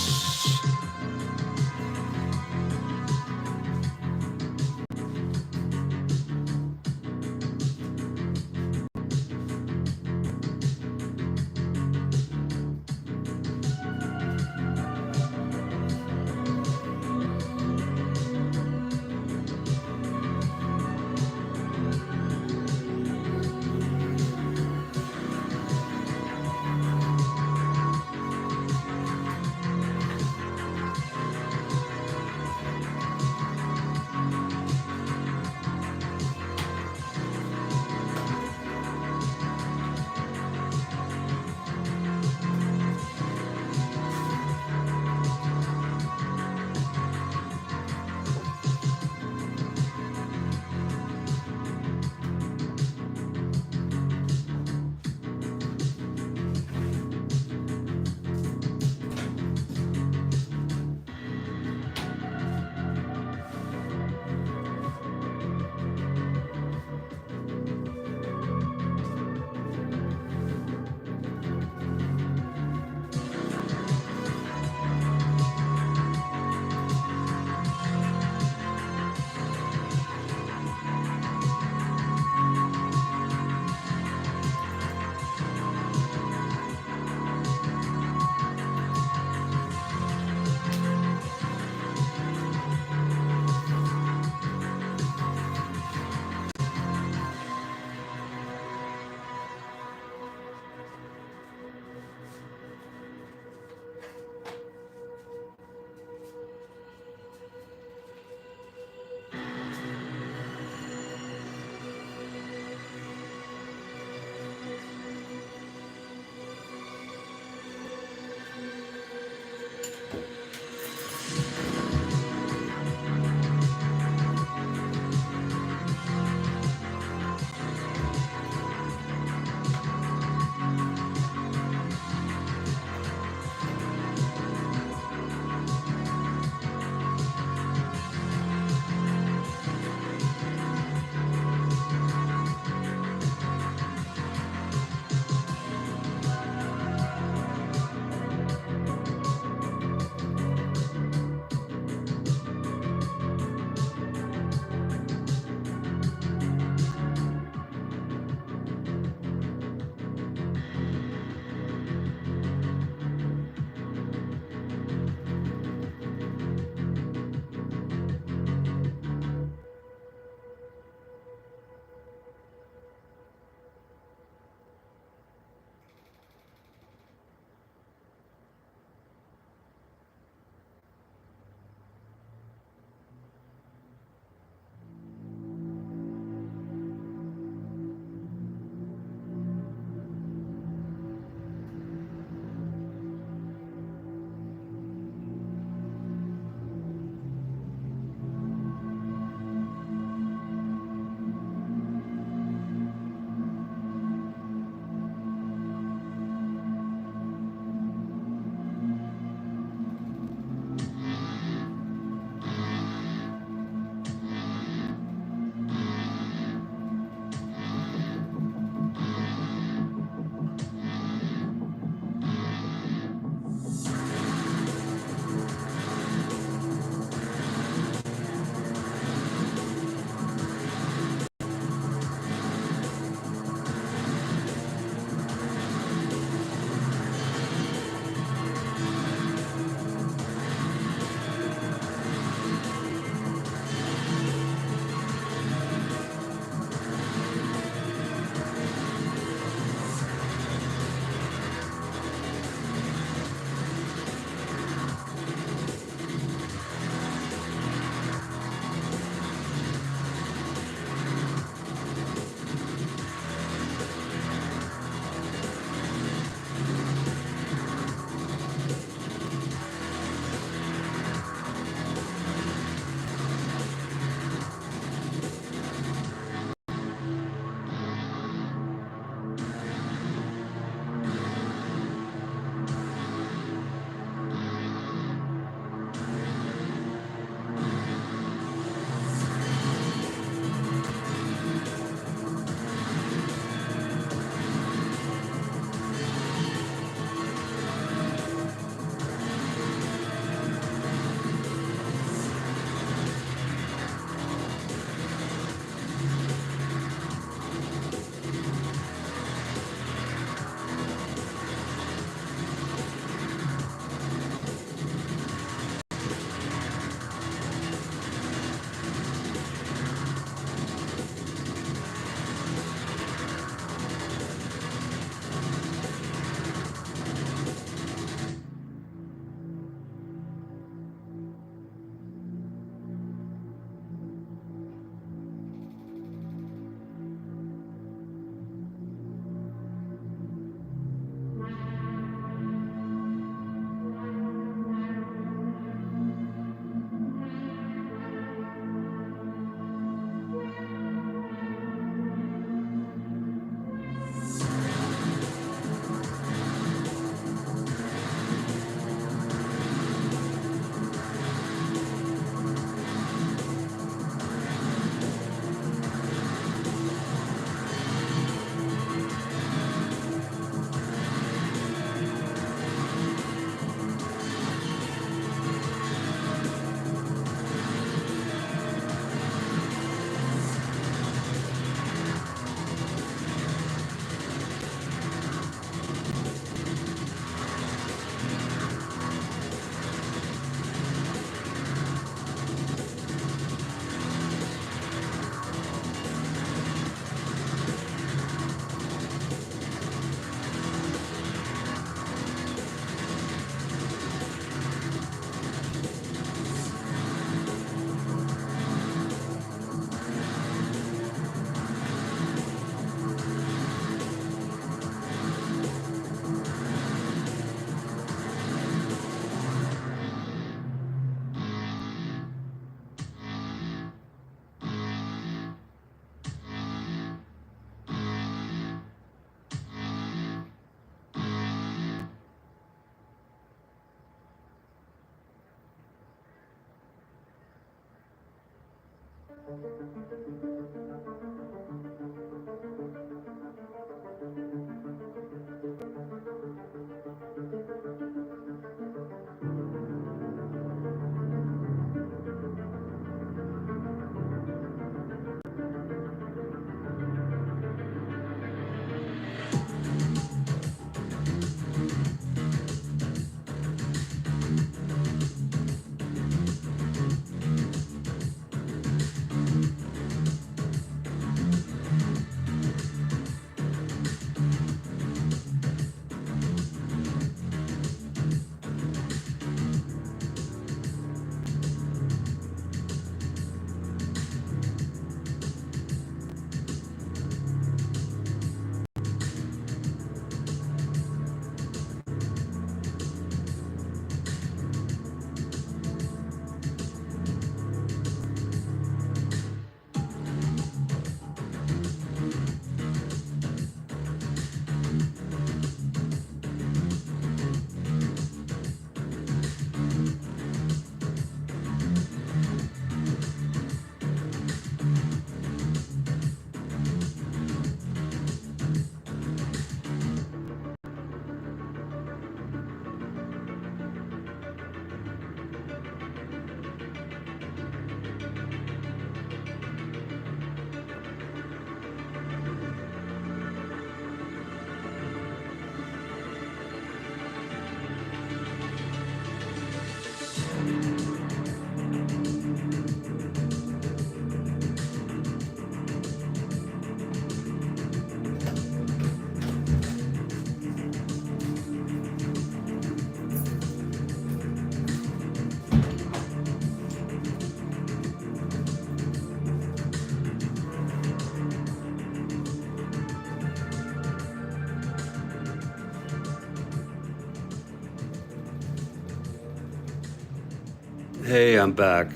Hey, I'm back.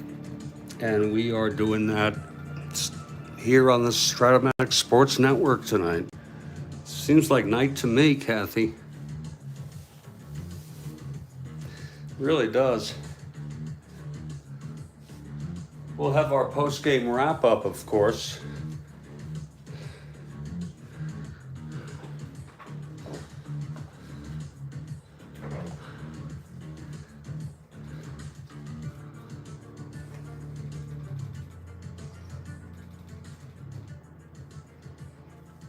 And we are doing that here on the Strat-O-Matic Sports Network tonight. Seems like night to me, Kathy. Really does. We'll have our post-game wrap-up, of course.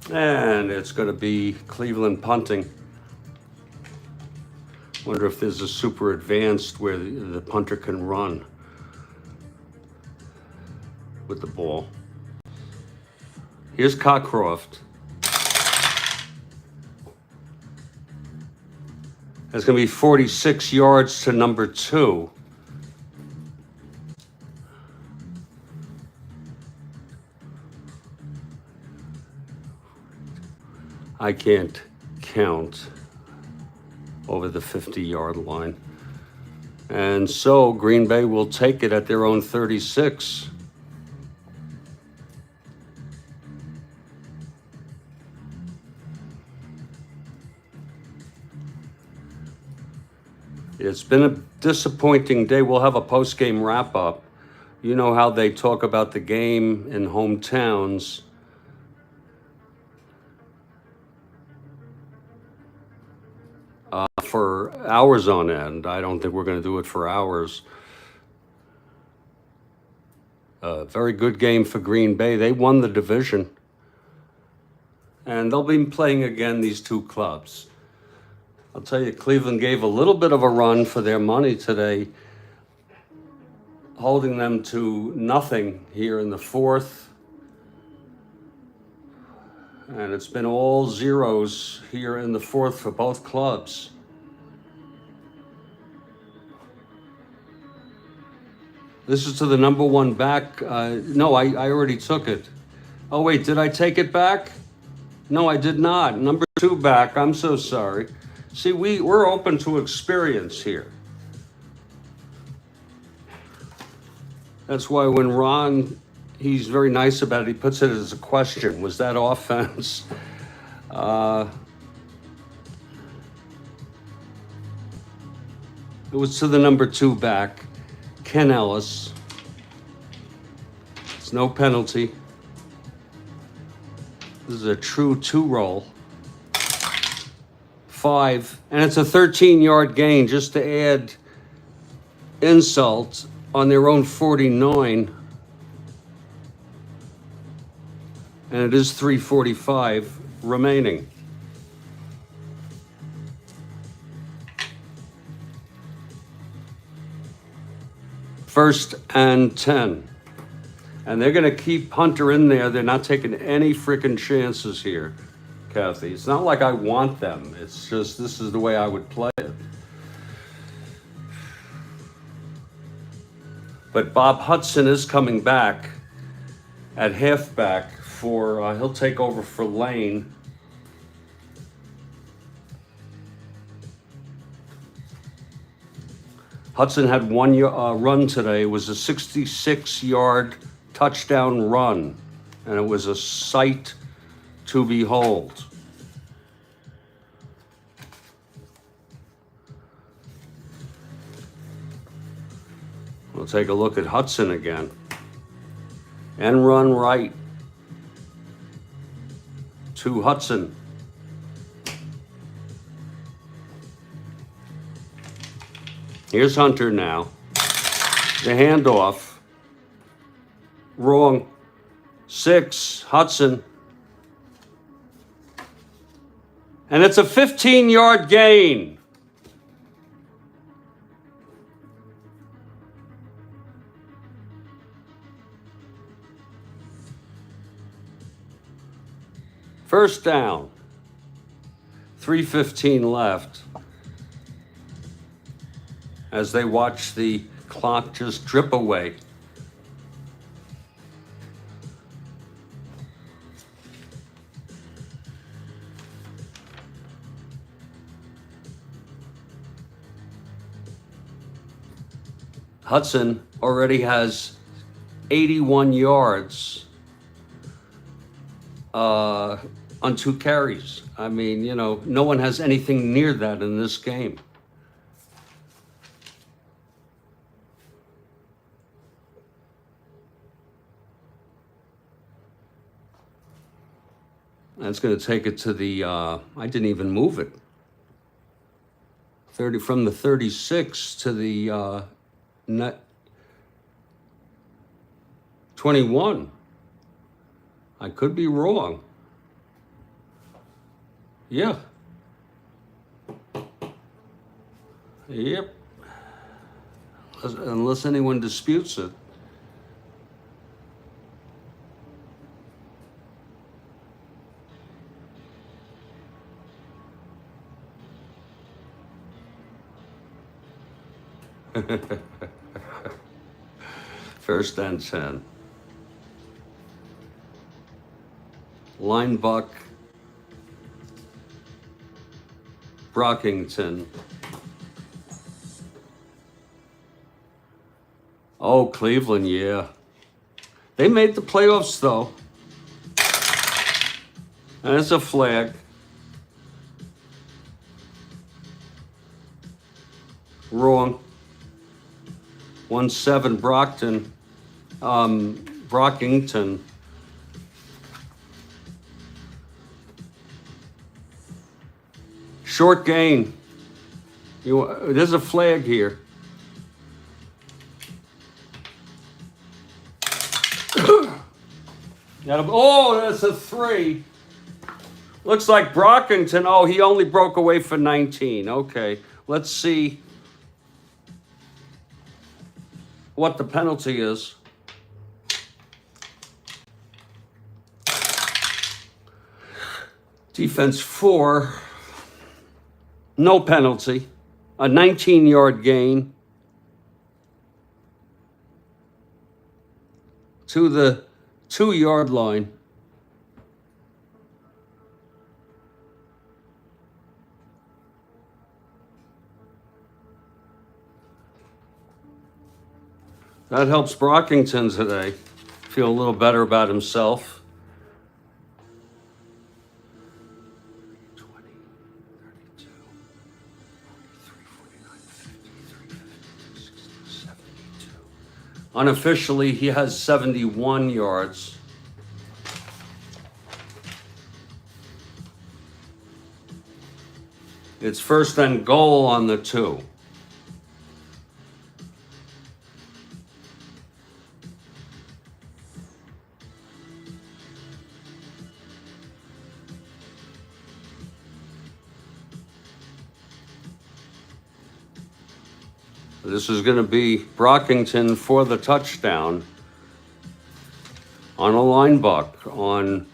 And it's going to be Cleveland punting. Wonder if there's a super advanced where the punter can run with the ball. Here's Cockcroft. That's going to be 46 yards to number 2. I can't count over the 50-yard line. And so Green Bay will take it at their own 36. It's been a disappointing day. We'll have a post-game wrap-up. You know how they talk about the game in hometowns. For hours on end. I don't think we're going to do it for hours. Very good game for Green Bay. They won the division. And they'll be playing again, these two clubs. I'll tell you, Cleveland gave a little bit of a run for their money today, holding them to nothing here in the fourth. And it's been all zeros here in the fourth for both clubs. This is to the number 1 back. No, I already took it. Oh, wait, did I take it back? No, I did not. Number 2 back. I'm so sorry. See, we're open to experience here. That's why when Ron, he's very nice about it, he puts it as a question. Was that offense? It was to the number 2 back, Ken Ellis. There's no penalty. This is a true 2-roll. 5, and it's a 13-yard gain, just to add insult on their own 49. And it is 3:45 remaining. First and 10. And they're going to keep Hunter in there. They're not taking any freaking chances here, Kathy. It's not like I want them. It's just this is the way I would play it. But Bob Hudson is coming back at halfback for, he'll take over for Lane. Hudson had one run today. It was a 66-yard touchdown run, and it was a sight to behold. We'll take a look at Hudson again. And run right to Hudson. Here's Hunter now. The handoff. Wrong. 6, Hudson. And it's a 15-yard gain. First down. 3:15 left. As they watch the clock just drip away. Hudson already has 81 yards on 2 carries. I mean, you know, no one has anything near that in this game. That's going to take it to the, I didn't even move it. 30 from the 36 to the net 21. I could be wrong. Yeah. Yep. Unless anyone disputes it. First and 10. Linebuck. Brockington. Oh, Cleveland, yeah. They made the playoffs, though. And it's a flag. Wrong. 1-7 Brockington. Short gain. There's a flag here. Oh, that's a 3. Looks like Brockington. Oh, he only broke away for 19. Okay, let's see what the penalty is. Defense 4. No penalty. A 19-yard gain to the 2-yard line. That helps Brockington today feel a little better about himself. 20, 32, 43, 49, 53, 56, 72. Unofficially, he has 71 yards. It's first and goal on the 2. This is going to be Brockington for the touchdown on a line buck on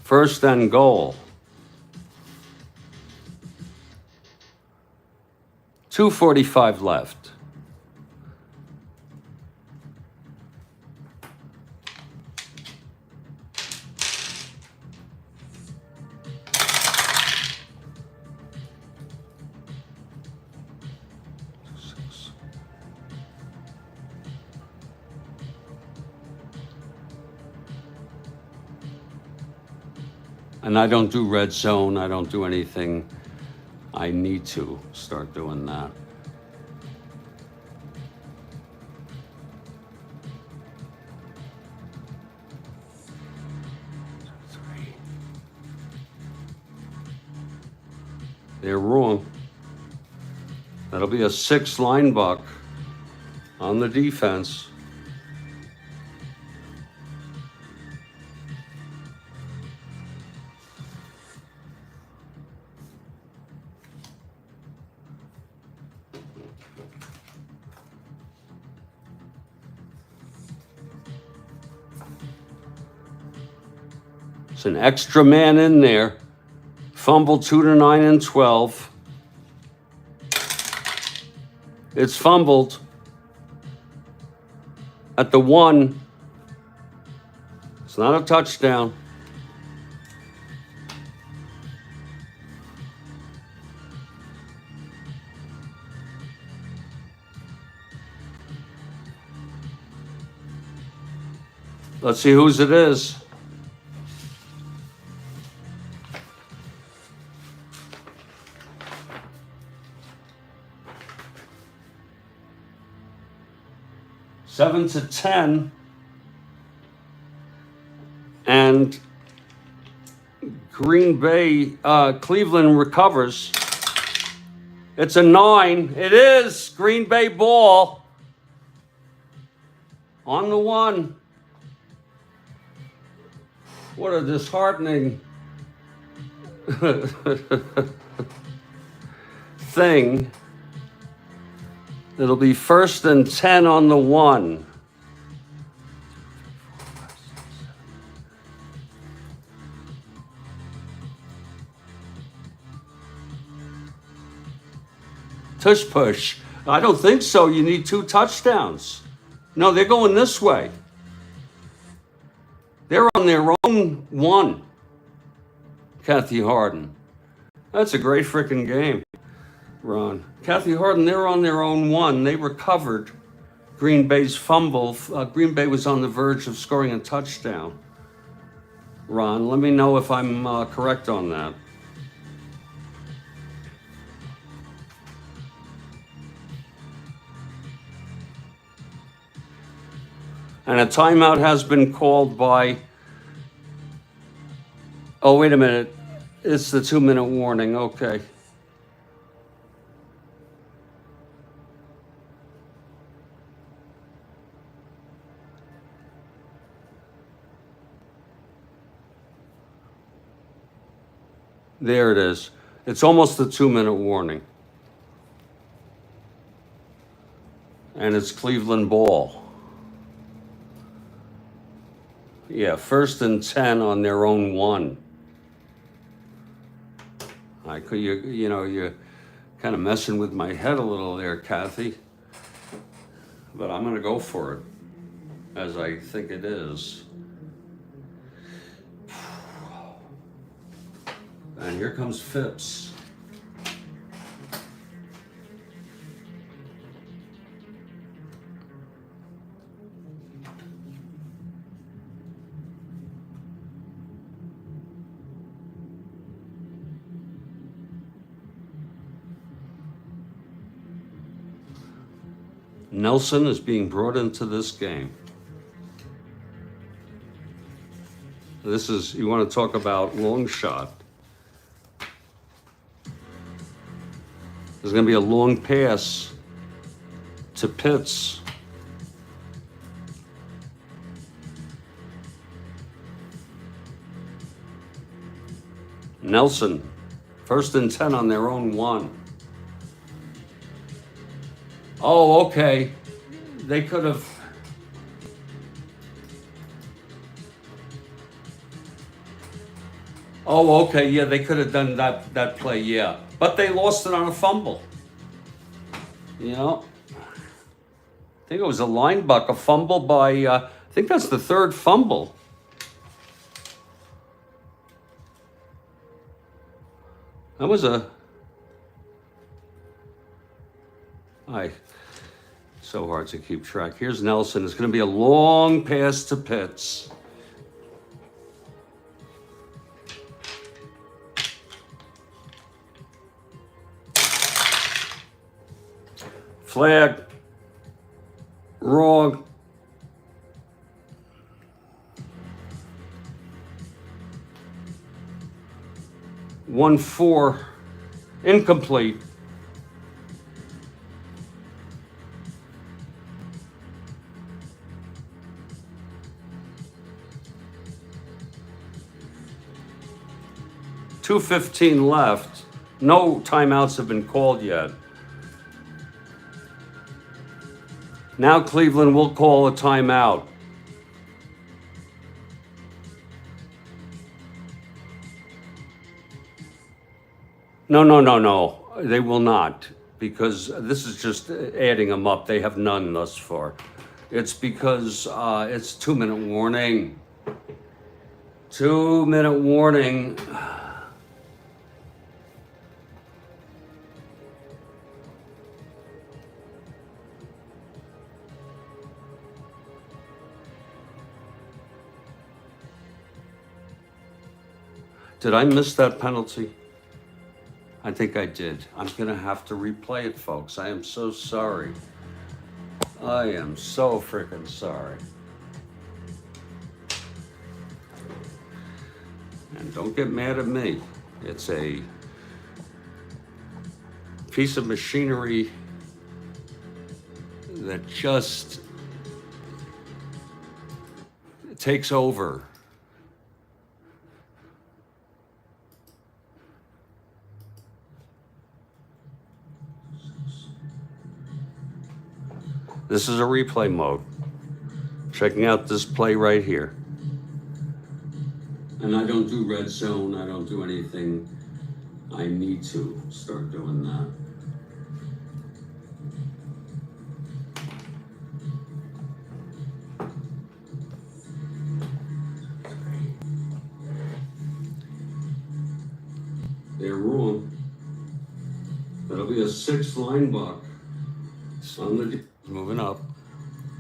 first and goal. 2:45 left. And I don't do red zone. I don't do anything. I need to start doing that. They're wrong. That'll be a 6 line buck on the defense. It's an extra man in there. Fumble 2 to 9 and 12. It's fumbled at the 1. It's not a touchdown. Let's see whose it is. Seven to 10, and Green Bay, Cleveland recovers. It's a 9. It is Green Bay ball on the 1. What a disheartening thing. It'll be first and 10 on the 1. Tush push. I don't think so. You need 2 touchdowns. No, they're going this way. They're on their own 1. Kathy Harden. That's a great freaking game, Ron. Kathy Harden, they're on their own 1. They recovered Green Bay's fumble. Green Bay was on the verge of scoring a touchdown. Ron, let me know if I'm correct on that. And a timeout has been called by, oh, wait a minute. It's the 2-minute warning. Okay. There it is. It's almost the 2-minute warning. And it's Cleveland ball. Yeah, first and 10 on their own 1. You're kind of messing with my head a little there, Kathy. But I'm going to go for it, as I think it is. And here comes Phipps. Nelson is being brought into this game. This is, you want to talk about long shot. There's going to be a long pass to Pitts. Nelson, 1st and 10 on their own 1. Oh, okay. They could have. Oh, okay. Yeah, they could have done that play. Yeah, but they lost it on a fumble. You know, I think it was a linebacker fumble by. I think that's the 3rd fumble. That was a. So hard to keep track. Here's Nelson. It's going to be a long pass to Pitts. Flag. Wrong. One, 4. Incomplete. .2:15 left. No timeouts have been called yet. Now Cleveland will call a timeout. No. They will not, because this is just adding them up. They have none thus far. It's because it's 2-minute warning. 2-minute warning. Did I miss that penalty? I think I did. I'm going to have to replay it, folks. I am so sorry. I am so freaking sorry. And don't get mad at me. It's a piece of machinery that just takes over. This is a replay mode. Checking out this play right here. And I don't do red zone. I don't do anything. I need to start doing that. They're wrong. That'll be a 6 line buck. On the moving up.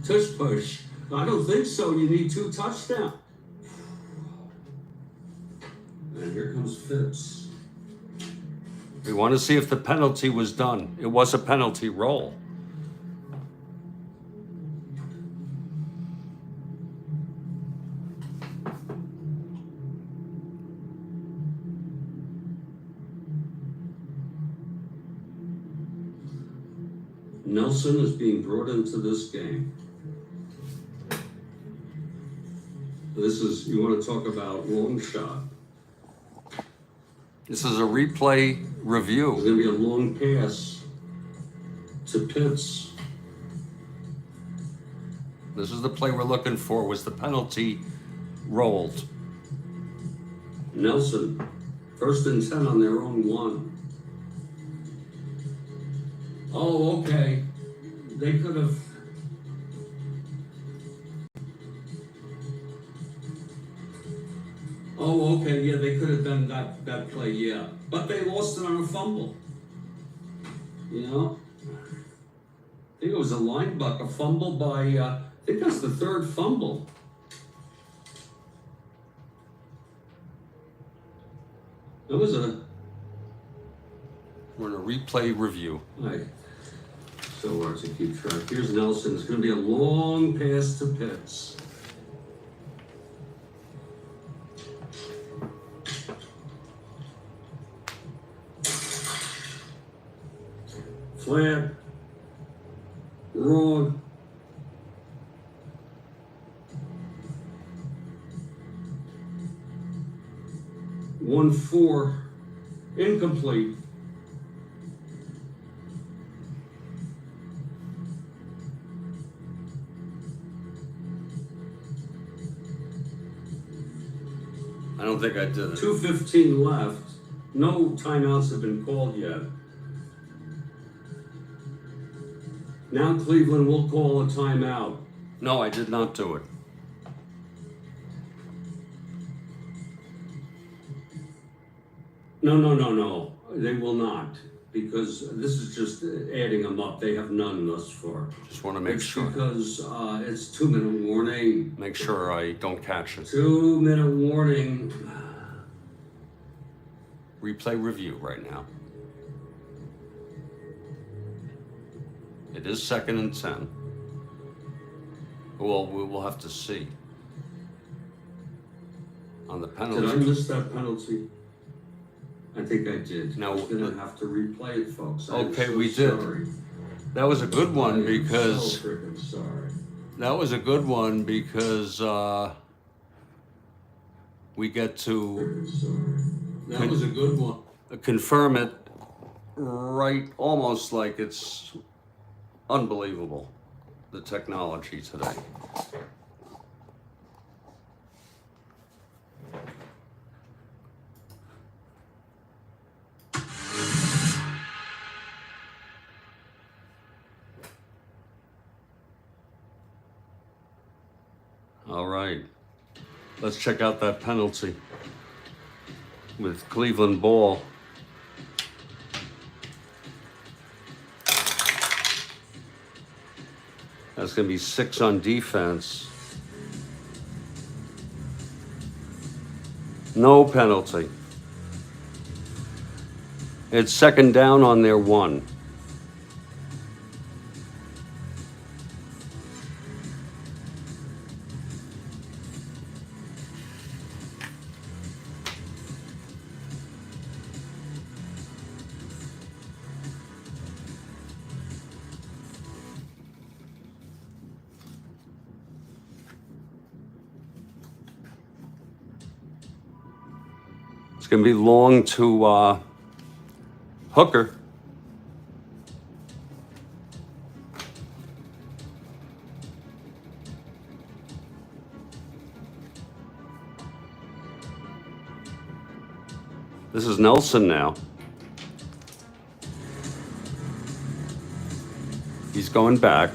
Tush push. I don't think so. You need 2 touchdowns. And here comes Fitz. We want to see if the penalty was done. It was a penalty roll. Nelson is being brought into this game. This is, you want to talk about long shot. This is a replay review. There's going to be a long pass to Pitts. This is the play we're looking for. Was the penalty rolled? Nelson, 1st and 10 on their own 1. Oh, okay. They could have. Oh, okay. Yeah, they could have done that play. Yeah, but they lost it on a fumble. You know, I think it was a linebacker fumble by. I think that's the 3rd fumble. That was a. We're in a replay review. so hard to keep track. Here's Nelson. It's going to be a long pass to Pitts. Flat. Wrong. One four. Incomplete. I don't think I did it. 2:15 left. No timeouts have been called yet. Now Cleveland will call a timeout. No, I did not do it. No. They will not, because this is just adding them up. They have none thus far. Just want to make sure. Because it's 2-minute warning. Make sure I don't catch it. 2-minute warning. Replay review right now. It is 2nd and 10. Well, we'll have to see. On the penalty. Did I miss that penalty? I think I did. No, I'm going to have to replay it, folks. I'm Okay, so we did. sorry. That was a good one I am because so freaking sorry. that was a good one because we get to Freaking sorry. That was a good one. confirm it right, almost like it's unbelievable, the technology today. All right, let's check out that penalty with Cleveland ball. That's going to be 6 on defense. No penalty. It's 2nd down on their 1. It's going to be long to Hooker. This is Nelson now. He's going back.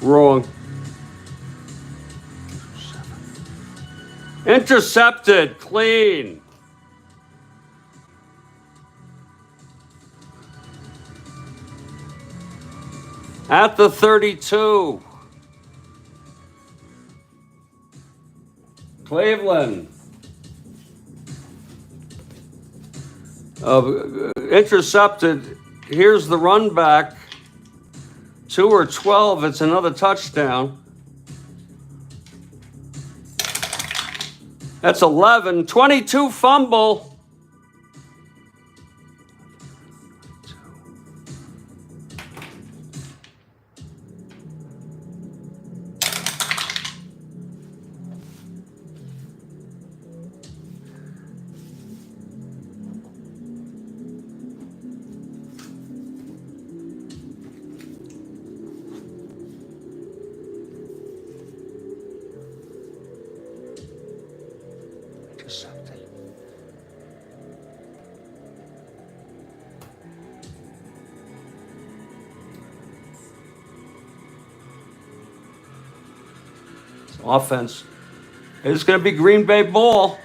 Wrong. Intercepted, clean. At the 32. Cleveland. Intercepted. Here's the run back. 2 or 12. It's another touchdown. That's 11. 22 fumble. Offense. It's going to be Green Bay ball.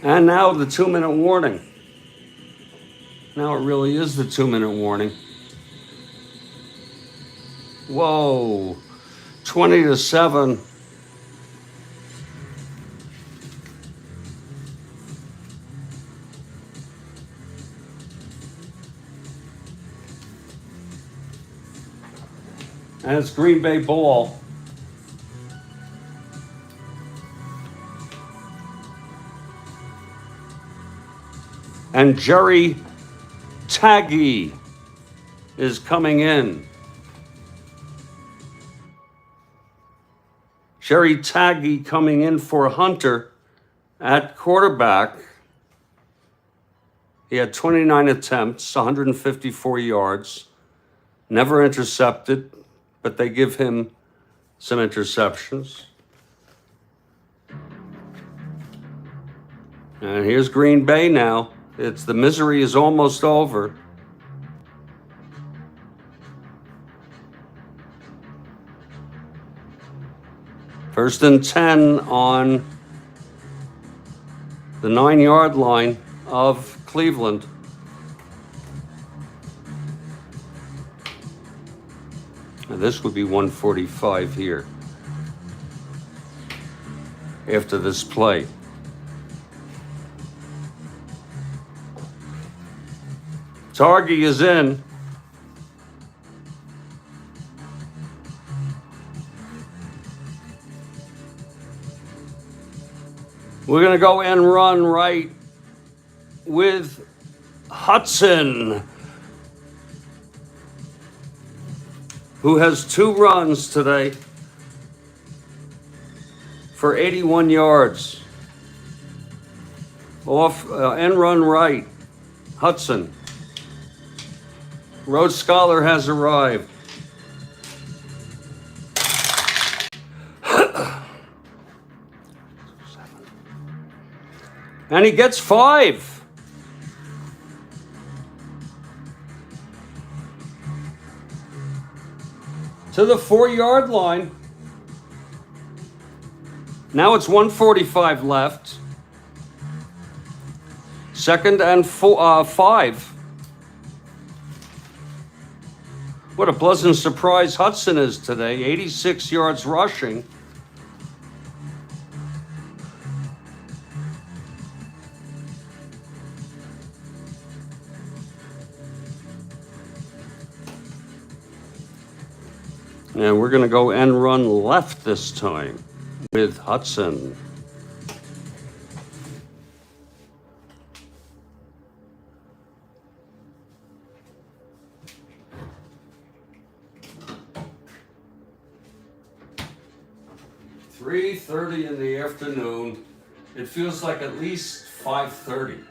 And now the 2-minute warning. Now it really is the 2-minute warning. Whoa. 20-7. And it's Green Bay ball. And Jerry Taggy is coming in. Jerry Taggy coming in for Hunter at quarterback. He had 29 attempts, 154 yards, never intercepted, but they give him some interceptions. And here's Green Bay now. The misery is almost over. First and 10 on the 9-yard line of Cleveland. Now this would be 145 here after this play. Targi is in. We're going to go and run right with Hudson, who has 2 runs today for 81 yards. Off end run right, Hudson. Rhodes Scholar has arrived. And he gets 5. To the 4-yard line. Now it's 1:45 left. Second and 5. What a pleasant surprise Hudson is today. 86 yards rushing. And we're going to go end run left this time with Hudson. .3:30 in the afternoon. It feels like at least 5:30.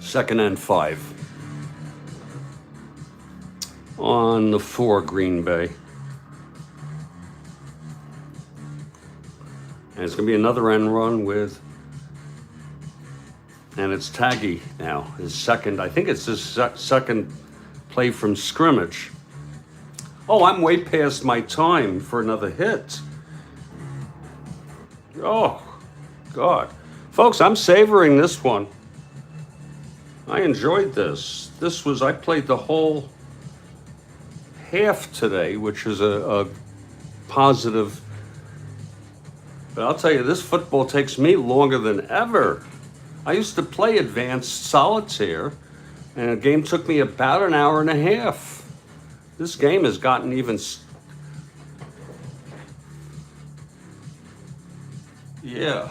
Second and 5 on the 4 Green Bay. And it's going to be another end run with, and it's Taggy now, his second, I think it's his second play from scrimmage. Oh, I'm way past my time for another hit. Oh, God. Folks, I'm savoring this one. I enjoyed this. I played the whole half today, which is a positive. But I'll tell you, this football takes me longer than ever. I used to play advanced solitaire, and a game took me about an hour and a half. This game has gotten even... Yeah.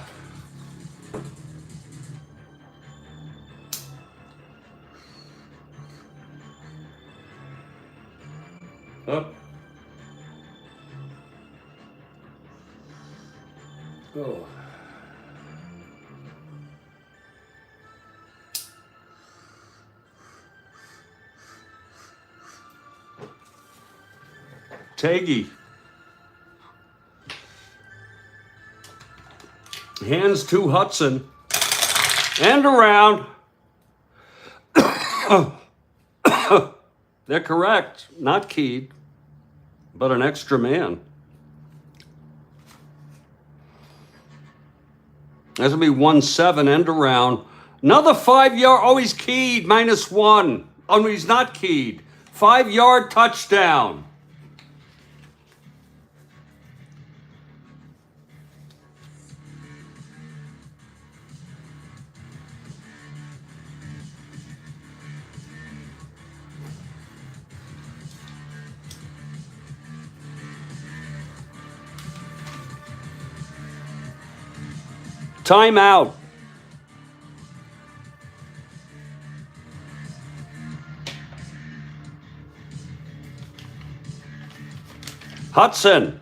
Up. Oh. Taggy. Hands to Hudson. And around. They're correct. Not keyed, but an extra man. That's going to be 1-7 end around. Another 5-yard. Oh, he's keyed. -1. Oh, no, he's not keyed. 5-yard touchdown. Timeout. Hudson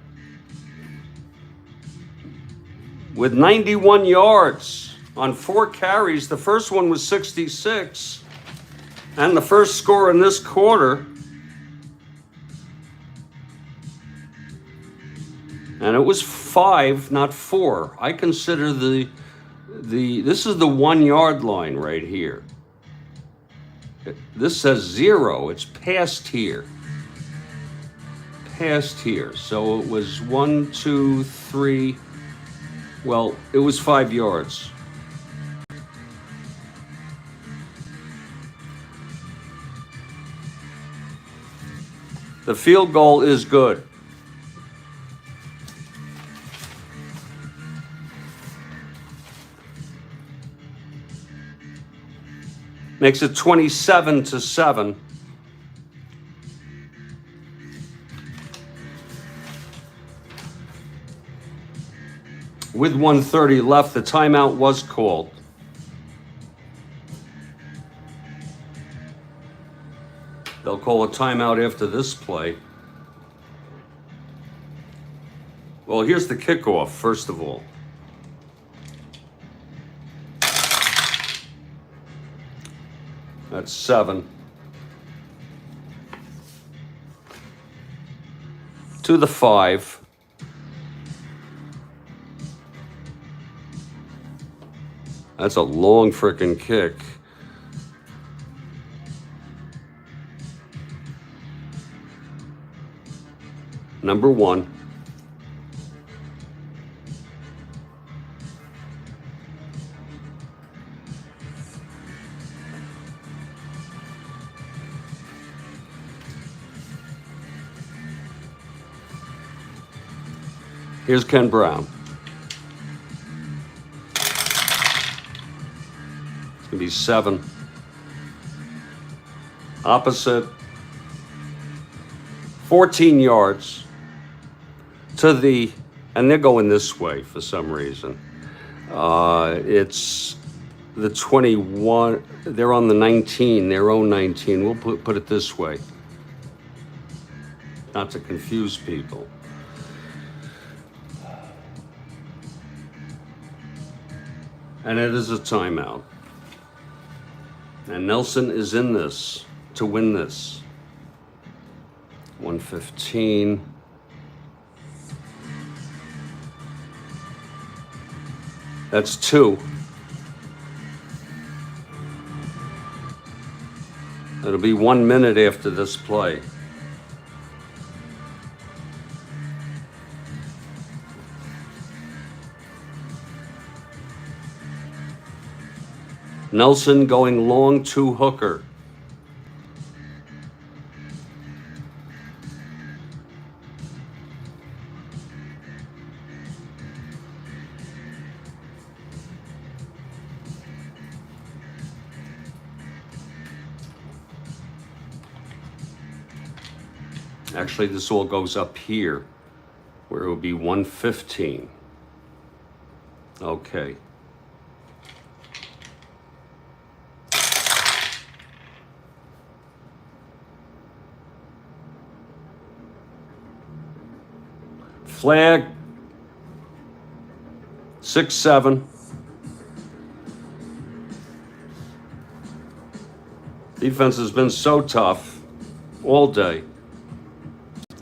with 91 yards on 4 carries. The first one was 66. And the first score in this quarter. And it was 5, not 4. I consider this is the 1-yard line right here. This says 0. It's past here. Past here. So it was 1, 2, 3. Well, it was 5 yards. The field goal is good. Makes it 27-7. With 1:30 left, the timeout was called. They'll call a timeout after this play. Well, here's the kickoff, first of all. That's 7. To the 5. That's a long frickin' kick. Number 1. Here's Ken Brown. It's going to be 7. Opposite. 14 yards to the, and they're going this way for some reason. It's the 21, they're on the 19, their own 19. We'll put it this way, not to confuse people. And it is a timeout. And Nelson is in this to win this. 1:15. That's 2. It'll be 1 minute after this play. Nelson going long to Hooker. Actually, this all goes up here, where it will be 1:15. Okay. Flag. 6-7. Defense has been so tough all day.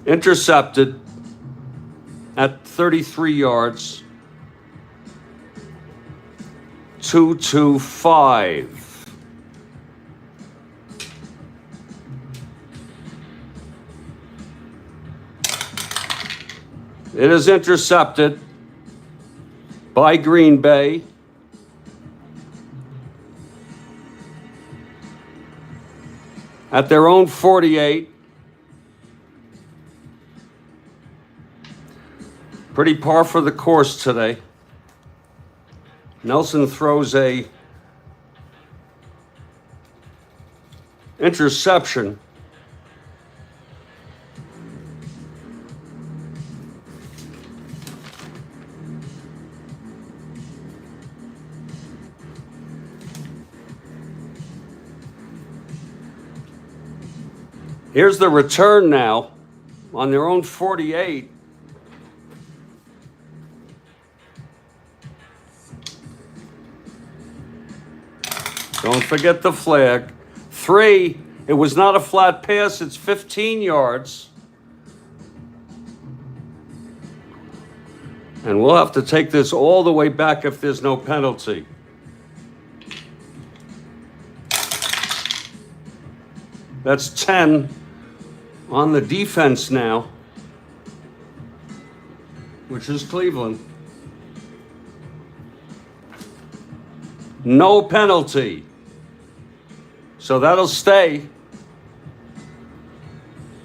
Intercepted at 33 yards. 2-5. It is intercepted by Green Bay. at their own 48. Pretty par for the course today. Nelson throws a interception. Here's the return now on their own 48. Don't forget the flag. 3, it was not a flat pass, it's 15 yards. And we'll have to take this all the way back if there's no penalty. That's 10 on the defense now, which is Cleveland. No penalty. So that'll stay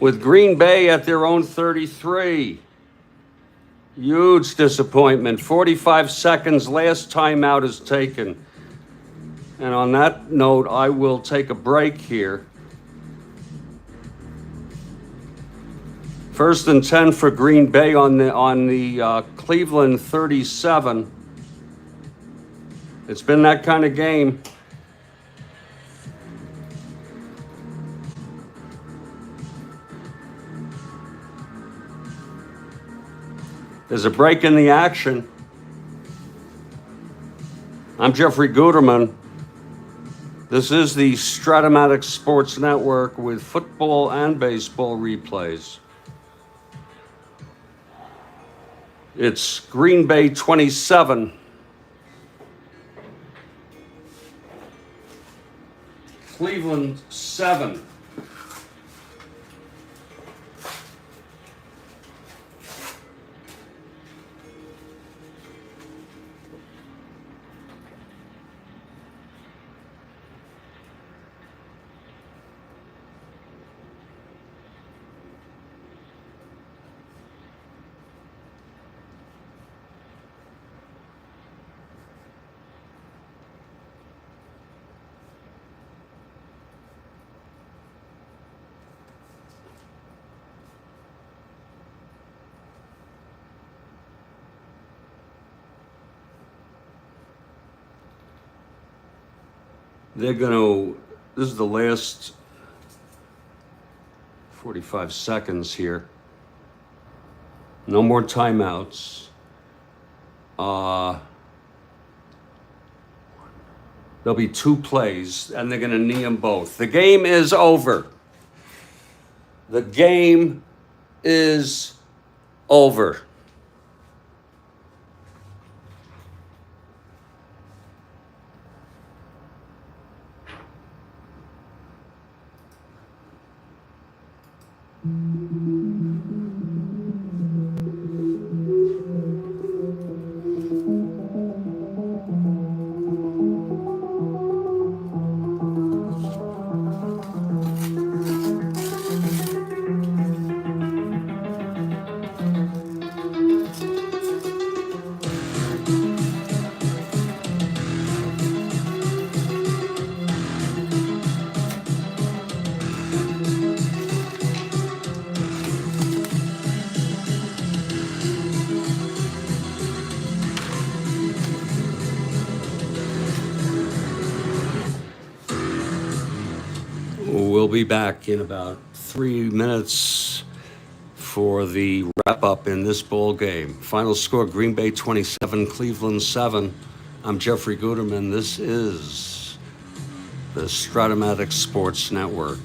with Green Bay at their own 33. Huge disappointment. 45 seconds, last timeout is taken. And on that note, I will take a break here. 1st and 10 for Green Bay on the Cleveland 37. It's been that kind of game. There's a break in the action. I'm Jeffrey Guterman. This is the Strat-O-Matic Sports Network with football and baseball replays. It's Green Bay 27. Cleveland 7. This is the last 45 seconds here. No more timeouts. There'll be 2 plays, and they're going to knee them both. The game is over. The game is over. We'll be back in about 3 minutes for the wrap-up in this ball game. Final score, Green Bay 27, Cleveland 7. I'm Jeffrey Guterman. This is the Strat-O-Matic Sports Network.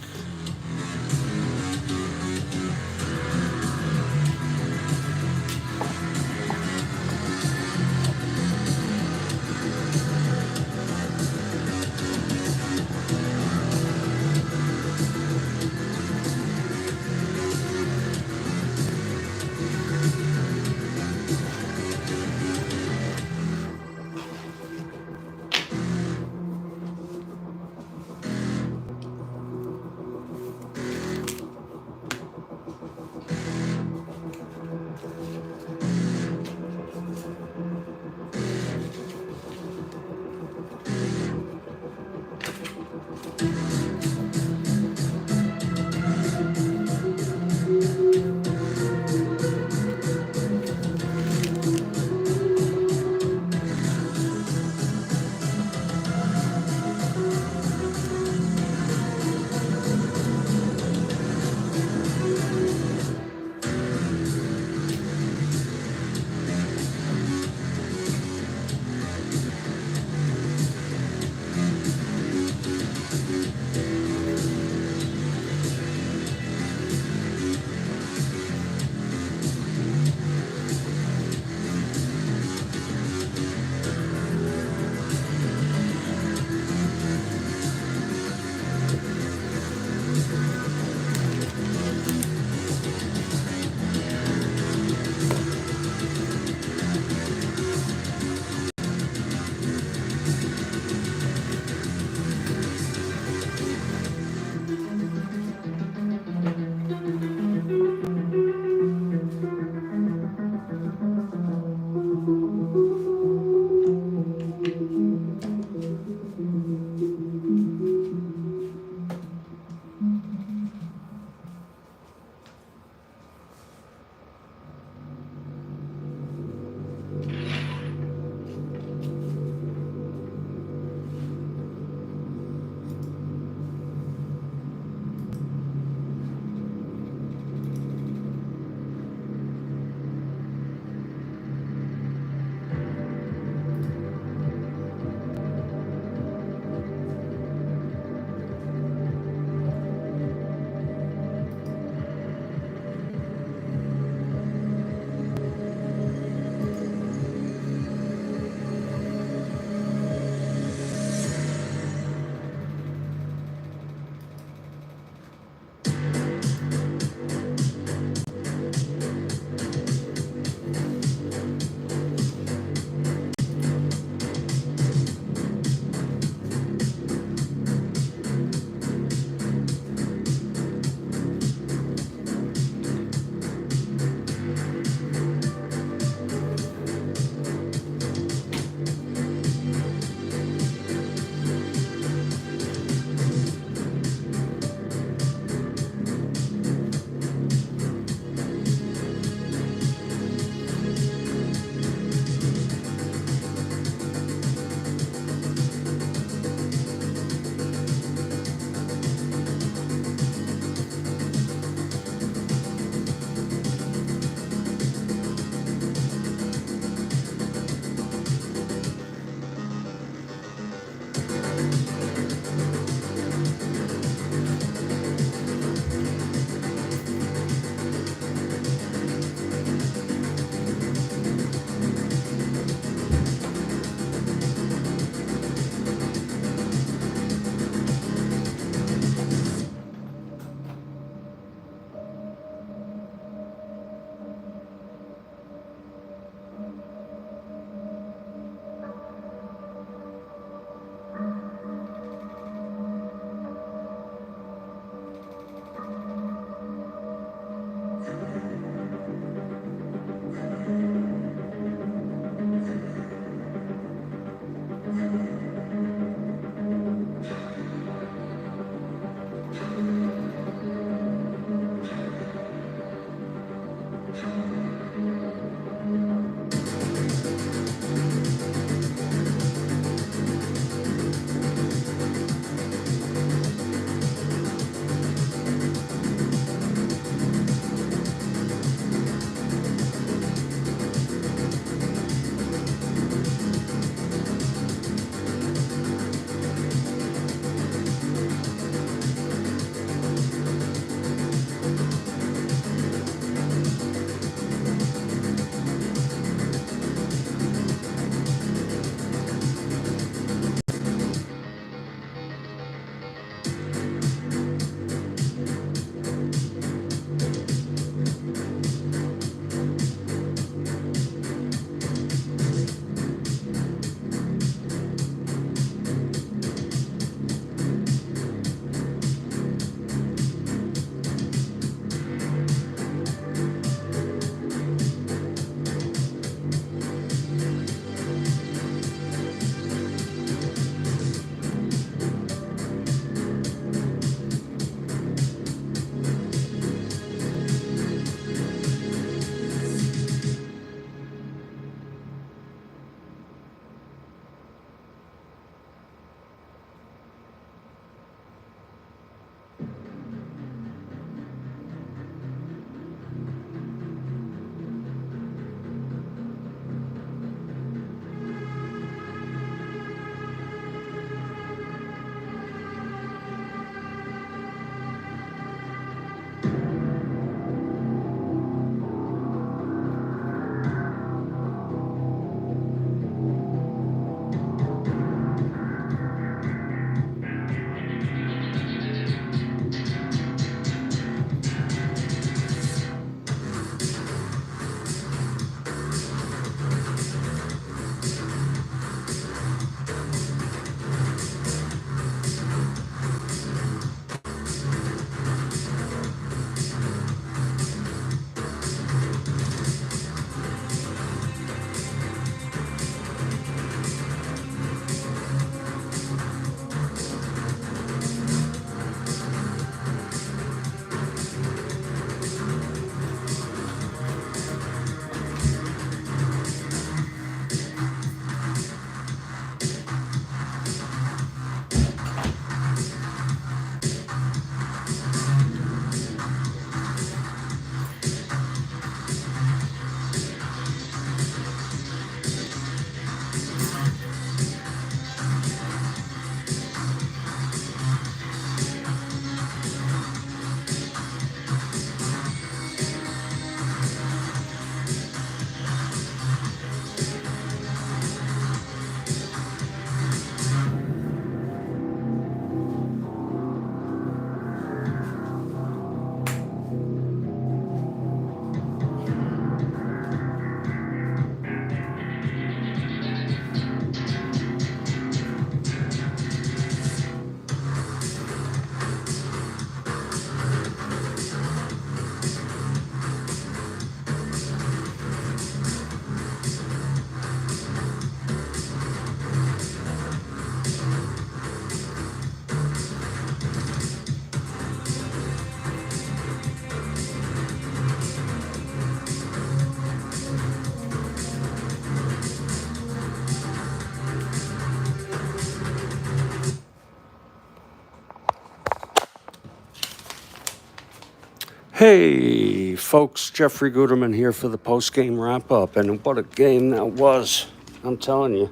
Hey, folks, Jeffrey Guterman here for the post-game wrap-up, and what a game that was. I'm telling you.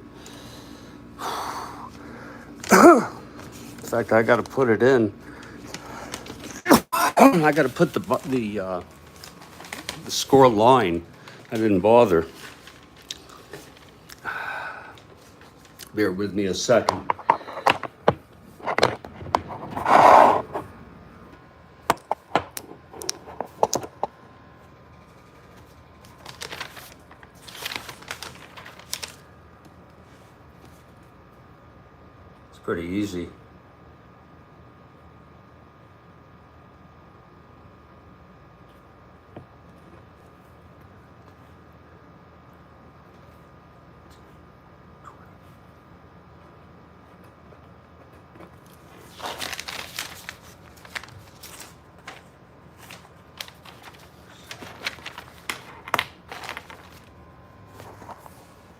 In fact, I got to put it in. I got to put the score line. I didn't bother. Bear with me a second. It's pretty easy.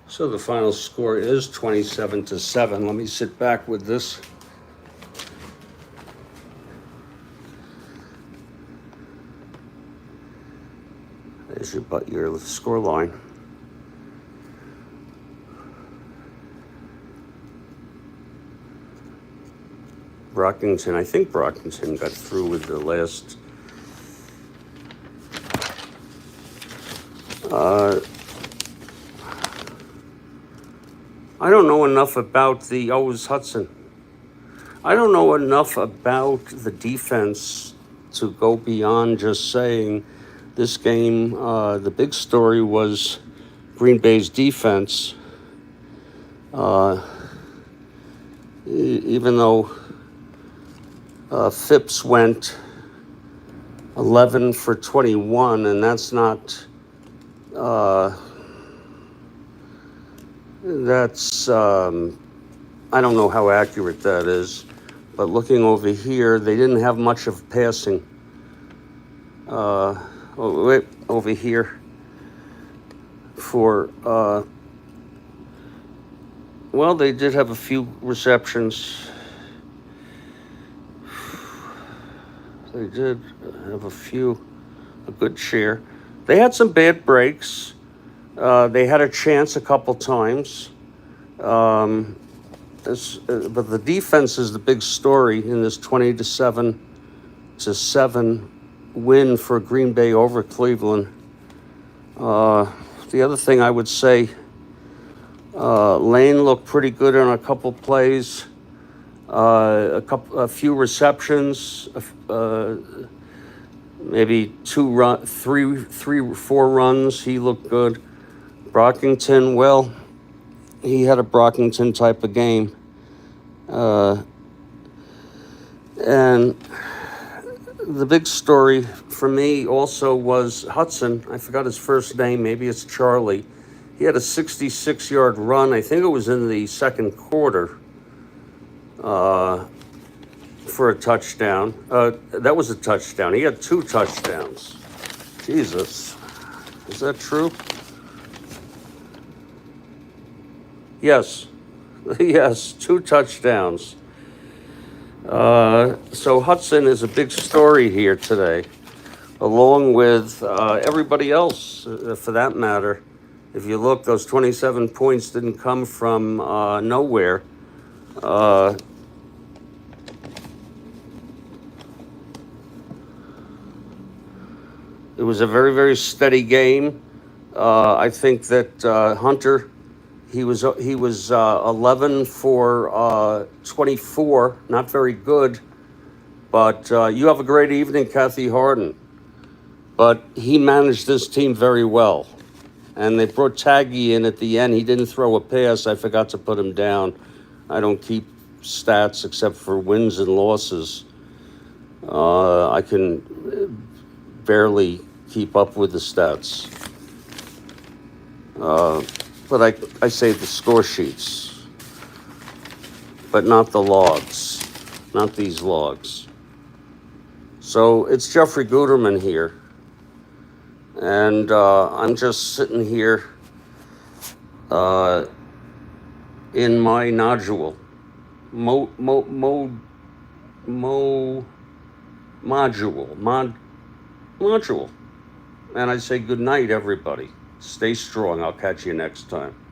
So the final score is 27-7. Let me sit back with this. There's your score line. Brockington, I think Brockington got through with the last. I don't know enough about it was Hudson. I don't know enough about the defense to go beyond just saying this game, the big story was Green Bay's defense. Even though Phipps went 11 for 21, and that's not, I don't know how accurate that is, but looking over here, they didn't have much of passing. Over here for, well, they did have a few receptions. They did have a good share. They had some bad breaks. They had a chance a couple times. But the defense is the big story in this 20-7 win for Green Bay over Cleveland. The other thing I would say, Lane looked pretty good on a couple plays. A few receptions, maybe 4 runs. He looked good. Brockington, well, he had a Brockington type of game. And the big story for me also was Hudson. I forgot his first name. Maybe it's Charlie. He had a 66-yard run. I think it was in the second quarter. For a touchdown. That was a touchdown. He had 2 touchdowns. Jesus. Is that true? Yes. Yes, 2 touchdowns. So Hudson is a big story here today, along with everybody else, for that matter. If you look, those 27 points didn't come from nowhere. It was a very, very steady game. I think that Hunter, he was 11 for 24, not very good. But you have a great evening, Kathy Harden. But he managed this team very well. And they brought Taggy in at the end. He didn't throw a pass. I forgot to put him down. I don't keep stats except for wins and losses. I can barely keep up with the stats. But I save the score sheets, but not the logs, not these logs. So it's Jeffrey Guterman here, and I'm just sitting here in my module. module. And I say good night, everybody. Stay strong. I'll catch you next time.